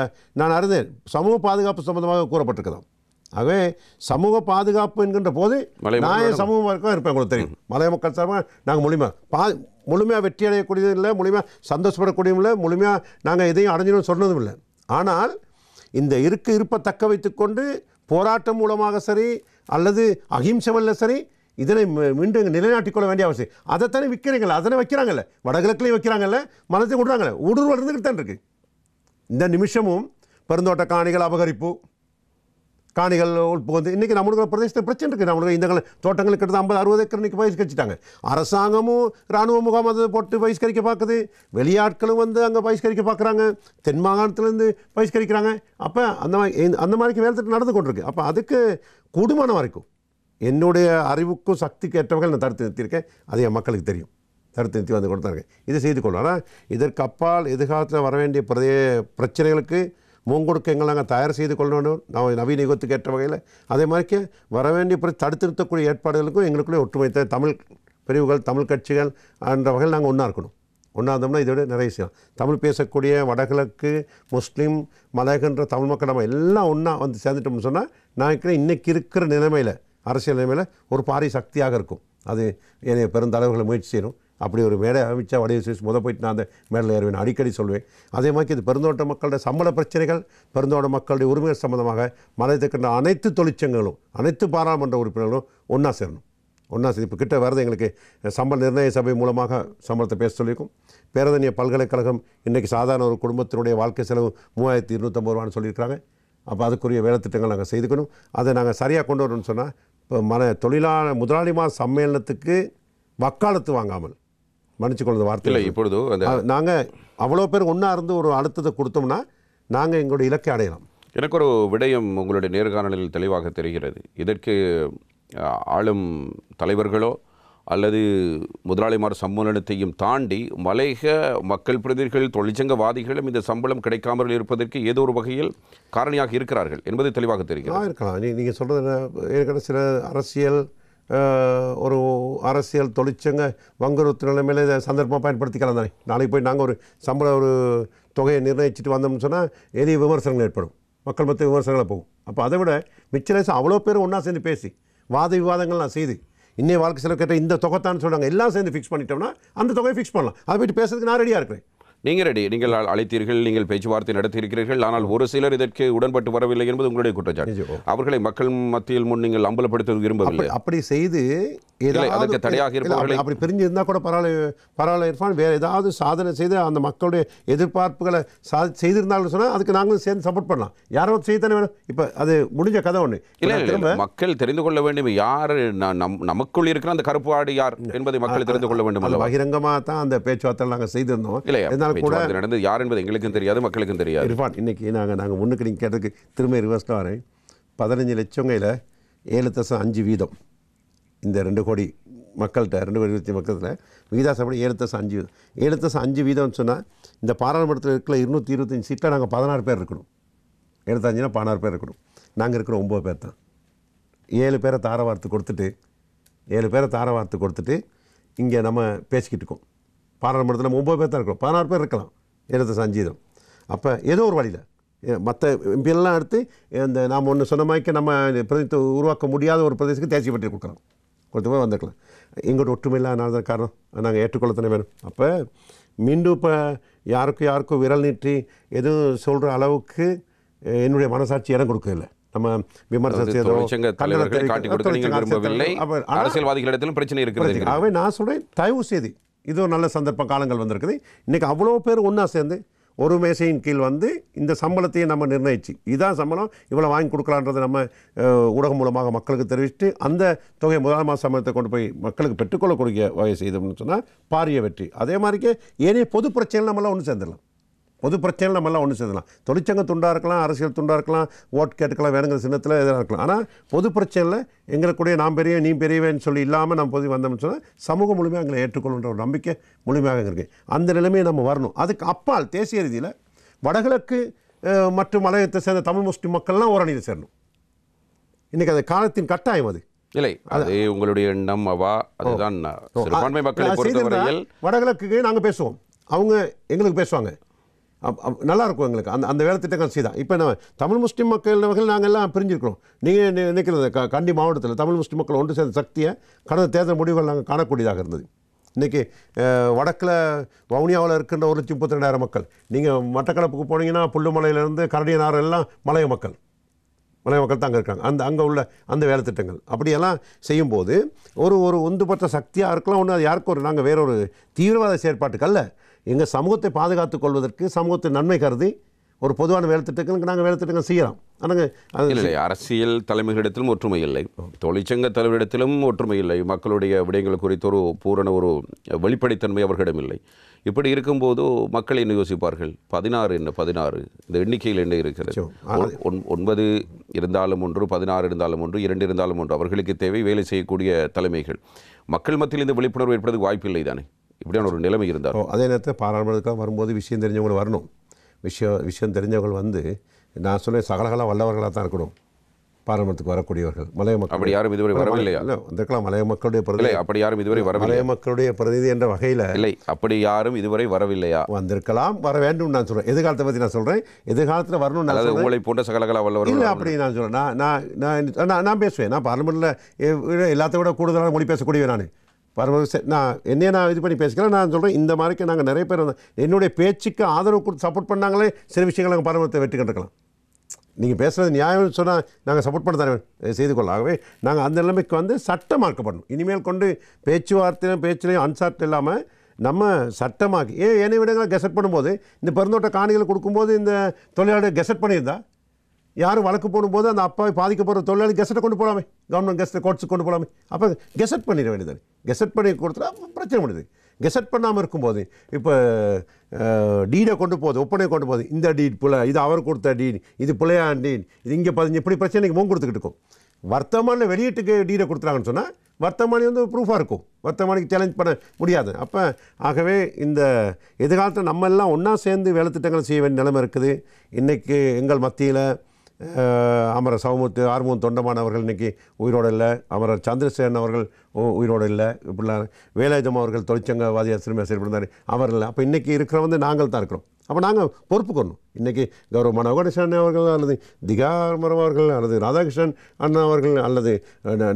நான் அறிந்தேன், சமூக பாதுகாப்பு சம்பந்தமாக கூறப்பட்டிருக்கிறோம். ஆகவே சமூக பாதுகாப்பு என்கின்ற போது நான் சமூகமாக இருப்பேன். உங்களுக்கு தெரியும், மலைய மக்கள் சார்பாக நாங்கள் முழுமையாக வெற்றி அடையக்கூடியதும் இல்லை, முழுமையாக சந்தோஷப்படக்கூடியதும் இல்லை, முழுமையாக நாங்கள் எதையும் அடைஞ்சிடும் சொன்னதும் இல்லை. ஆனால் இந்த இருப்பை தக்க வைத்துக்கொண்டு போராட்டம் மூலமாக சரி அல்லது அகிம்சையில் சரி இதனை மீண்டும் நிலைநாட்டிக்கொள்ள வேண்டிய அவசியம். அதைத்தானே விற்கிறீங்களா, அதனை வைக்கிறாங்கல்ல, வடகிழக்குலையும் வைக்கிறாங்கல்ல, மனத்தை கொடுறாங்கல்ல, ஊடுருவல் இருந்துக்கிட்டு தான் இருக்குது. இந்த நிமிஷமும் பெருந்தோட்ட காணிகள் அபகரிப்பு, காணிகள் உள்புகுந்து இன்றைக்கி நம்மளுக்கு பிரதேசத்தில் பிரச்சனை இருக்குது. நம்மளுக்கு இந்த தோட்டங்கள் கிட்ட 50-60 ஏக்கர் இன்றைக்கி பகிஷ்கரிச்சிட்டாங்க. அரசாங்கமும் இராணுவ முகாம் அதை போட்டு பகிஷ்கரிக்க பார்க்குது, வெளியாட்களும் வந்து அங்கே பகிஷ்கரிக்க பார்க்குறாங்க, தென் மாகாணத்துலேருந்து பகிஷ்கரிக்கிறாங்க. அப்போ அந்த மாதிரி வேலை திட்டம் நடந்து கொண்டிருக்கு. அப்போ அதுக்கு கூடுமான வரைக்கும் என்னுடைய அறிவுக்கும் சக்திக்கு ஏற்றவர்கள் நான் தடுத்து நிறுத்தியிருக்கேன். அது என் மக்களுக்கு தெரியும், தடுத்து நிறுத்தி வந்து கொடுத்தாங்க. இதை செய்து கொள்ளும். ஆனால் இதற்கு அப்பால் எதிர்காலத்தில் வர வேண்டிய பிரச்சனைகளுக்கு மூங்கொடுக்கங்களை நாங்கள் தயார் செய்து கொள்ள வேண்டும். நவீன யுகத்துக்கு ஏற்ற வகையில் அதே மாதிரி வர வேண்டிய தடுத்து நிறுத்தக்கூடிய ஏற்பாடுகளுக்கும் எங்களுக்குள்ளே ஒற்றுமைத்த தமிழ் பிரிவுகள் தமிழ் கட்சிகள் என்ற வகையில் நாங்கள் ஒன்றா இருக்கணும். ஒன்றா இருந்தோம்னா இதை விட நிறைய விஷயம். தமிழ் பேசக்கூடிய வடகிழக்கு முஸ்லீம் மலையகன்ற தமிழ் மக்கள் நம்ம எல்லாம் ஒன்றா வந்து சேர்ந்துட்டோம்னு சொன்னால் நான் இன்றைக்கி இருக்கிற நிலைமையில் அரசியல் நிலைமையில் ஒரு பாரி சக்தியாக இருக்கும். அது என்னை பெருந்தலைவர்களை முயற்சி செய்யணும். அப்படி ஒரு மேடை அமைச்சா வடிவ போயிட்டு நான் அந்த மேடையில் ஏறுவேன், அடிக்கடி சொல்வேன். அதே மாதிரி இது பெருந்தோட்ட மக்களுடைய சம்பள பிரச்சனைகள், பெருந்தோட்ட மக்களுடைய உரிமைகள் சம்பந்தமாக மலையத்திற்கின்ற அனைத்து தொழிற்சங்கங்களும் அனைத்து பாராளுமன்ற உறுப்பினர்களும் ஒன்றா சேரணும். ஒன்றா சேர்ந்து இப்போ கிட்ட வருது எங்களுக்கு சம்பள நிர்ணய சபை மூலமாக சம்பளத்தை பேச சொல்லியிருக்கும். பேரதனிய பல்கலைக்கழகம் இன்றைக்கி சாதாரண ஒரு குடும்பத்தினுடைய வாழ்க்கை செலவு 3250 ரூபான்னு சொல்லியிருக்காங்க. அப்போ அதுக்குரிய வேலை திட்டங்கள் நாங்கள் செய்துக்கணும். அதை நாங்கள் சரியாக கொண்டு வரணும்னு சொன்னால் இப்போ முதலாளிமார் சம்மேளனத்துக்கு வக்காலத்து வாங்காமல் மன்னிச்சுக்கொள்ளுது வார்த்தை இப்பொழுது நாங்கள் அவ்வளோ பேர் ஒன்றா இருந்து ஒரு அழுத்தத்தை கொடுத்தோம்னா நாங்கள் எங்களுடைய இலக்கை அடையலாம். எனக்கு ஒரு விடயம் உங்களுடைய நேர்காணலில் தெளிவாக தெரிகிறது. இதற்கு ஆளும் தலைவர்களோ அல்லது முதலாளிமார் சம்மேளனத்தையும் தாண்டி மலையக மக்கள் பிரதிநிதிகள் தொழிற்சங்கவாதிகளும் இந்த சம்பளம் கிடைக்காமல் இருப்பதற்கு ஏதோ ஒரு வகையில் காரணியாக இருக்கிறார்கள் என்பது தெளிவாக தெரிகிறது. இருக்கலாம். நீங்கள் சொல்கிறது ஏற்கனவே சில ஒரு அரசியல் தொழிற்சங்க வங்குறுத்து நிலைமையில் இதை சந்தர்ப்பமாக பயன்படுத்திக்கலாம் தானே. நாளைக்கு போய் நாங்கள் ஒரு சம்பள ஒரு தொகையை நிர்ணயிச்சுட்டு வந்தோம்னு சொன்னால் எளிய விமர்சனங்கள் ஏற்படும், மக்கள் மற்ற விமர்சனங்களை போகும். அப்போ அதை விட மிச்ச நேசம் அவ்வளோ பேர் ஒன்றா சேர்ந்து பேசி வாத விவாதங்கள்லாம் செய்து இன்னைய வாழ்க்கை செலவு கேட்ட இந்த தொகைத்தான்னு சொல்கிறாங்க, எல்லாம் சேர்ந்து ஃபிக்ஸ் பண்ணிட்டோம்னா அந்த தொகையை ஃபிக்ஸ் பண்ணலாம். அதை போய்ட்டு பேசுறதுக்கு நான் ரெடியாக இருக்கிறேன். நீங்கள் ரெடி, நீங்கள் அழைத்தீர்கள், நீங்கள் பேச்சுவார்த்தை நடத்தியிருக்கிறீர்கள். ஆனால் ஒரு சிலர் இதற்கு உடன்பட்டு வரவில்லை என்பது உங்களுடைய குற்றச்சாட்டு. அவர்களை மக்கள் மத்தியில் முன் நீங்கள் அம்பலப்படுத்த விரும்பவில்லை. அப்படி செய்து அதற்கு தடையாக இருப்பவர்களை அப்படி பிரிஞ்சிருந்தால் கூட பரவாயில்ல இர்ஃபான். வேறு ஏதாவது சாதனை செய்து அந்த மக்களுடைய எதிர்பார்ப்புகளை செய்திருந்தாலும் சொன்னால் அதுக்கு நாங்களும் சேர்ந்து சப்போர்ட் பண்ணலாம். யாரோ செய்தானே வேணும். இப்போ அது முடிஞ்ச கதை ஒன்று இல்லை. மக்கள் தெரிந்து கொள்ள வேண்டும் யார் நமக்குள் இருக்கிற அந்த கருப்பு ஆடு யார் என்பதை மக்கள் தெரிந்து கொள்ள வேண்டும். பகிரங்கமாக தான் அந்த பேச்சுவார்த்தை நாங்கள் செய்திருந்தோம். இல்லை கூட நடந்தது யார் என்பது எங்களுக்கும் தெரியாது, மக்களுக்கும் தெரியாது. இர்ஃபான், இன்னைக்கு நாங்கள் முன்னுக்கு நீங்கள் கேட்டதுக்கு திரும்ப ரிவர்ஸில் வரேன். 15 லட்சம் கையில் 7.5% இந்த 2 கோடி மக்கள்கிட்ட 2 கோடி மக்களத்தில் விகிதாசப்படி 7.5 வீதம். 7.5% சொன்னால் இந்த பாராளுமன்றத்தில் இருக்கிற 225 சீட்டில் நாங்கள் 16 பேர் இருக்கணும். 75னா 16 பேர் இருக்கணும். நாங்கள் இருக்கிற 9 பேர் தான். 7 பேரை தாரவார்த்து கொடுத்துட்டு இங்கே நம்ம பேசிக்கிட்டு இருக்கோம். பாராளுமன்றத்தில் நம்ம 9 பேர் தான் இருக்கிறோம், 16 பேர் இருக்கலாம். 7.5%. அப்போ ஏதோ ஒரு வழியில் மற்ற எம்பியெல்லாம் எடுத்து இந்த நாம் ஒன்று சொன்ன மாதிரி நம்ம பிரதிநிதித்து உருவாக்க முடியாத ஒரு பிரதேசத்துக்கு தேசிய பட்டியல் கொடுத்து போய் வந்துருக்கலாம். எங்களோட ஒற்றுமை இல்லாத காரணம் நாங்கள் ஏற்றுக்கொள்ளத்தானே வேணும். அப்போ மீண்டும் இப்போ யாருக்கும் விரல் நீட்டி எதுவும் சொல்கிற அளவுக்கு என்னுடைய மனசாட்சி இடம் கொடுக்கவில்லை. நம்ம விமர்சனம் அரசியல்வாதிகளிடத்திலும் பிரச்சனை இருக்கிறது. ஆகவே நான் சொல்கிறேன், தயவு செய்து இது ஒரு நல்ல சந்தர்ப்பம், காலங்கள் வந்திருக்குது. இன்றைக்கி அவ்வளோ பேர் ஒன்றா சேர்ந்து ஒரு மேசையின் கீழ் வந்து இந்த சம்பளத்தையும் நம்ம நிர்ணயிச்சு இதான் சம்பளம் இவ்வளோ வாங்கி கொடுக்கலான்றதை நம்ம ஊடகம் மூலமாக மக்களுக்கு தெரிவிச்சுட்டு அந்த தொகையை முதல் மாத சம்பளத்தை கொண்டு போய் மக்களுக்கு பெற்றுக்கொள்ளக்கூடிய வகை செய்தோம்னு சொன்னால் பாரிய வெற்றி. அதே மாதிரிக்கே ஏனைய பொது பிரச்சனைகள் நம்மளாம் ஒன்று சேர்ந்துடலாம். தொழிற்சங்க துண்டாக இருக்கலாம், அரசியல் துண்டாக இருக்கலாம், ஓட் கேட்டுக்கலாம், வேணுங்கிற சின்னத்தில் எதாக இருக்கலாம். ஆனால் பொது பிரச்சனையில் எங்களுக்குடைய நான் பெரிய நீ பெரியவேன்னு சொல்லி இல்லாமல் நம்ம பொது வந்தோம்னு சொன்னால் சமூகம் முழுமையாக எங்களை ஏற்றுக்கொள்ளுன்ற ஒரு நம்பிக்கை முழுமையாக இருக்குது. அந்த நிலைமையை நம்ம வரணும். அதுக்கு அப்பால் தேசிய ரீதியில் வடகிழக்கு மற்றும் மலையத்தை சேர்ந்த தமிழ் முஸ்லிம் மக்கள்லாம் ஒரு அணியில் சேரணும். இன்றைக்கி அது காலத்தின் கட்டாயம். அது இல்லை, அது உங்களுடைய எண்ணம் அவா, அதுதான் சிறுபான்மை மக்களை பொறுத்தவரையில் வடகிழக்கு நாங்கள் பேசுவோம், அவங்க எங்களுக்கு பேசுவாங்க, நல்லாயிருக்கும் எங்களுக்கு அந்த வேலை திட்டங்கள் செய்தால். இப்போ நம்ம தமிழ் முஸ்லீம் மக்கள் வகையில் நாங்கள் எல்லாம் பிரிஞ்சிருக்கிறோம். நீங்கள் நினைக்கிறது கண்டி மாவட்டத்தில் தமிழ் முஸ்லீம் மக்கள் ஒன்று சேர்ந்த சக்தியை கடந்த தேர்தல் முடிவுகள் நாங்கள் காணக்கூடியதாக இருந்தது. இன்றைக்கி வடக்கில் வவுனியாவில் இருக்கின்ற 132,000 மக்கள், நீங்கள் மட்டக்களப்புக்கு போனீங்கன்னா புல்லுமலையிலேருந்து கரடியனார் எல்லாம் மலைய மக்கள் தான் அங்கே இருக்காங்க. அங்கே உள்ள அந்த வேலை திட்டங்கள் அப்படியெல்லாம் செய்யும்போது ஒரு ஒன்றுபட்ட சக்தியாக இருக்கலாம். ஒன்று அது யாருக்கும் நாங்கள் வேறொரு தீவிரவாத செயற்பாட்டுக்கல்ல, எங்கள் சமூகத்தை பாதுகாத்துக் கொள்வதற்கு சமூகத்தை நன்மை கருதி ஒரு பொதுவான வேலை திட்டங்களுக்கு நாங்கள் வேலை திட்டங்கள் செய்யலாம். இல்லை, அரசியல் தலைமைகளிடத்திலும் ஒற்றுமை இல்லை, தொழிற்சங்க தலைவரிடத்திலும் ஒற்றுமை இல்லை, மக்களுடைய விடயங்கள் குறித்த ஒரு பூரண ஒரு வெளிப்படைத்தன்மை அவர்களிடம் இல்லை. இப்படி இருக்கும்போது மக்கள் என்ன யோசிப்பார்கள்? 16 இந்த எண்ணிக்கையில் என்ன இருக்கிறது? 9 இருந்தாலும் ஒன்று, 16 இருந்தாலும் ஒன்று, 2 இருந்தாலும் ஒன்று. அவர்களுக்கு தேவை வேலை செய்யக்கூடிய தலைமைகள். மக்கள் மத்தியில் இந்த விழிப்புணர்வு ஏற்படுறதுக்கு வாய்ப்பு இல்லை தானே? இப்படியான ஒரு நிலைமை இருந்தால் அதே நேரத்தில் பாராளுமன்றத்துக்கு வரும்போது விஷயம் தெரிஞ்சவங்க வரணும். விஷயம் தெரிஞ்சவர்கள் வந்து நான் சொன்ன சகலகலாம் வல்லவர்களாக தான் இருக்கணும். பாராளுமன்றத்துக்கு வரக்கூடியவர்கள் மலைய மக்கள் அப்படி யாரும் இதுவரை வரவில்லையா? இல்லை வந்திருக்கலாம். மலைய மக்களுடைய பிரதிநிதி அப்படி யாரும் இதுவரை வரவில்லை. மலைய மக்களுடைய பிரதிநிதி என்ற வகையில் இல்லை, அப்படி யாரும் இதுவரை வரவில்லையா? வந்திருக்கலாம், வர வேண்டும். நான் சொல்கிறேன் எதிர்காலத்தை பற்றி நான் சொல்கிறேன். எதிர்காலத்தில் வரணும். நான் உங்களை போன்ற சகலகலா வல்லவர்கள் இல்லை அப்படி நான் சொல்கிறேன். நான் பேசுவேன். நான் பார்லிமெண்ட்டில் எல்லாத்த விட கூடுதலான மொழி பேசக்கூடியவன். நான் நான் இது பண்ணி பேசிக்கிறேன். நான் சொல்கிறேன் இந்த மாதிரிக்கு நாங்கள் நிறைய பேர் என்னுடைய பேச்சுக்கு ஆதரவு கொடுத்து சப்போர்ட் பண்ணாங்களே சில விஷயங்கள் நாங்கள் பார்லிமெண்ட்டை வெற்றி கண்டுக்கலாம். நீங்கள் பேசுகிறது நியாயம்னு சொன்னால் நாங்கள் சப்போர்ட் பண்ண தர செய்து கொள்ள. ஆகவே நாங்கள் அந்த நிலைமைக்கு வந்து சட்டமாக்கப்படணும். இனிமேல் கொண்டு பேச்சுலையும் அன்சார்ட் இல்லாமல் நம்ம சட்டமாக்கி ஏனைய விடங்களை கெசட் பண்ணும்போது இந்த பெருந்தோட்ட காணிகளை கொடுக்கும்போது இந்த தொழிலாளர் கெசட் பண்ணியிருந்தா யாரும் வழக்கு போடும்போது அந்த அப்பாவை பாதிக்கப்படுற தொழிலாளி கெசட்டை கொண்டு போகலாமே, கவர்மெண்ட் கெசட்டை கோர்ட்ஸுக்கு கொண்டு போகலாமே. அப்போ கெசட் பண்ணிட வேண்டியது. கெசட் பண்ணி கொடுத்துட்டா பிரச்சனை முடியுது. கெசட் பண்ணாமல் இருக்கும்போது இப்போ டீடை கொண்டு போகுது, ஒப்பனை கொண்டு போகுது, இந்த டீட் பிள்ளை, இது அவர் கொடுத்த டீட், இது பிள்ளையான் டீட், இது இங்கே பதிஞ்சு இப்படி பிரச்சனைக்கு மூணு கொடுத்துக்கிட்டு இருக்கும். வர்த்தமானில் வெளியீட்டுக்கு டீடை கொடுத்துறாங்கன்னு சொன்னால் வர்த்தமானி வந்து ப்ரூஃபாக இருக்கும். வர்த்தமானிக்கு சேலஞ்ச் பண்ண முடியாது. அப்போ ஆகவே இந்த எதிர்காலத்தில் நம்ம எல்லாம் ஒன்றா சேர்ந்து வேலை திட்டங்களை செய்ய வேண்டிய நிலைமை இருக்குது. இன்றைக்கி எங்கள் மத்தியில் அமரர் சௌமுத்து ஆர்மூன் தொண்டமான் அவர்கள் இன்றைக்கி உயிரோடு இல்லை. அமரர் சந்திரசேகரன் அவர்கள் உயிரோடு இல்லை. இப்படிலாம் வேலாயுதம் அவர்கள் தொழிற்சங்கவாதியாக சிறுமையாக செயல்படுறாரு, அவர் இல்லை. அப்போ இன்றைக்கி இருக்கிற வந்து நாங்கள் தான் இருக்கிறோம். அப்போ நாங்கள் பொறுப்புக்கணும். இன்றைக்கி கௌரவ மனோகரேசன் அவர்கள் அல்லது திகாமரம் அவர்கள் அல்லது ராதாகிருஷ்ணன் அண்ணா அவர்கள் அல்லது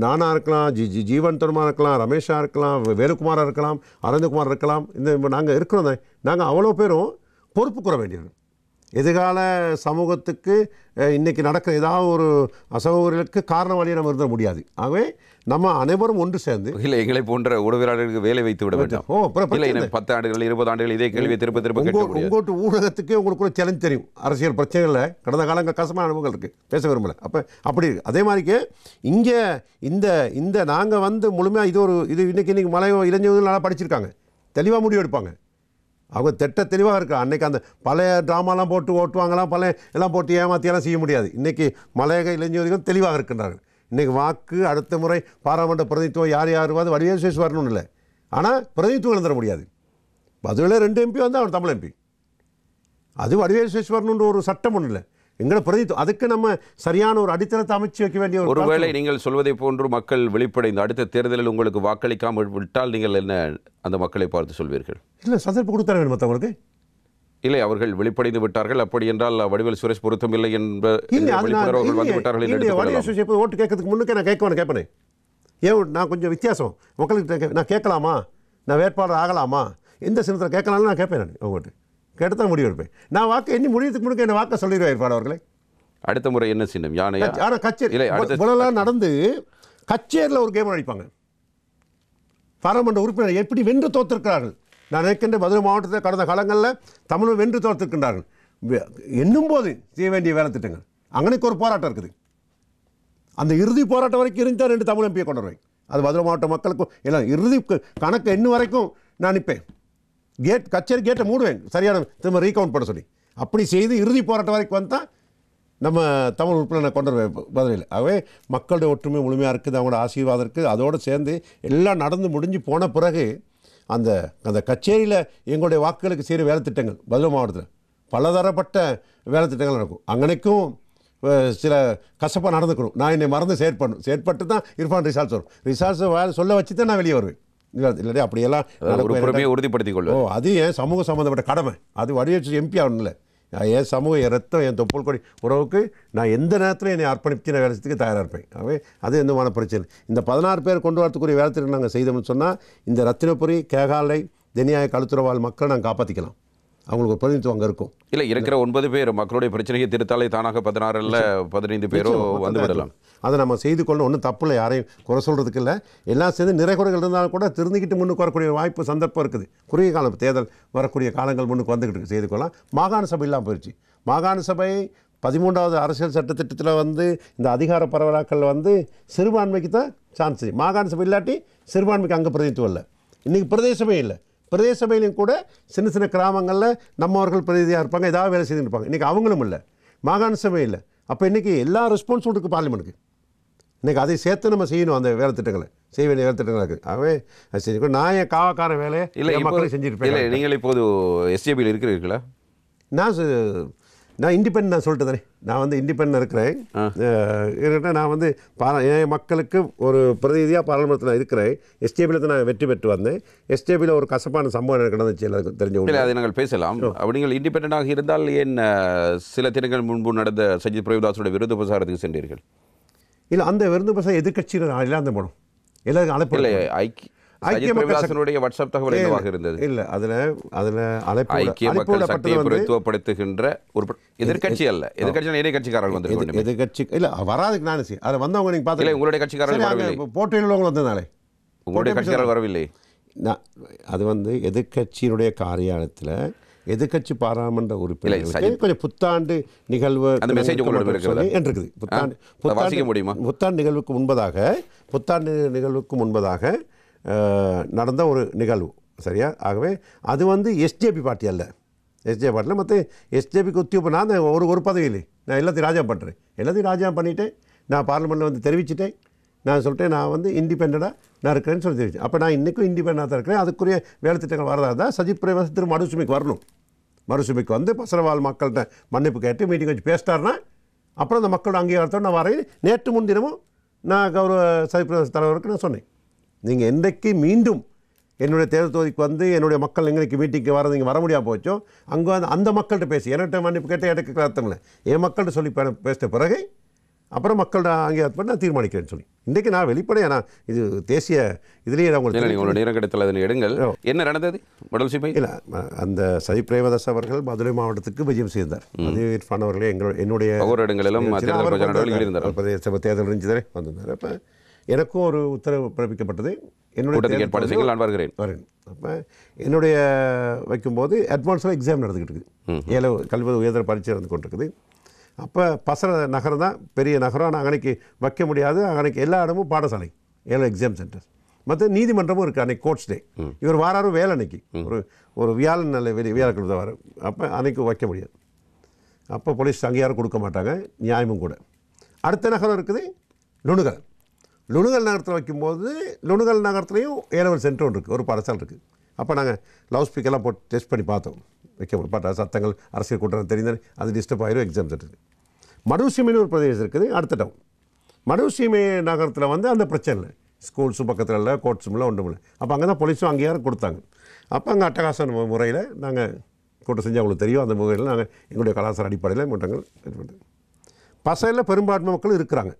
நானாக இருக்கலாம், ஜீவன் தொண்டமாக இருக்கலாம், ரமேஷாக இருக்கலாம், வேலுக்குமாராக இருக்கலாம், அரவிந்தகுமார் இருக்கலாம். இந்த நாங்கள் இருக்கிறோம். நாங்கள் அவ்வளோ பேரும் பொறுப்பு கூற வேண்டியது. எதிர்கால சமூகத்துக்கு இன்றைக்கி நடக்கிற ஏதாவது ஒரு அசௌகரியங்களுக்கு காரணவாளியை நம்ம இருந்த முடியாது. ஆகவே நம்ம அனைவரும் ஒன்று சேர்ந்து இல்லை எங்களை போன்ற ஊடகங்களுக்கு வேலை வைத்து விட வேண்டும். 10 ஆண்டுகள் 20 ஆண்டுகள் இதே கேள்வியை திரும்ப உங்கோட்டு ஊடகத்துக்கே உங்களுக்குள்ள சேலஞ்ச் தெரியும். அரசியல் பிரச்சனைகளில் கடந்த காலங்கள் கசமான அனுபவங்கள் இருக்குது, பேச விரும்பலை. அப்போ அப்படி அதே மாதிரிக்கு இங்கே இந்த நாங்கள் வந்து முழுமையாக இது இன்றைக்கி மலை இளைஞர்கள் நல்லா படிச்சிருக்காங்க, தெளிவாக முடிவு எடுப்பாங்க. அவங்க தெளிவாக இருக்கா. அன்றைக்கி அந்த பழைய ட்ராமாலாம் போட்டு ஓட்டுவாங்களாம், எல்லாம் போட்டு ஏமாற்றியெல்லாம் செய்ய முடியாது. இன்றைக்கி மலையக இளைஞர்கள் தெளிவாக இருக்கின்றார்கள். இன்றைக்கி வாக்கு அடுத்த முறை பாராளுமன்ற பிரதிநிதித்துவம் யார் வடிவேல் சுரேஷ் வரணும்னு இல்லை, ஆனால் பிரதிநிதித்துவம் தர முடியாது. அதில் 2 MP வந்தால் அவர் தமிழ் MP, அது வடிவேல் சுரேஷ் வரணுன்ற ஒரு சட்டம் ஒன்றும் இல்லை. எங்களை பிரதிநிதித்துவம் அதுக்கு நம்ம சரியான ஒரு அடித்தளத்தை அமைச்சு வைக்க வேண்டிய ஒருவேளை நீங்கள் சொல்வதை போன்று மக்கள் வெளிப்படைந்த அடுத்த தேர்தலில் உங்களுக்கு வாக்களிக்காமல் விட்டால் நீங்கள் என்ன அந்த மக்களை பார்த்து சொல்வீர்கள்? இல்லை சந்தர்ப்பம் கொடுத்தர வேண்டும் மற்றவங்களுக்கு. இல்லை அவர்கள் வெளிப்படைந்து விட்டார்கள், அப்படி என்றால் வடிவேல் சுரேஷ் பொருத்தமில்லை ஓட்டு கேட்கறதுக்கு முன்னுக்கே நான் கேட்பேன். ஏன் நான் கொஞ்சம் வித்தியாசம் மக்களுக்கு நான் கேட்கலாமா, நான் வேட்பாளர் ஆகலாமா, எந்த சின்னத்தில் கேட்கலாம்னு நான் கேட்பேன். நான் அவங்ககிட்ட கேட்டு தான் முடிவு எடுப்பேன். நான் வாக்கு எண்ணி முடியறதுக்கு முன்னுக்கு என்ன வாக்கை சொல்லிடுவேன் ஏற்பாளர்களே. அடுத்த முறை என்ன சின்னம்? யானை. ஆனால் கச்சேரி இவ்வளோலாம் நடந்து கச்சேரியில் ஒரு கேம் அடிப்பாங்க. பாராளுமன்ற உறுப்பினர் எப்படி வென்று தோற்றிருக்கிறார்கள். நான் நினைக்கின்ற மதுரை மாவட்டத்தில் கடந்த காலங்களில் தமிழ் வென்று தோற்றிருக்கின்றார்கள். என்னும் போது செய்ய வேண்டிய வேலை திட்டங்கள் அங்கனைக்கு ஒரு போராட்டம் இருக்குது. அந்த இறுதி போராட்டம் வரைக்கும் இருந்தால் 2 தமிழ் எம்பியை கொண்டு வருவேன். அது மதுரை மாவட்ட மக்களுக்கும் எல்லாம் இறுதி கணக்கு இன்னும் வரைக்கும் நான் நிற்பேன். கச்சேரி கேட்டை மூடுவேன், சரியான திரும்ப ரீகவுண்ட் பண்ண சொல்லி. அப்படி செய்து இறுதி போராட்டம் வரைக்கும் வந்தால் நம்ம தமிழ் உறுப்பினரை கொண்டு வருவேன் பதிலில். ஆகவே மக்களுடைய ஒற்றுமை முழுமையாக இருக்குது, அவங்களோட ஆசீர்வாதம் இருக்குது. அதோடு சேர்ந்து எல்லாம் நடந்து முடிஞ்சு போன பிறகு அந்த கச்சேரியில் எங்களுடைய வாக்குகளுக்கு செய்கிற வேலை திட்டங்கள் மதுரை மாவட்டத்தில் பலதரப்பட்ட வேலை திட்டங்கள் நடக்கும். அங்கனைக்கும் சில கசப்பாக நடந்துக்கணும். நான் என்னை மறந்து செயற்பட்டு தான் இர்ஃபான் ரிசால்ட்ஸ் வரும். ரிசால்ட்ஸை சொல்ல வச்சு தான் நான் வெளியே வருவேன். இல்லை அப்படியெல்லாம் உறுதிப்படுத்திக் கொள்ளும். அது என் சமூக சம்மந்தப்பட்ட கடமை. அது வடிவேல் எம்பி ஆகணும் இல்லை, என் சமூகம், என் ரத்தம், என் தொப்புள் கொடி உறவுக்கு நான் எந்த நேரத்தில் என்னை அர்ப்பணித்து நான் வேலை செய்யறதுக்கு தயாராக இருப்பேன். ஆகவே அது எந்தமான பிரச்சனை. இந்த 16 பேர் கொண்டு வரத்துக்குரிய வேலை திட்டம் நாங்கள் செய்தோம்னு சொன்னால் இந்த ரத்தினபுரி, கேகாலை, தென்னியாய, கழுத்துறவாழ் மக்களை நாங்கள் காப்பாற்றிக்கலாம். அவங்களுக்கு ஒரு பிரதிநிதித்துவம் அங்கே இருக்கும். இல்லை இருக்கிற 9 பேர் மக்களுடைய பிரச்சனையை திருத்தாலே தானாக 16 15 பேரோ வந்து விடலாம். அதை நம்ம செய்து கொள்ளணும். ஒன்றும் தப்பு இல்லை, யாரையும் குறை சொல்கிறதுக்கு இல்லை. எல்லாம் சேர்ந்து நிறைகுறைகள் இருந்தாலும் கூட திருந்திக்கிட்டு முன்னுக்கு வரக்கூடிய வாய்ப்பு சந்தர்ப்பம் இருக்குது. குறுகிய காலம் தேர்தல் வரக்கூடிய காலங்கள் முன்னுக்கு வந்துக்கிட்டு செய்து கொள்ளலாம். மாகாண சபை இல்லாமல் போயிடுச்சு. மாகாண சபை 13வது அரசியல் சட்டத்திட்டத்தில் வந்து இந்த அதிகார பரவலாக்கள் வந்து சிறுபான்மைக்கு தான் சான்ஸ். மாகாண சபை இல்லாட்டி சிறுபான்மைக்கு அங்கே பிரதிநிதித்துவம் இல்லை. இன்றைக்கி பிரதேசமே இல்லை. பிரதேச சபையிலையும் கூட சின்ன சின்ன கிராமங்களில் நம்மவர்கள் பிரதிநிதியாக இருப்பாங்க, ஏதாவது வேலை செய்துட்டு இருப்பாங்க. இன்றைக்கி அவங்களும் இல்லை, மாகாண சபை இல்லை. அப்போ இன்றைக்கி எல்லா ரெஸ்பான்ஸும் இருக்குது பார்லிமெண்ட்டுக்கு. இன்றைக்கி அதை சேர்த்து நம்ம செய்யணும். அந்த வேலை திட்டங்களை செய்ய வேண்டிய வேலை திட்டங்கள் இருக்குது. ஆகவே அது செஞ்சு நான் என் காவக்கார வேலையை இல்லை மக்களை செஞ்சுருப்பேன். இல்லை நீங்கள் இப்போது எஸ்ஜேபியில் இருக்கிறீர்களா? நான் இண்டிபெண்ட் நான் சொல்லிட்டு தானே, நான் வந்து இண்டிபெண்ட் இருக்கிறேன். நான் வந்து என் மக்களுக்கு ஒரு பிரதிநிதியாக பாராளுமன்றத்தில் இருக்கிறேன். எஸ்டிபியில் தான் நான் வெற்றி பெற்று வந்தேன். எஸ்டிபியில் ஒரு கசப்பான சம்பவம் எனக்கு நடந்துச்சு, எல்லாருக்கும் தெரிஞ்ச. அதை நாங்கள் பேசலாம். அப்படி நீங்கள் இண்டிபெண்டாக இருந்தால் ஏன் சில தினங்கள் முன்பு நடந்த சஜித் பிரேமதாசோட விருது பிரசாரத்துக்கு சென்றீர்கள்? இல்லை, அந்த விருது பிரசாரம் எதிர்கட்சியில் இல்லாத போனோம். எல்லாருக்கும் அழைப்பு இல்லை. ஐக்கிய பிரேமதாசனுடைய வாட்ஸ்அப் தகவல் என்னவாக இருந்தது? இல்லை, அதில் ஐக்கிய மக்கள் சக்தியை பிரதித்துவப்படுத்துகின்ற ஒரு எதிர்கட்சி அல்ல. எதிர்கட்சி ஏனைய கட்சிக்காரர்கள் வந்து எதிர்கட்சி இல்லை வராதுக்கு நான் அதில் வந்தவங்க நீங்கள் பார்த்து உங்களுடைய கட்சிக்காரர்கள் வரவில்லை. போட்டியில் உள்ளவங்க வந்ததுனாலே உங்களுடைய கட்சிக்காரர்கள் வரவில்லை. அது வந்து எதிர்கட்சியினுடைய காரியாலயத்தில் எதிர்கட்சி பாராளுமன்ற உறுப்பினர்கள் கொஞ்சம் புத்தாண்டு நிகழ்வு அந்த மெசேஜ் உங்களோட இருக்குது. புத்தாண்டு நிகழ்வுக்கு முன்பதாக நடந்த ஒரு நிகழ்வு, சரியா? ஆகவே அது வந்து எஸ்ஜேபி பார்ட்டி அல்ல. எஸ்ஜேபி பார்ட்டியில் மற்ற எஸ்ஜேபிக்கு உத்தியோகம் நான் ஒரு பதவி இல்லை. நான் எல்லாத்தையும் ராஜா பண்ணுறேன். எல்லாத்தையும் ராஜா பண்ணிவிட்டேன். நான் பார்லிமெண்ட்டில் வந்து தெரிவிச்சிட்டேன். நான் சொல்லிட்டேன், நான் வந்து இண்டிபெண்டாக நான் இருக்கிறேன்னு சொல்லி தெரிவிச்சேன். அப்போ நான் இன்றைக்கும் இண்டிபெண்டாக தான் இருக்கிறேன். அதுக்குரிய வேலை திட்டங்கள் வரதா இருந்தால் சஜித் பிரேமதாஸ் திரு மறுசுமைக்கு வரணும். மறுசுமைக்கு வந்து பசரவாழ் மக்கள்கிட்ட மன்னிப்பு கேட்டு மீட்டிங் வச்சு பேசிட்டாருன்னா அப்புறம் அந்த மக்களோட அங்கீகாரத்தோடு நான் வரேன். நேற்று முன்தினமும் நான் கௌரவ சஜித் பிரேமதாஸ் தலைவருக்கு நான் சொன்னேன், நீங்கள் என்றைக்கு மீண்டும் என்னுடைய தேர்தல் தொகுதிக்கு வந்து என்னுடைய மக்கள் எங்களுக்கு மீட்டிங்கு வர நீங்கள் வர முடியாமல் போச்சோ அங்கே வந்து அந்த மக்கள்கிட்ட பேசி என்கிட்ட மன்னிப்பு கேட்டு எனக்கு அர்த்தம் இல்லை, என் மக்கள்கிட்ட சொல்லி பேசிட்ட பிறகு அப்புறம் மக்களோட அங்கீகாரத்தை நான் தீர்மானிக்கிறேன்னு சொல்லி இன்றைக்கு நான் வெளிப்படையாக நான் இது தேசிய இதுலேயே உங்களோட நேரம் கிடைத்தல அதில் எடுங்கள். என்ன நடந்தது மடல்சிப்பை? இல்லை, அந்த சஜித் பிரேமதாஸ் அவர்கள் மதுரை மாவட்டத்துக்கு விஜயம் செய்தார். மதிய இர்ஃபான் அவர்களே என்னுடைய தேர்தல் இருந்துச்சு வந்திருந்தார். அப்போ எனக்கும் ஒரு உத்தரவு பிறப்பிக்கப்பட்டது. என்னுடைய அப்போ என்னுடைய வைக்கும்போது அட்வான்ஸாக எக்ஸாம் நடந்துக்கிட்டு இருக்குது. 7 கல்வி உயர்தர பரீட்சை நடந்து கொண்டிருக்குது. அப்போ பசர நகரம் தான் பெரிய நகரம். ஆனால் அன்றைக்கி வைக்க முடியாது. அன்றைக்கி எல்லா இடமும் பாடசாலை 7 எக்ஸாம் சென்டர். மற்ற நீதிமன்றமும் இருக்குது. அன்றைக்கி கோர்ட்ஸ் டே. இவர் வாராரும் வேலை அன்றைக்கி ஒரு வியாழன் நல்ல வியாழக்கிழமை தான் வரும். அப்போ அன்றைக்கி வைக்க முடியாது. அப்போ போலீஸ் அங்கீகாரம் கொடுக்க மாட்டாங்க, நியாயமும் கூட. அடுத்த நகரம் இருக்குது லுணுகல். லுணுகல் நகரத்தில் வைக்கும்போது லுணுகல் நகரத்துலேயும் 7 சென்டர் ஒன்று இருக்குது, ஒரு பாடசாலை இருக்குது. அப்போ நாங்கள் லவுட் ஸ்பீக்கர்லாம் போட்டு டெஸ்ட் பண்ணி பார்த்தோம். வைக்க பாட்ட சத்தங்கள் அரசியல் கூட்டம் தெரிந்தால் அது டிஸ்டர்ப் ஆகிரும். எக்ஸாம் சென்டர் மடுசீமைன்னு ஒரு பிரதேசம் இருக்குது, அடுத்த டவுன். மடுசீமை நகரத்தில் வந்து அந்த பிரச்சனை இல்லை, ஸ்கூல்ஸும் பக்கத்தில் இல்லை, கோர்ட்ஸும் இல்லை, ஒன்றும் இல்லை. அப்போ அங்கே தான் போலீஸும் அங்கீகாரம் கொடுத்தாங்க. அப்போ அங்கே அட்டகாச முறையில் நாங்கள் கூட்டம் செஞ்சால் அவங்களுக்கு தெரியும். அந்த முறையில் நாங்கள் எங்களுடைய கலாச்சார அடிப்படையில் கூட்டங்கள் பண்ணுறோம். பசையில் பெரும்பான்மை மக்கள் இருக்கிறாங்க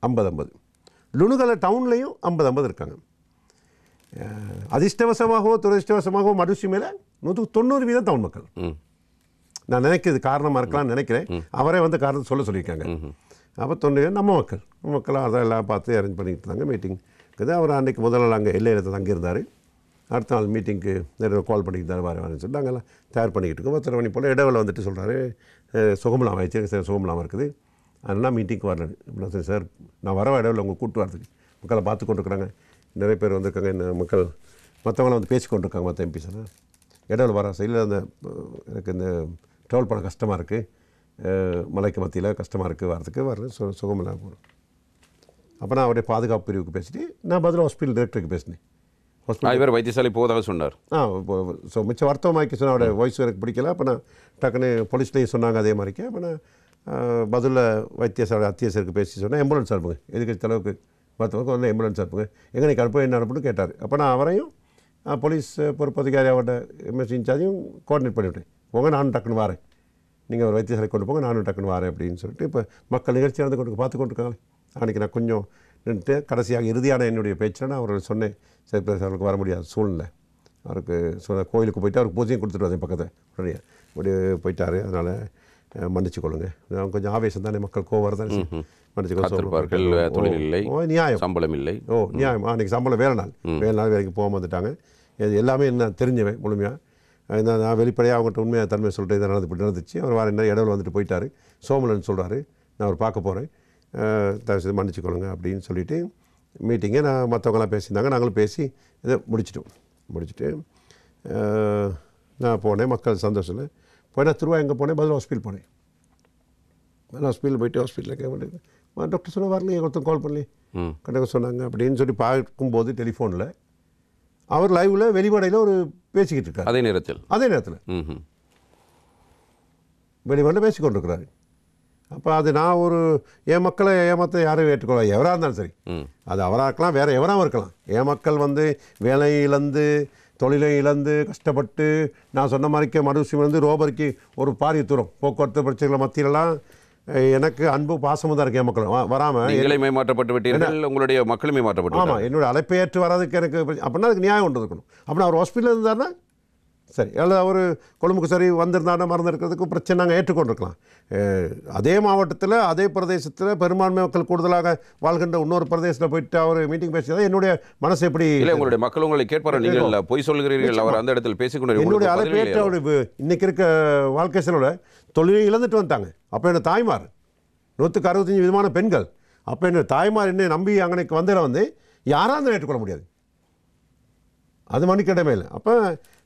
50-50. லுணுகல டவுன்லேயும் 50-50 இருக்காங்க. அதிர்ஷ்டவசமாகவோ துரதிர்ஷ்டவசமாகவோ மடுசீமையில் 190% டவுன் மக்கள். நான் நினைக்கிறது காரணமாக இருக்கலாம்னு நினைக்கிறேன். அவரே வந்து காரணத்தை சொல்லியிருக்காங்க. அப்போ 90 நம்ம மக்கள் அதெல்லாம் பார்த்து அரேஞ்ச் பண்ணிக்கிட்டு இருந்தாங்க. மீட்டிங் இருக்குது. அவர் அன்றைக்கி முதல் நாள் அங்கே எல்லையில் தங்கியிருந்தார். அடுத்த நாள் மீட்டிங்க்கு நிறைய கால் பண்ணிக்கிட்டு வரேன்னு சொல்லிட்டு நாங்கள்லாம் தயார் பண்ணிக்கிட்டு இருக்கோம். 10 மணி போல் இடைவேளை வந்துட்டு சொல்கிறாரு, சுகமலாம் ஆயிடுச்சு, சார் சுகமலாம் இருக்குது, அதனால் மீட்டிங்க்கு வரலன்னு. இப்படின்னா சரி சார், நான் வர இடைவேளை உங்களை கூப்பிட்டு வரதுக்கு மக்களை பார்த்து கொண்டு இருக்கிறாங்க, நிறைய பேர் வந்திருக்காங்க, இந்த மக்கள் மற்றவங்களாம் வந்து பேசி கொண்டிருக்காங்க, மற்ற எம்பி சார் இடைவேளை வர சைடில் அந்த எனக்கு இந்த ட்ராவல் பண்ண கஷ்டமாக இருக்குது, மலைக்கு மத்தியில் கஷ்டமாக இருக்குது, வரதுக்கு வரேன் சுகமில்லாமல் போகிறோம். அப்போ நான் அவருடைய பாதுகாப்பு பிரிவுக்கு பேசிட்டு நான் பதில் ஹாஸ்பிட்டல் டைரக்டருக்கு பேசினேன். இவர் வைத்தியசாலை போவதாக சொன்னார். ஸோ மிச்சம் வருத்தமாக்கி சொன்னால் அவருடைய வாய்ஸ் எனக்கு பிடிக்கல. அப்போ நான் டக்குன்னு போலீஸ்லேயும் சொன்னாங்க அதே மாதிரிக்கு. அப்போ நான் பதில் வைத்தியசாலை அத்தியாவசியருக்கு பேசி சொன்னேன், ஆம்புலன்ஸ் அனுப்புங்க, எதுக்கு செலவுக்கு மற்றவங்க வந்து ஆம்புலன்ஸ் அனுப்புங்க, எங்கே நீ அனுப்ப என்ன அனுப்புன்னு கேட்டார். அப்போ நான் அவரையும் போலீஸ் பொறுப்பு அதிகாரி அவர்கிட்ட எம்எஸ்சி இன்சார்ஜையும் கோஆர்டினேட் பண்ணிவிட்டேன். போங்க, நானும் டக்குன்னு வரேன், நீங்கள் ஒரு வைத்தியசாலை கொண்டு போங்க, நானும் டக்குன்னு வரேன் அப்படின்னு சொல்லிட்டு இப்போ மக்கள் நிகழ்ச்சி நடந்து கொண்டு பார்த்து கொண்டிருக்காங்களே. அன்றைக்கி நான் கொஞ்சம் நின்றுட்டு கடைசியாக இறுதியான என்னுடைய பேச்சில் நான் அவர்கள் சொன்னேன், சரி அவருக்கு வர முடியாது சூழ்நிலை, அவருக்கு கோயிலுக்கு போயிட்டு அவருக்கு பூஜையும் கொடுத்துட்டு வந்தேன் பக்கத்தில், உடனே அப்படி போயிட்டார், அதனால் மன்னிச்சு கொள்ளுங்க. நான் கொஞ்சம் ஆவேசம் தானே, மக்கள் கோவம் வரதானே, மன்னிச்சு தொழில் இல்லை, நியாயம், சம்பளம் இல்லை, நியாயம். அன்றைக்கி சம்பளம் வேலை நாள் வேலைக்கு போகாமல் வந்துட்டாங்க. இது எல்லாமே என்ன தெரிஞ்சவன் முழுமையாக. நான் வெளிப்படையாக அவங்கள்ட்ட உண்மையாக தன்மை சொல்லிட்டு இதை நடந்துச்சு. அவர் வார என்ன இடவில் வந்துட்டு போயிட்டார். சோமலன் சொல்கிறாரு, நான் அவர் பார்க்க போகிறேன், தயவுசெய்து மன்னிச்சு கொள்ளுங்க அப்படின்னு சொல்லிவிட்டு மீட்டிங்கை நான் மற்றவங்களாம் பேசியிருந்தாங்க, நாங்களும் பேசி இதை முடிச்சுட்டு நான் போனேன். மக்கள் சந்தோஷம் போய் நான் திருவா எங்கே போனேன், பதில் ஹாஸ்பிட்டல் போனேன். பதில் ஹாஸ்பிட்டல் போயிட்டு ஹாஸ்பிட்டலில் கேட்க டாக்டர் சொன்னால் வரலையே, ஒருத்தர் கால் பண்ணலையே, கண்டிப்பாக சொன்னாங்க அப்படின்னு சொல்லி பார்க்கும்போது டெலிஃபோனில் அவர் லைவில் வெளிப்படையில் ஒரு பேசிக்கிட்டு இருக்கார். அதே நேரத்தில் வெளிவந்து பேசி கொண்டிருக்கிறாரு. அப்போ அது நான் ஒரு என் மக்களை ஏமாற்ற யாரும் ஏற்றுக்கொள்ள எவராக இருந்தாலும் சரி, அது அவராக இருக்கலாம், வேறு எவராகவும் இருக்கலாம். என் மக்கள் வேலை இழந்து தொழிலை இழந்து கஷ்டப்பட்டு நான் சொன்ன மாதிரிக்கு மறுசும் வந்து ரோபருக்கு ஒரு பாரிய தூரம் போக்குவரத்து பிரச்சனைகள் மத்தியிலலாம் எனக்கு அன்பு பாசமும் தான் இருக்கு. என் மக்கள் வராமல் நீங்களே மேமாற்றப்பட்டு விட்டீர்கள், உங்களுடைய மக்களுமே மாற்றப்பட்டு. ஆமாம், என்னோடய அழைப்பை ஏற்று வர்றதுக்கு எனக்கு அப்படின்னா அதுக்கு நியாயம் கொண்டு இருக்கணும். அப்படின்னா அவர் ஹாஸ்பிட்டலில் இருந்தாருன்னா சரி, அல்லது அவர் கொழும்புக்கு சரி வந்திருந்தாருன்னா மறந்து இருக்கிறதுக்கு பிரச்சனை நாங்கள் ஏற்றுக்கொண்டிருக்கலாம். அதே மாவட்டத்தில் அதே பிரதேசத்தில் பெரும்பான்மை மக்கள் கூடுதலாக வாழ்கின்ற இன்னொரு பிரதேசத்தில் போயிட்டு அவர் மீட்டிங் பேசியதான் என்னுடைய மனசு எப்படி இல்லை, உங்களுடைய மக்கள் உங்களை கேட்பார், நீங்கள் பொய் சொல்கிறீர்கள், அவர் அந்த இடத்துல பேசிக்கொண்டு என்னுடைய அழைப்பேற்று அவர் இன்னைக்கு இருக்க வாழ்க்கை செலவோட தொழிலை இழந்துட்டு வந்துட்டாங்க. அப்போ என்ன தாய்மார் 165 விதமான பெண்கள், அப்போ என்ன தாய்மார் என்ன நம்பி அங்கனைக்கு வந்ததில் யாராவது ஏற்றுக்கொள்ள முடியாது, அது மன்னிக்கிடமே இல்லை. அப்போ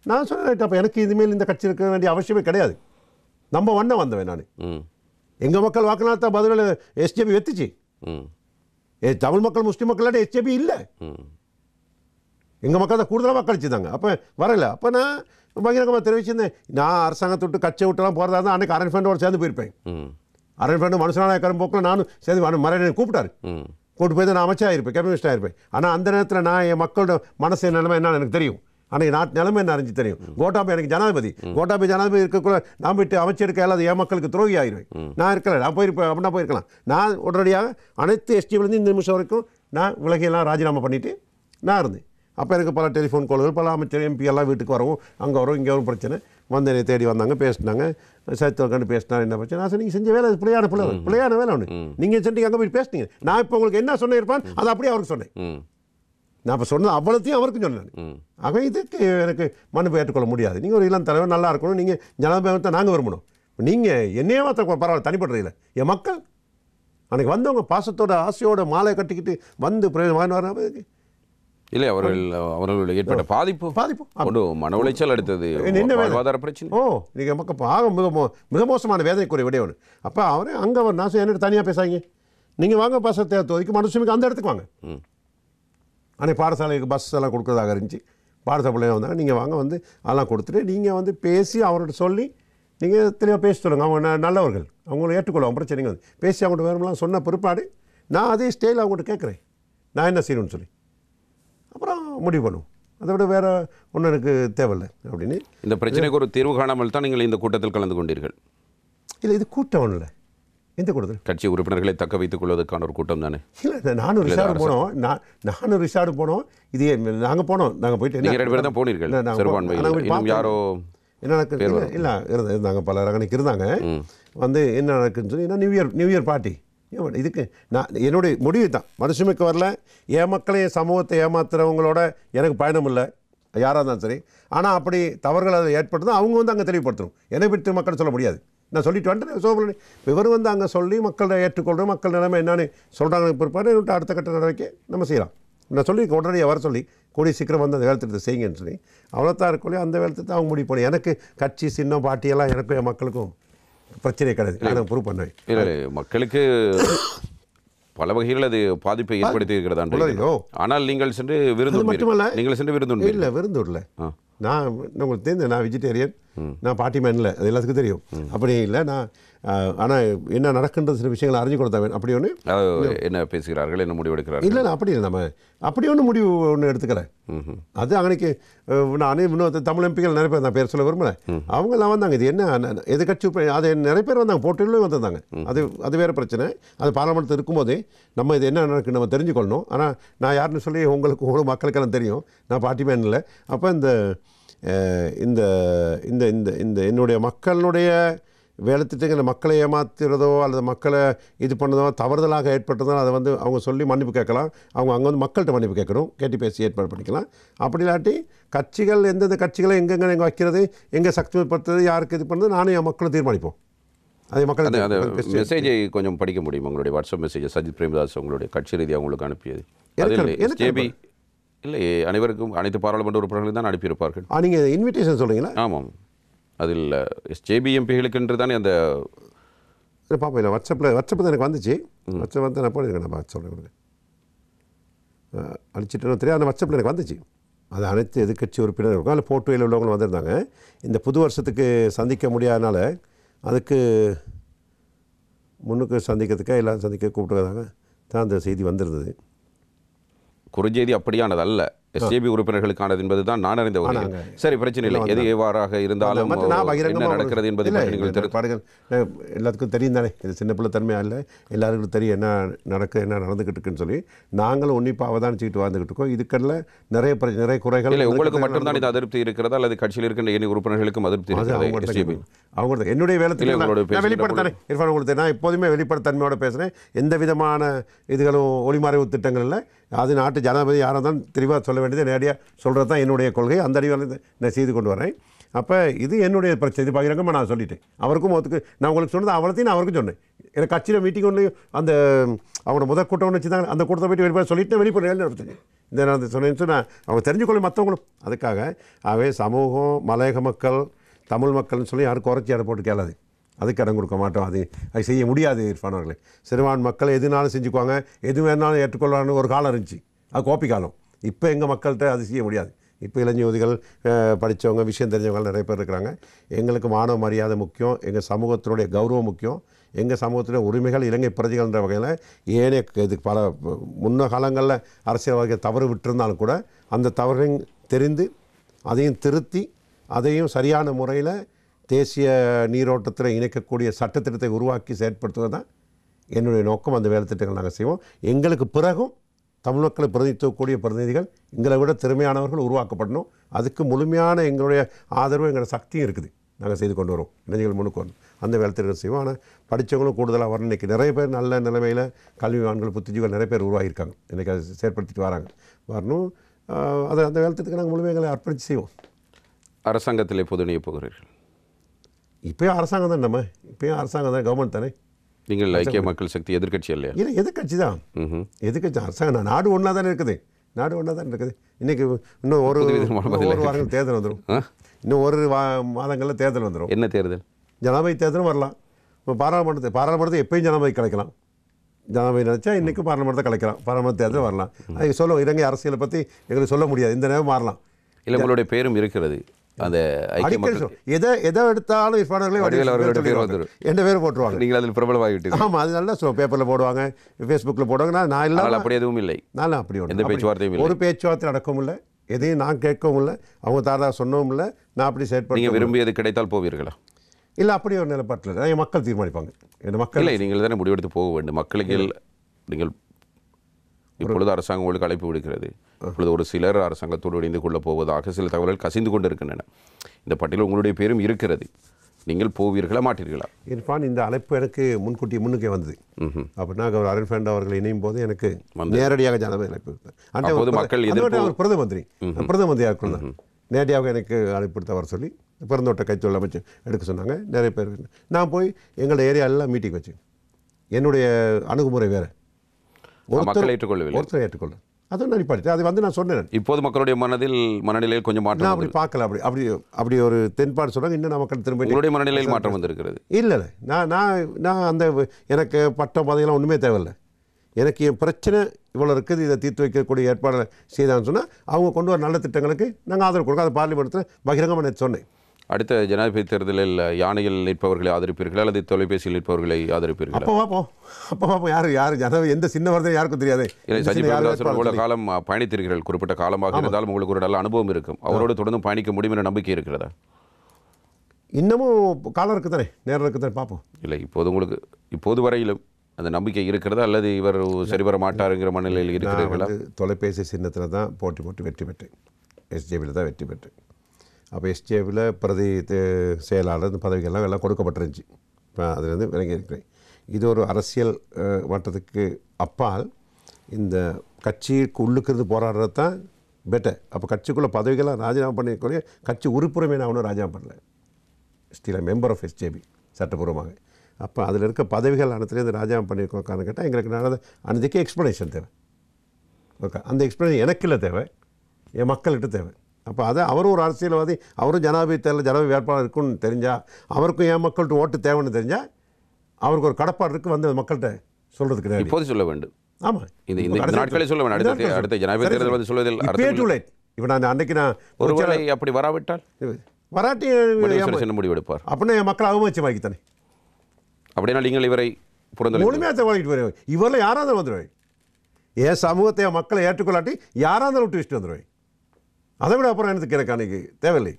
நான் சொன்னேன், அப்போ எனக்கு இனிமேல் இந்த கட்சி இருக்க வேண்டிய அவசியமே கிடையாது. நம்ம வந்தவன் நான், எங்கள் மக்கள் வாக்குனால தான் பதில் எஸ்ஜேபி வெத்துச்சு. தமிழ் மக்கள் முஸ்லீம் மக்களாட்ட எஸ்ஜேபி இல்லை, எங்கள் மக்கள் தான் கூடுதலாக வாக்களிச்சுதாங்க. அப்போ வரல. அப்போ நான் பகிரங்கமாக தெரிவிச்சிருந்தேன், நான் அரசாங்கத்தை விட்டு கட்சியை விட்டுலாம் போகிறதா இருந்தால் அன்றைக்கு அரண் ஃப்ரெண்டோட சேர்ந்து போயிருப்பேன். அரண் ஃப்ரெண்டு மனுஷனான போக்கில் நானும் சேர்ந்து மறைய கூப்பிட்டாரு, கூப்பிட்டு போய் தான் நான் அமைச்சராக இருப்பேன், கேபினட் இருப்பேன். ஆனால் அந்த நேரத்தில் நான் என் மக்களோட மனசு நிலைமை என்னன்னு எனக்கு தெரியும். அன்றைக்கி நாட்டு நிலைமை என்ன அறிஞ்சு தெரியும். கோட்டாபே எனக்கு ஜனாதிபதி, கோட்டாபே ஜனாதிபதி இருக்கக்குள்ள நான் போயிட்டு அமைச்சருக்கு இல்லாத என் மக்களுக்கு துரோகி ஆகிடுவேன். நான் இருக்கல, நான் போயிருப்பேன், அப்படின்னா போயிருக்கலாம். நான் உடனடியாக அனைத்து எஸ்டிவிலேருந்து இந்த நிமிஷம் வரைக்கும் நான் விலகையெல்லாம் ராஜினாமா பண்ணிவிட்டு நான் இருந்தேன். அப்போ எனக்கு பல டெலிஃபோன் கால்கள், பல அமைச்சர் எம்பி எல்லாம் வீட்டுக்கு வரவும், அங்கே வரவும், இங்கே வரும் பிரச்சனை வந்து என்னை தேடி வந்தாங்க, பேசினாங்க, சைத்தல் கண்டு பேசினார், என்ன பிரச்சனை. நான் நீங்கள் செஞ்ச வேலை அது பிள்ளையான வேலை ஒன்று, நீங்கள் செஞ்சு அங்கே போய் பேசினீங்க. நான் இப்போ உங்களுக்கு என்ன சொன்னிருப்பான் அதை அப்படியே அவருக்கு சொன்னேன். நான் இப்போ சொன்னது அவ்வளோத்தையும் அவருக்கும் சொன்னேன். ஆக இதுக்கு எனக்கு மனுப்பு ஏற்றுக்கொள்ள முடியாது. நீங்கள் ஒரு இளம் தலைவர் நல்லா இருக்கணும், நீங்கள் ஜனாதிபதி நாங்கள் விரும்பணும். நீங்கள் என்னையே மாற்ற பரவாயில்ல, தனிப்படுறதில்லை. என் மக்கள் அன்றைக்கி வந்தவங்க பாசத்தோட ஆசையோட மாலை கட்டிக்கிட்டு வந்து பிரயோஜனம் இல்லை, அவர்கள் ஏற்பட்ட பாதிப்பு கொண்டு மன உளைச்சல் அடுத்தது வாழ்வாதார பிரச்சனை. நீங்கள் மக்கள் ஆக மிக மோசமான வேதனைக்குரிய விட ஒன்று. அப்போ அவரே அங்கே நான் என்னட்டு தனியாக பேசாங்க, நீங்கள் வாங்க பாசத்தை ஒதுக்கி மனுஷனுக்கு அந்த இடத்துக்கு வாங்க. அன்றைக்கி பாடசாலைக்கு பஸ் எல்லாம் கொடுக்குறதாக இருந்துச்சு, பாடசாலை பிள்ளைங்க வந்தாங்க, நீங்கள் வாங்க அதெல்லாம் கொடுத்துட்டு நீங்கள் பேசி அவர்கிட்ட சொல்லி நீங்கள் தெளிவாக பேசி சொல்லுங்கள். அவங்க நல்லவர்கள், அவங்கள ஏற்றுக்கொள்ளும் பிரச்சனைங்க பேசி அவங்கள்ட்ட வேணும்லாம் சொன்ன பிற்பாடு நான் அதே ஸ்டைலில் அவங்கள்ட்ட கேட்குறேன் நான் என்ன செய்யணும்னு சொல்லி அப்புறம் முடிவு பண்ணுவோம். அதை விட வேறு ஒன்றும் எனக்கு தேவையில்லை அப்படின்னு. இந்த பிரச்சனைக்கு ஒரு தீர்வு காணாமல் தான் நீங்கள் இந்த கூட்டத்தில் கலந்து கொண்டீர்கள். இல்லை, இது கூட்டம் ஒன்றும் இல்லை. எந்த கூட்டத்தில்? கட்சி உறுப்பினர்களை தக்க வைத்துக் கொள்வதற்கான ஒரு கூட்டம் தானே. இல்லை, நானும் ரிசார்டு போனோம். இது நாங்கள் போனோம், நாங்கள் போயிட்டு நீங்கள் 2 பேர் தான் போனீர்கள். யாரோ என்ன நடக்குது இல்லை இருந்தாங்க, பல ரகனைக்கு இருந்தாங்க. என்ன நடக்குதுன்னு சொல்லி நியூ இயர் பார்ட்டி. இதுக்கு நான் என்னுடைய முடிவு தான், மனுஷனுக்கு வரல, என் மக்களை சமூகத்தை ஏமாத்துறவங்களோட எனக்கு பயணம் இல்லை, யாராக இருந்தாலும் சரி. ஆனால் அப்படி தவறுகள் அதை ஏற்படுத்தும் அவங்க அங்கே தெளிவுபடுத்தணும். என்னை பற்றி மக்கள் சொல்ல முடியாது. நான் சொல்லிட்டு வந்துட்டு சோழ இவர் அங்கே சொல்லி மக்களை ஏற்றுக்கொள்கிறோம், மக்கள் நிலைமை என்னன்னு சொல்கிறாங்க பிற்பாடு அடுத்த கட்ட நடவடிக்கை நம்ம செய்யலாம். நான் சொல்லி உடனடியாக வர சொல்லி கூடிய சீக்கிரம் அந்த வேலை திட்டத்தை செய்யுங்கன்னு சொல்லி அவ்வளோதான் இருக்கொள்ளி அந்த வேலை திட்டத்தை அவங்க முடிவு பண்ணி எனக்கு கட்சி சின்னம் பாட்டியெல்லாம் எனக்கும் என் மக்களுக்கும் பிரச்சனை கிடையாது. நான் ப்ரூவ் பண்ணுவேன். இல்லை, மக்களுக்கு பல வகையில் அது பாதிப்பை ஏற்படுத்தி இருக்கிறதா. ஆனால் நீங்கள் சென்று விருந்து மட்டுமல்ல, நீங்கள் சென்று விருந்து இல்லை, விருந்து இல்லை. நான் உங்களுக்கு தெரிஞ்சேன், நான் வெஜிடேரியன், நான் பார்ட்டி மேன் இல்லை, அது எல்லாத்துக்கும் தெரியும். அப்படி இல்லை நான். ஆனால் என்ன நடக்கின்ற சில விஷயங்களை அறிஞ்சு கொடுத்தவன். அப்படி ஒன்று என்ன பேசுகிறார்கள், என்ன முடிவு எடுக்கிறார்கள்? இல்லை, அப்படி இல்லை, நம்ம அப்படி ஒன்று முடிவு ஒன்று எடுத்துக்கல. அது அன்னைக்கு நானே இன்னொரு தமிழ் எம்பிகள் நிறைய பேர், நான் பேர் சொல்ல விரும்பல, அவங்கெல்லாம் வந்தாங்க. இது என்ன எது கட்சி, அது நிறைய பேர் வந்தாங்க, போட்டியிலும் வந்திருந்தாங்க. அது வேறு பிரச்சனை. அது பார்லமெண்ட்டில் இருக்கும்போதே நம்ம இது என்ன நடக்குன்னு நம்ம தெரிஞ்சுக்கொள்ளணும். ஆனால் நான் யாருன்னு சொல்லி உங்களுக்கு மக்களுக்கெல்லாம் தெரியும், நான் பார்ட்டி மேன் இல்லை. அப்போ இந்த இந்த இந்த இந்த என்னுடைய மக்களுடைய வேலை திட்டங்களை மக்களை ஏமாத்துறதோ அல்லது மக்களை இது பண்ணதோ தவறுதலாக ஏற்பட்டதோ அதை அவங்க சொல்லி மன்னிப்பு கேட்கலாம். அவங்க அங்கே மக்கள்கிட்ட மன்னிப்பு கேட்கணும், கேட்டு பேசி ஏற்பாடு பண்ணிக்கலாம். அப்படி இல்லாட்டி கட்சிகள் எந்தெந்த கட்சிகளை எங்கெங்கே எங்கே வைக்கிறது, எங்கே சக்திப்படுத்துறது, யாருக்கு இது பண்ணுறது நானும் என் மக்களை தீர்மானிப்போம். அதே மக்கள் அந்த மெசேஜை கொஞ்சம் படிக்க முடியும், உங்களுடைய வாட்ஸ்அப் மெசேஜ் சஜித் பிரேமதாஸ் உங்களுடைய கட்சி ரீதியாக உங்களுக்கு அனுப்பியது. எஸ்ஜேபி இல்லை, அனைவருக்கும் அனைத்து பாராளுமன்ற உறுப்பினர்களும் தான் அனுப்பியிருப்பார்கள். நீங்கள் இன்விடேஷன் சொல்கிறீங்களா? ஆமாம், அதில் எஸ்ஜேபி எம்பிகளுக்கு தானே அந்த பார்ப்போம். இல்லை, வாட்ஸ்அப்பில் எனக்கு வந்துச்சு. வாட்ஸ்அப் வந்து நான் போயிருக்கேன், நான் பார்த்து சொல்கிறேன். அடிச்சுட்டு தெரியாது, அந்த வாட்ஸ்அப்பில் எனக்கு வந்துச்சு. அது அனைத்து எதிர்கட்சி உறுப்பினர் இருக்கும், அதில் போட்டுவையில் உள்ளவங்களும் வந்திருந்தாங்க. இந்த புது வருஷத்துக்கு சந்திக்க முடியாதனால அதுக்கு முன்னுக்கு சந்திக்கிறதுக்காக எல்லாரும் சந்திக்க கூப்பிட்டுறதாக தான் அந்த செய்தி வந்திருந்தது. குறுஞ்செய்தி அப்படியானது அல்ல, எஸ்ஜேபி உறுப்பினர்களுக்கானது என்பது தான் நான் அறிந்த ஒரு. சரி, பிரச்சனை இல்லை. எது எவ்வாறாக இருந்தாலும் என்ன நடக்கிறது என்பது எல்லாத்துக்கும் தெரியும் தானே. இது சின்ன பிள்ளை தன்மையாக இல்லை, எல்லாருக்கும் தெரியும் என்ன நடந்துக்கிட்டு இருக்குன்னு சொல்லி நாங்களும் உன்னிப்பாக அவதானிச்சுக்கிட்டு வாழ்ந்துக்கிட்டு இருக்கோம். இதுக்கெல்லாம் நிறைய குறைகள் இல்லை. உங்களுக்கு மட்டும்தான் இது அதிருப்தி இருக்கிறதா அல்லது கட்சியில் இருக்கின்ற இனி உறுப்பினர்களுக்கும் அதிருப்தி இருக்கிறது? அவங்க என்னுடைய வேலை வெளிப்படுத்தானே இர்ஃபான், உங்களுக்கு நான் எப்போதுமே வெளிப்படைத்தன்மையோட பேசுகிறேன். எந்த விதமான இதுகளும் ஒளிமறைவு திட்டங்கள் இல்லை. அது நாட்டு ஜனாதிபதி யாராக தான் தெளிவாக சொல்ல வேண்டியது நேரடியாக சொல்கிறது தான் என்னுடைய கொள்கை. அந்த அடிவாளத்தை நான் செய்து கொண்டு வரேன். அப்போ இது என்னுடைய பிரச்சனை, இது பகிரங்கமாக நான் சொல்லிட்டேன். அவருக்கும் நான் உங்களுக்கு சொன்னது அவ்வளோத்தையும் நான் அவருக்கும் சொன்னேன். எனக்கு கட்சியில் மீட்டிங் ஒன்று அந்த அவங்களோட முதல் கூட்டம் ஒன்று வச்சுருந்தாங்க, அந்த கூட்டத்தை போய்ட்டு வெளிப்பட சொல்லிட்டு வெளிப்பட நடத்துங்க. இந்த நான் சொன்னேன்னு சொன்னால் அவங்க தெரிஞ்சுக்கொள்ள மற்றவங்களும் அதுக்காக. ஆகவே சமூகம், மலையக மக்கள், தமிழ் மக்கள்னு சொல்லி யாரும் குறைச்சி அதை போட்டு கேளாது. அதுக்கு இடம் கொடுக்க மாட்டோம். அது செய்ய முடியாது இர்ஃபான் அவர்களே. சிறுபான்மை மக்கள் எதுனாலும் செஞ்சுக்குவாங்க, எது வேணாலும் ஏற்றுக்கொள்ளான்னு ஒரு காலம் இருந்துச்சு, அது கோப்பி காலம். இப்போ எங்கள் மக்கள்கிட்ட அது செய்ய முடியாது. இப்போ இளைஞர்கள், படித்தவங்க, விஷயம் தெரிஞ்சவங்க நிறைய பேர் இருக்கிறாங்க. எங்களுக்கு மானவ மரியாதை முக்கியம், எங்கள் சமூகத்தினுடைய கௌரவம் முக்கியம், எங்கள் சமூகத்தினுடைய உரிமைகள் இலங்கை பிரஜைகள்ன்ற வகையில் ஏனைய இதுக்கு பல முன்ன காலங்களில் அரசியல்வாதிகள் தவறு விட்டிருந்தாலும் கூட அந்த தவறையும் தெரிந்து அதையும் திருத்தி அதையும் சரியான முறையில் தேசிய நீரோட்டத்தில் இணைக்கக்கூடிய சட்டத்திட்டத்தை உருவாக்கி செயற்படுத்துவது தான் என்னுடைய நோக்கம். அந்த வேலை திட்டங்கள் நாங்கள் செய்வோம். எங்களுக்கு பிறகும் தமிழ் மக்களை பிரதிநிதித்துவக்கூடிய பிரதிநிதிகள் எங்களை விட திறமையானவர்கள் உருவாக்கப்படணும். அதுக்கு முழுமையான எங்களுடைய ஆதரவு, எங்களோட சக்தியும் இருக்குது. நாங்கள் செய்து கொண்டு வரோம். இளைஞர்கள் முன்னுக்கு வரணும், அந்த வேலை திட்டங்கள் செய்வோம். ஆனால் படித்தவங்களும் கூடுதலாக வரணும். இன்றைக்கி நிறைய பேர் நல்ல நிலைமையில் கல்விவான்கள், புத்திஜிகள் நிறைய பேர் உருவாகியிருக்காங்க. இன்றைக்கி அதை செயற்படுத்திட்டு வராங்க, வரணும். அதை அந்த வேலை திட்டத்துக்கு நாங்கள் முழுமையாக எங்களை அர்ப்பணித்து செய்வோம். அரசாங்கத்தில் எப்போது இணைய போகிறீர்கள்? இப்போயும் அரசாங்கம் தான், இப்போயும் அரசாங்கம் தான், கவர்மெண்ட் தானே. நீங்கள் ஐக்கிய மக்கள் சக்தி எதிர்கட்சி இல்லையா? இல்லை, எதிர்கட்சி தான். எதிர்கட்சி அரசாங்கம். நாடு ஒன்றா தானே இருக்குது, நாடு ஒன்றா தானே இருக்குது. இன்றைக்கி இன்னும் ஒரு வாரங்கள் தேர்தல் வந்துடும். இன்னும் ஒரு மாதங்களில் தேர்தல் வந்துடும். என்ன தேர்தல்? ஜனாதிபதி தேர்தலும் வரலாம். இப்போ பாராளுமன்றத்தை எப்பயும் ஜனாதிபதி கலைக்கலாம். ஜனாதிபதி நினச்சா இன்றைக்கும் பாராளுமன்றத்தை கலைக்கலாம். பாராளுமன்ற தேர்தல் வரலாம். அது சொல்ல இலங்கை அரசியலை பற்றி எங்களுக்கு சொல்ல முடியாது. இந்த நேரம் மாறலாம். இல்லை, உங்களுடைய பேரும் இருக்கிறது. அந்த எதை எடுத்தாலும் என் பேர் போட்டுருவாங்க. நீங்கள் அதில் பிரபலமாகிவிட்டு. ஆமாம், அது நல்லா பேப்பரில் போடுவாங்க, ஃபேஸ்புக்கில் போடுவாங்க. நான் இல்லை, அப்படி எதுவும் இல்லை. நான் அப்படி எந்த பேச்சுவார்த்தையும் இல்லை. ஒரு பேச்சுவார்த்தை நடக்கவும் இல்லை, எதையும் நான் கேட்கவும் இல்லை, அவங்க தாரா சொன்னவும் இல்லை. நான் அப்படி செயற்பட. நீங்கள் விரும்பியது கிடைத்தால் போவீர்களா? இல்லை, அப்படி ஒரு நிலைப்பாட்டில் என் மக்கள் தீர்மானிப்பாங்க. என் மக்கள் இல்லை, நீங்கள் தானே முடிவெடுத்து போக வேண்டும். மக்களுக்கு நீங்கள் இப்பொழுது அரசாங்கம் உங்களுக்கு அழைப்பு விடுக்கிறது. இப்பொழுது ஒரு சிலர் அரசாங்கத்தோடு இணைந்து கொள்ளப் போவதாக சில தகவல்கள் கசிந்து கொண்டு இருக்கின்றன. இந்த பட்டியலில் உங்களுடைய பேரும் இருக்கிறது. நீங்கள் போவீர்களா, மாட்டீர்களா? இர்ஃபான், இந்த அழைப்பு எனக்கு முன்னுக்கே வந்தது. அப்படின்னா அவர் அருண்ஃபேண்ட் அவர்கள் இணையும் போது எனக்கு நேரடியாக ஜனாதிபதி அழைப்பு. மக்கள் பிரதமந்திரியாக இருக்கணும், நேரடியாக எனக்கு அழைப்பு வர சொல்லி பிறந்தோட்ட கைத்தொழில் அமைச்சு எடுக்க சொன்னாங்க. நிறைய பேர் நான் போய் எங்களோட ஏரியா எல்லாம் மீட்டிங் வச்சு. என்னுடைய அணுகுமுறை வேறு. மக்கள் ஏற்றுக்கொள்ளவில்லை, ஒருத்தர் ஏற்றுக்கொள்ள. அதுவும் நான் படித்தேன். அது வந்து நான் சொன்னேன். இப்போது மக்களுடைய மனநிலையில் கொஞ்சம் மாற்றம். நான் அப்படி பார்க்கல. அப்படி ஒரு தென்பாடு சொல்கிறாங்க. இன்னும் நான் மக்கள் திரும்ப உங்களுடைய மனநிலையில் மாற்றம் வந்திருக்கிறது. இல்லை, நான் அந்த எனக்கு பட்ட பதவியெல்லாம் ஒன்றுமே தேவையில்லை. எனக்கு என் பிரச்சனை இவ்வளோ இருக்குது, இதை தீர்த்து வைக்கக்கூடிய ஏற்பாடு செய்தான்னு சொன்னால் அவங்க கொண்டு வர நல்ல திட்டங்களுக்கு நாங்கள் ஆதரவு கொடுக்க. அதை பார்லிமெண்ட்டில் பகிரங்கமாக நான் சொன்னேன். அடுத்த ஜனாதிபதி தேர்தலில் யானையில் நிற்பவர்களை ஆதரிப்பீர்கள் அல்லது தொலைபேசியில் நிற்பவர்களை ஆதரிப்பீர்கள்? அப்போ பார்ப்போம் யார் ஜனாதிபதி எந்த சின்ன வருது யாருக்கும் தெரியாது. இவ்வளோ காலம் பயணித்தீர்கள், குறிப்பிட்ட காலமாக இருந்தாலும் உங்களுக்கு ஒரு நல்ல அனுபவம் இருக்கும். அவரோடு தொடர்ந்து பயணிக்க முடியும் என்ற நம்பிக்கை இருக்கிறதா? இன்னமும் காலம் இருக்குது தானே, நேரம் இருக்குது தானே, பார்ப்போம். இல்லை, இப்போது வரையிலும் அந்த நம்பிக்கை இருக்கிறதா அல்லது இவர் சரிவர மாட்டாருங்கிற மனநிலையில் இருக்கிறீர்களா? தொலைபேசி சின்னத்தில் தான் போட்டி வெற்றி பெற்றேன். எஸ்ஜேபியில் தான் வெற்றி பெற்றேன். அப்போ எஸ்ஜேபியில் பிரதி செயலாளர் பதவிகள்லாம் எல்லாம் கொடுக்கப்பட்டிருந்துச்சு. இப்போ அதுலேருந்து விளங்கி இருக்கிறேன். இது ஒரு அரசியல் மட்டத்துக்கு அப்பால் இந்த கட்சிக்கு உள்ளுக்கு போராடுறது தான் பெட்டர். அப்போ கட்சிக்குள்ளே பதவிகள்லாம் ராஜினாமா பண்ணிக்கூடிய கட்சி உறுப்புரிமை நான் ஒன்றும் ராஜினாமா பண்ணல. ஸ்டில் மெம்பர் ஆஃப் எஸ்ஜேபி சட்டப்பூர்வமாக. அப்போ அதில் இருக்க பதவிகள் அனைத்துலேருந்து ராஜினாமா பண்ணியிருக்கோம் கேட்டால் எங்களுக்கு நடந்த அனைத்துக்கே எக்ஸ்ப்ளனேஷன் தேவை. ஓகே, அந்த எக்ஸ்ப்ளனேஷன் எனக்கு இல்லை தேவை, என் மக்கள்கிட்ட தேவை. அப்போ அதை அவரும் ஒரு அரசியல்வாதி, அவரும் ஜனாதிபதி வேட்பாளர் இருக்குன்னு தெரிஞ்சால், அவருக்கும் என் மக்கள்கிட்ட ஓட்டு தேவைன்னு தெரிஞ்சால் அவருக்கு ஒரு கடப்பாடு இருக்குது வந்து மக்கள்கிட்ட சொல்கிறதுக்கு கிடையாது. இப்போது சொல்ல வேண்டும். ஆமாம், இந்த நாட்களே சொல்ல வேண்டும். அடுத்த ஜனாதிபதி தேர்தல் வந்து சொல்வதில் இப்போ நான் அன்றைக்கு நான் ஒருவேளை அப்படி வராவிட்டால் வராட்டி என்ன முடிவு எடுப்பார்? அப்படின்னா என் மக்களை அவமதிச்சமாக்கி தானே. அப்படின்னா நீங்கள் இவரை முழுமையாக வாங்கிட்டு வருவேன். இவரில் யாராக இருந்தாலும் வந்துடுவேன். என் சமூகத்தை என் மக்களை ஏற்றுக்கொள்ளாட்டி யாராக இருந்தாலும் விட்டு வச்சுட்டு வந்துடுவேன். அதை விட அப்புறம் எனக்கு எனக்கு அன்றைக்கி தேவையில்லை.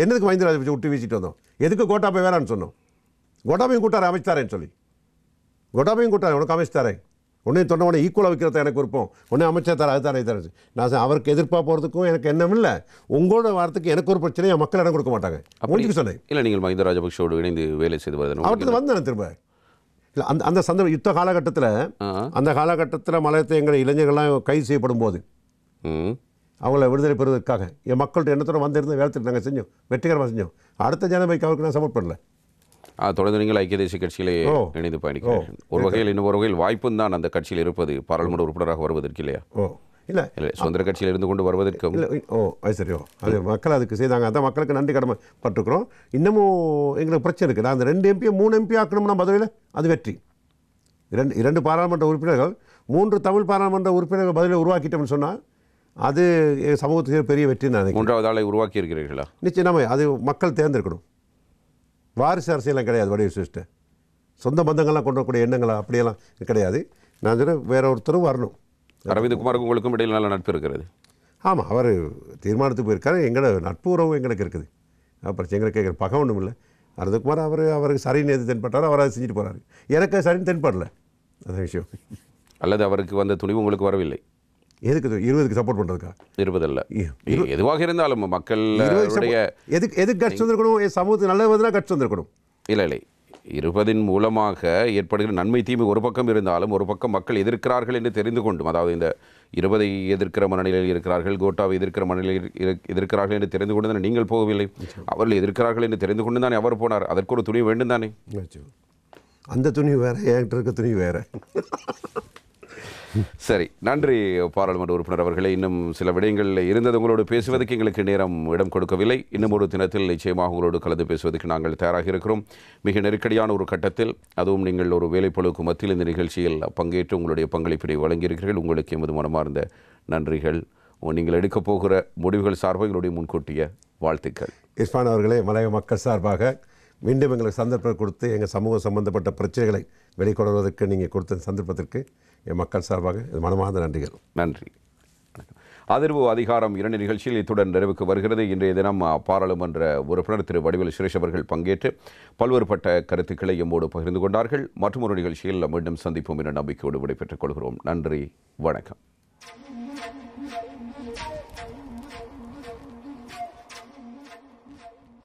என்னதுக்கு மஹிந்தராஜை விட்டு வீசிட்டு வந்தோம்? எதுக்கு கோட்டாபய வேறான்னு சொன்னோம்? கோட்டாபையும் கூட்டாரை அமைச்சுத்தாரேன்னு சொல்லி கோட்டாபையும் கூட்டாரை உனக்கு அமைச்சுத்தாரேன். உன்னையும் தொண்டை உடனே ஈக்குவலாக வைக்கிறத எனக்கு விருப்பம். உடனே அமைச்சர் தர அது தரேன் தரேன். நான் அவருக்கு எதிர்ப்பாக போகிறதுக்கும் எனக்கு எண்ணம் இல்லை. உங்களோட வாரத்துக்கு எனக்கு ஒரு பிரச்சனை என் மக்கள் இடம் கொடுக்க மாட்டாங்க அப்படின்னு சொன்னேன். இல்லை, நீங்கள் மஹிந்த ராஜபக்ஷோடு இணைந்து வேலை செய்து வருது அவர்கிட்ட வந்தேன் திரும்ப. இல்லை அந்த சந்தர்ப்பம் யுத்த காலகட்டத்தில் அந்த காலகட்டத்தில் மலையத்தை எங்களை இளைஞர்கள்லாம் கைது செய்யப்படும் போது அவங்கள விடுதலை பெறுவதற்காக என் மக்கள்கிட்ட எண்ணத்தோடு வந்திருந்து வேலை நாங்கள் செஞ்சோம், வெற்றிகரமாக செஞ்சோம். அடுத்த ஜனநாயக அவருக்கு நான் சப்போர்ட் பண்ணல. தொடர்ந்து நீங்கள் ஐக்கிய தேசிய கட்சியிலே இணைந்து பயணிக்கிறீர்கள். ஒரு வகையில் இன்னும் ஒரு வகையில் வாய்ப்பும் தான் அந்த கட்சியில் இருப்பது, பாராளுமன்ற உறுப்பினராக வருவதற்கு. இல்லையா? இல்லை இல்லை, சுதந்திர கட்சியில் இருந்து கொண்டு வருவதற்கும் இல்லை. அது சரியோ, அது மக்கள் அதுக்கு செய்தாங்க. அதான் மக்களுக்கு நன்றி கடமை பட்டிருக்கிறோம். இன்னமும் எங்களுக்கு பிரச்சனை இருக்குது. நான் அந்த 2 MP 3 MP ஆக்கணும்னா பதிலில் அது வெற்றி. 2 பாராளுமன்ற உறுப்பினர்கள் 3 தமிழ் பாராளுமன்ற உறுப்பினர்கள் பதிலை உருவாக்கிட்டோம்னு சொன்னால் அது சமூகத்துக்கு பெரிய வெற்றி. நான் 3வது ஆளை உருவாக்கி இருக்கிறீர்களா? நிச்சயமாக அது மக்கள் தேர்ந்தெடுக்கணும். வாரிசு அரசியலாம் கிடையாது. வடிவ சிஸ்ட சொந்த பந்தங்கள்லாம் கொண்டு வரக்கூடிய எண்ணங்களா அப்படியெல்லாம் கிடையாது. நான் சொல்ல வேற ஒருத்தரும் வரணும். அரவிந்த்குமாருக்கு உங்களுக்கும் இடையில் நல்ல நட்பு இருக்கிறது. ஆமாம், அவர் தீர்மானத்துக்கு போயிருக்காரு. எங்களோட நட்பு உறவு எங்களுக்கு இருக்குது. அப்புறம் எங்களுக்கு கேட்குற பகம் ஒன்றும் இல்லை. அரவிந்த்குமார் அவருக்கு சரின்னு எது தென்பட்டாரோ அவர் அதை செஞ்சுட்டு போகிறாரு. எனக்கு சரின்னு தென்படல. அந்த விஷயம். அல்லது அவருக்கு வந்த துணிவு உங்களுக்கு வரவில்லை? எதுக்கு 20க்கு சப்போர்ட் பண்ணுறதுக்கா? 20 அல்ல, எதுவாக இருந்தாலும் மக்கள் எதுக்கு கட்சி வந்திருக்கணும்? சமூகத்துக்கு நல்லதுனா கட்சி வந்திருக்கணும். இல்லை இல்லை, 20 மூலமாக ஏற்படுகிற நன்மை தீமை ஒரு பக்கம் இருந்தாலும் ஒரு பக்கம் மக்கள் எதிர்க்கிறார்கள் என்று தெரிந்து கொண்டும், அதாவது இந்த 20 எதிர்க்கிற மனநிலையில் இருக்கிறார்கள், கோட்டாவை எதிர்க்கிற மனநிலையில் எதிர்க்கிறார்கள் என்று தெரிந்து கொண்டு தானே நீங்கள் போகவில்லை. அவர்கள் எதிர்க்கிறார்கள் என்று தெரிந்து கொண்டு தானே அவர் போனார். அதற்கு ஒரு துணி வேண்டும் தானே? அந்த துணி வேறு, என்கிட்ட இருக்க துணி வேறு. சரி, நன்றி பாராளுமன்ற உறுப்பினர் அவர்களே. இன்னும் சில விடயங்கள் இருந்தது உங்களோடு பேசுவதற்கு எங்களுக்கு நேரம் இடம் கொடுக்கவில்லை. இன்னும் ஒரு தினத்தில் நிச்சயமாக உங்களோடு கலந்து பேசுவதற்கு நாங்கள் தயாராக இருக்கிறோம். மிக நெருக்கடியான ஒரு கட்டத்தில், அதுவும் நீங்கள் ஒரு வேலைப்பளுக்கு மத்தியில் இந்த நிகழ்ச்சியில் பங்கேற்று உங்களுடைய பங்களிப்பினை வழங்கியிருக்கிறீர்கள். உங்களுக்கு எமது மனமார்ந்த நன்றிகள். நீங்கள் எடுக்கப் போகிற முடிவுகள் சார்பாக எங்களுடைய முன்கூட்டிய வாழ்த்துக்கள். இர்ஃபான் அவர்களே, மலைய மக்கள் சார்பாக மீண்டும் எங்களுக்கு சந்தர்ப்பம் கொடுத்து எங்கள் சமூகம் சம்பந்தப்பட்ட பிரச்சனைகளை வெளிக்கொணர்வதற்கு நீங்கள் கொடுத்த சந்தர்ப்பத்திற்கு என் மக்கள் சார்பாக மனமார்ந்த நன்றிகள். நன்றி. அதிர்வு அதிகாரம் 2 நிகழ்ச்சியில் இத்துடன் நிறைவுக்கு வருகிறது. இன்றைய தினம் பாராளுமன்ற உறுப்பினர் திரு வடிவேலு சுரேஷ் அவர்கள் பங்கேற்று பல்வேறுபட்ட கருத்துக்களை எம்மோடு பகிர்ந்து கொண்டார்கள். மற்றும் ஒரு நிகழ்ச்சியில் மீண்டும் சந்திப்போம் என நம்பிக்கையோடு விடைபெற்றுக் கொள்கிறோம். நன்றி, வணக்கம்.